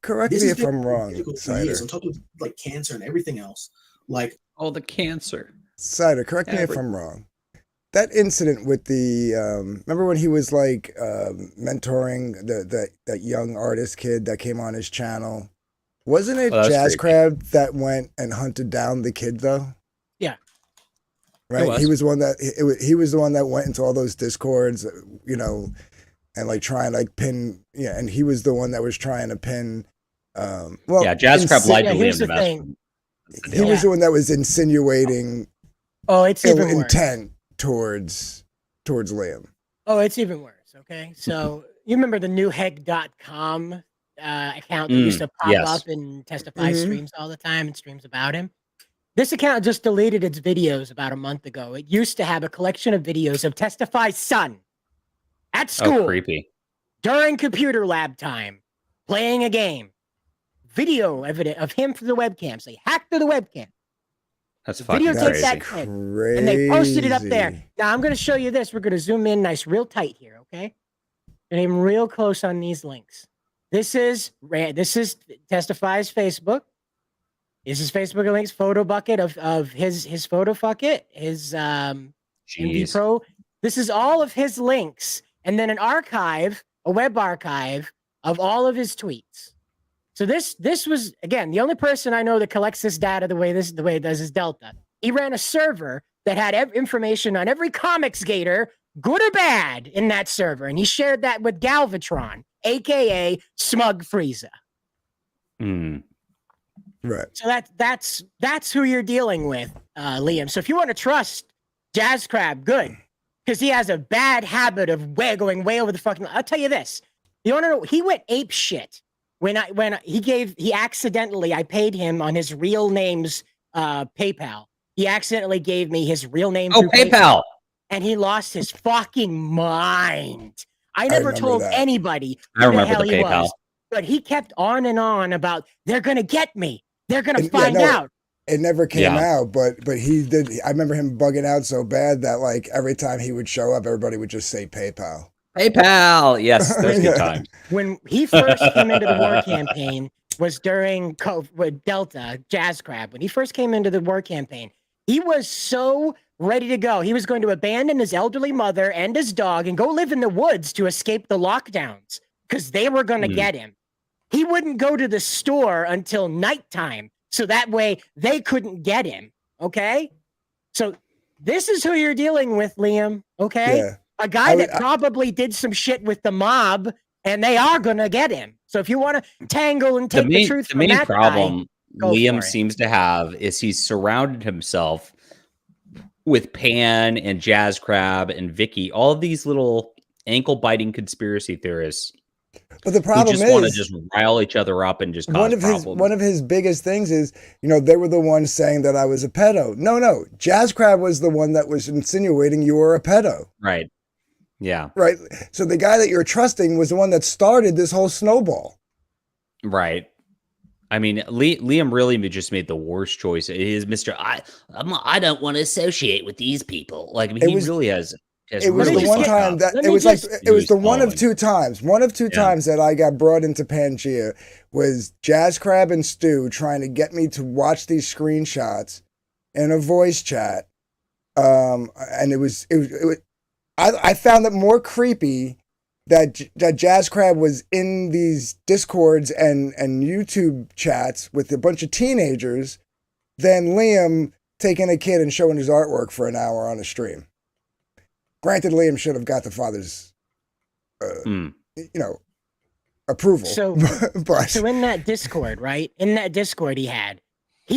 Correct me if I'm wrong, Cider. On top of, like, cancer and everything else. Like... Oh, the cancer. Cider, correct me if I'm wrong. That incident with the remember when he was like mentoring that young artist kid that came on his channel? Wasn't it Jazz Crab that went and hunted down the kid though? Yeah, right. He was the one that he was the one that went into all those discords, and like trying to like pin. Yeah, and he was the one that was trying to pin. Jazz Crab lied to Liam the best. He was the one that was insinuating. Oh, it's even worse. Intent towards Liam. Oh, it's even worse. Okay. So you remember the newheg.com account that used to pop up and testify streams all the time and streams about him? This account just deleted its videos about a month ago. It used to have a collection of videos of Testify's son at school. Oh, creepy. During computer lab time, playing a game. Video evidence of him through the webcam. So he hacked through the webcam. That's fucking videotape that crazy. And they posted it up there. Now I'm going to show you this. We're going to zoom in nice, real tight here, okay? And aim real close on these links. This is Testify's Facebook. This is Facebook links photo bucket of his photo bucket, his MD Pro. This is all of his links, and then an archive, a web archive of all of his tweets. So this was, again, the only person I know that collects this data the way it does is Delta. He ran a server that had information on every comics gator, good or bad, in that server, and he shared that with Galvatron, aka Smug Frieza. Right. So that's who you're dealing with, Liam. So if you want to trust Jazz Crab, good, because he has a bad habit of going way over the fucking. I'll tell you this: you want to know? He went ape shit. When he accidentally, I paid him on his real name's PayPal. He accidentally gave me his real name. Oh, PayPal. And he lost his fucking mind. I never told anybody I remember who the he PayPal. was, but he kept on and on about they're gonna get me. They're gonna find out. It never came out, but he did. I remember him bugging out so bad that like every time he would show up, everybody would just say PayPal. PayPal. Yes, those good times. When he first came into the war campaign was during with Delta, Jazz Crab. When he first came into the war campaign, he was so ready to go. He was going to abandon his elderly mother and his dog and go live in the woods to escape the lockdowns because they were going to get him. He wouldn't go to the store until nighttime, so that way they couldn't get him. Okay? So this is who you're dealing with, Liam. Okay? Yeah. A guy that probably did some shit with the mob and they are gonna get him. So if you want to tangle and take the truth the from main that problem guy, Liam seems to have is he's surrounded himself with Pan and Jazz Crab and Vicky, all of these little ankle-biting conspiracy theorists. But the problem just is, want to just rile each other up and just cause problems. One of his biggest things is, they were the ones saying that I was a pedo. No, Jazz Crab was the one that was insinuating you were a pedo. Right. Yeah. Right. So the guy that you're trusting was the one that started this whole snowball. Right. I mean, Liam really just made the worst choice. Is Mr. I don't want to associate with these people. Like, I mean, he really has. It was really the one time that it was the one of two times. One of two times that I got brought into Pangea was Jazz Crab and Stu trying to get me to watch these screenshots in a voice chat. And I found it more creepy that Jazz Crab was in these Discords and YouTube chats with a bunch of teenagers than Liam taking a kid and showing his artwork for an hour on a stream. Granted, Liam should have got the father's, approval. So, so in that Discord, right? In that Discord he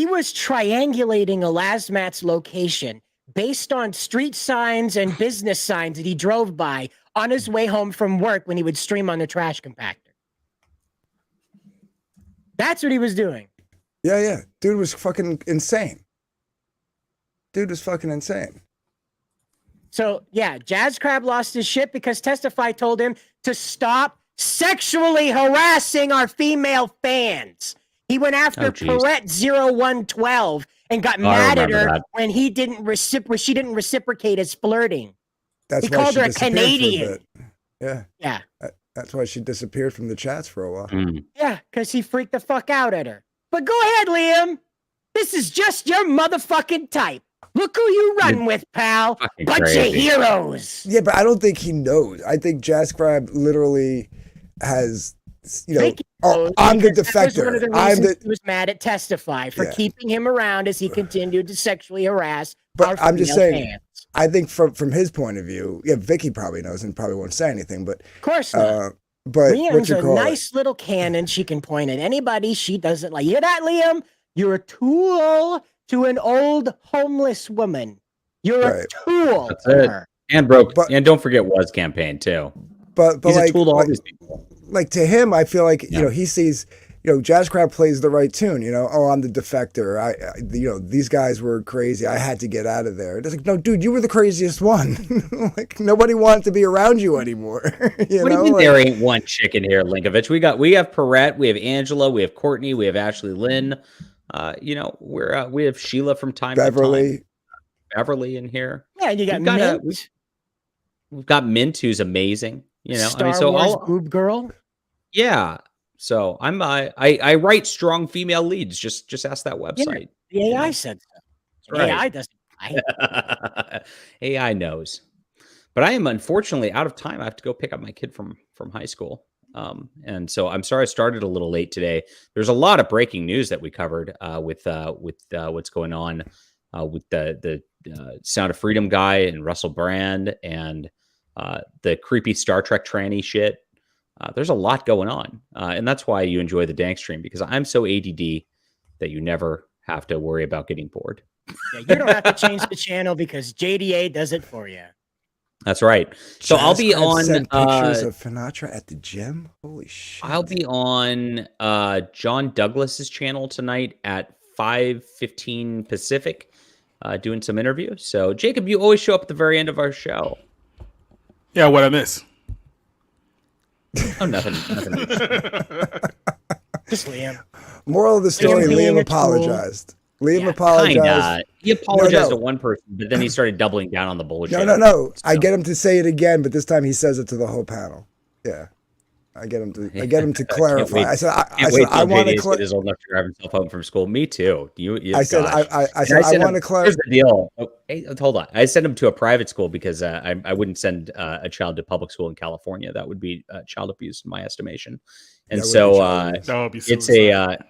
was triangulating Elasmat's location based on street signs and business signs that he drove by on his way home from work when he would stream on the trash compactor. That's what he was doing. Yeah. Dude was fucking insane. So, yeah, Jazz Crab lost his shit because Testify told him to stop sexually harassing our female fans. He went after Perrette0112 and got mad at her when she didn't reciprocate his flirting. He called her a Canadian. Yeah. That's why she disappeared from the chats for a while. Yeah, because he freaked the fuck out at her. But go ahead, Liam. This is just your motherfucking type. Look who you run with, pal. Bunch of heroes. Yeah, but I don't think he knows. I think Jazz Crab literally has, I'm the defector. He was mad at Testify for keeping him around as he continued to sexually harass But our I'm just female saying, fans. I think from his point of view, Vicky probably knows and probably won't say anything, but Of course not. But Liam's a nice little cannon. She can point at anybody she doesn't like. You hear that, Liam? You're a tool to an old homeless woman. You're a tool to her. And and don't forget Was campaign too. But he's like, a tool to all these people. Like to him, I feel like he sees, Jazz Crab plays the right tune. I'm the defector. I these guys were crazy. I had to get out of there. It's like, no, dude, you were the craziest one. Like nobody wanted to be around you anymore. What do you mean there ain't one chick in here, Linkovich? We have Perrette, we have Angela, we have Courtney, we have Ashley Lynn. We have Sheila from time to time. Beverly in here. Yeah, and you got Mint. We've got Mint, who's amazing. Star Wars boob girl. Yeah. So I write strong female leads. Just ask that website. Yeah, the AI said so. Right. AI doesn't lie. AI knows. But I am unfortunately out of time. I have to go pick up my kid from high school. And so I'm sorry I started a little late today. There's a lot of breaking news that we covered with what's going on with the Sound of Freedom guy and Russell Brand and the creepy Star Trek tranny shit. There's a lot going on. And that's why you enjoy the Dankstream, because I'm so ADD that you never have to worry about getting bored. Yeah, you don't have to change the channel because JDA does it for you. That's right. So I'll be on pictures of Sinatra at the gym. Holy shit! I'll be on John Douglas's channel tonight at 5:15 Pacific, doing some interviews. So Jacob, you always show up at the very end of our show. Yeah, what I miss? Oh, nothing. Just Liam. Moral of the story: Liam apologized. Liam apologized. Kinda. He apologized to one person, but then he started doubling down on the bullshit. No. So. I get him to say it again, but this time he says it to the whole panel. Yeah, I get him to clarify. I said I want to. Is old enough to drive himself home from school. Me too. I said I want to clarify. Here's the deal. Oh, hey, hold on. I sent him to a private school because I wouldn't send a child to public school in California. That would be child abuse in my estimation. And so that would be suicide.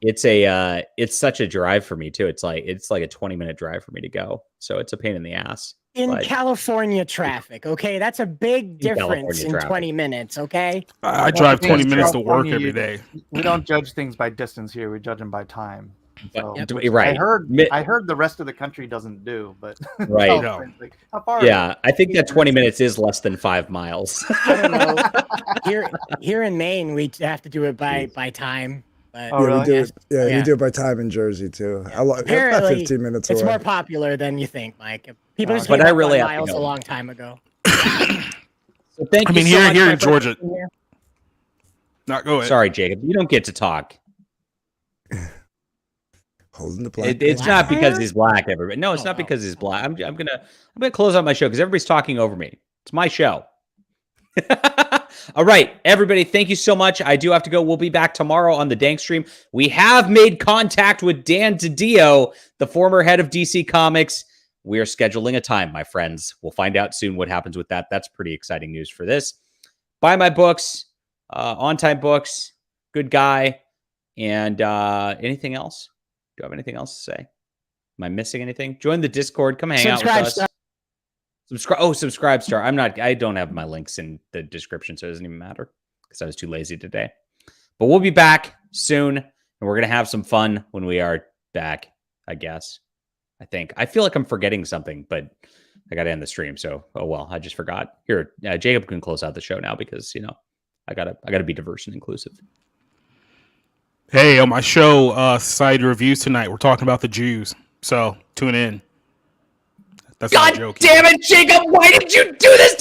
It's such a drive for me too. It's like a 20-minute drive for me to go. So it's a pain in the ass. In California traffic, okay? That's a big difference in 20 minutes, okay? I drive 20 minutes to work every day. We don't judge things by distance here. We judge them by time. So, right. I heard the rest of the country doesn't do, but Right. Like, how far Yeah, I think that 20 minutes is less than 5 miles. I don't know. Here in Maine, we have to do it by time. But we do it. Yeah, we do it by time in Jersey too. Apparently, about 15 minutes away. It's more popular than you think, Mike. People just but gave I up really on have to miles go. a long time ago. So thank you. here, so much, here my in Georgia. friend. Not go ahead. Sorry, Jacob. You don't get to talk. Holding the black. It's not because he's black, everybody. No, it's not because he's black. I'm gonna close out my show because everybody's talking over me. It's my show. All right, everybody, thank you so much. I do have to go. We'll be back tomorrow on the Dankstream. We have made contact with Dan DiDio, the former head of DC Comics. We are scheduling a time, my friends. We'll find out soon what happens with that. That's pretty exciting news for this. Buy my books, On Time Books, good guy. And anything else? Do I have anything else to say? Am I missing anything? Join the Discord. Come hang out with us. Subscribe star. I don't have my links in the description, so it doesn't even matter because I was too lazy today. But we'll be back soon, and we're gonna have some fun when we are back, I guess. I think. I feel like I'm forgetting something, but I gotta end the stream, so oh well, I just forgot. Here, Jacob can close out the show now because I gotta be diverse and inclusive. Hey, on my show, Society Reviews tonight, we're talking about the Jews. So tune in. That's God damn it, Jacob! Why did you do this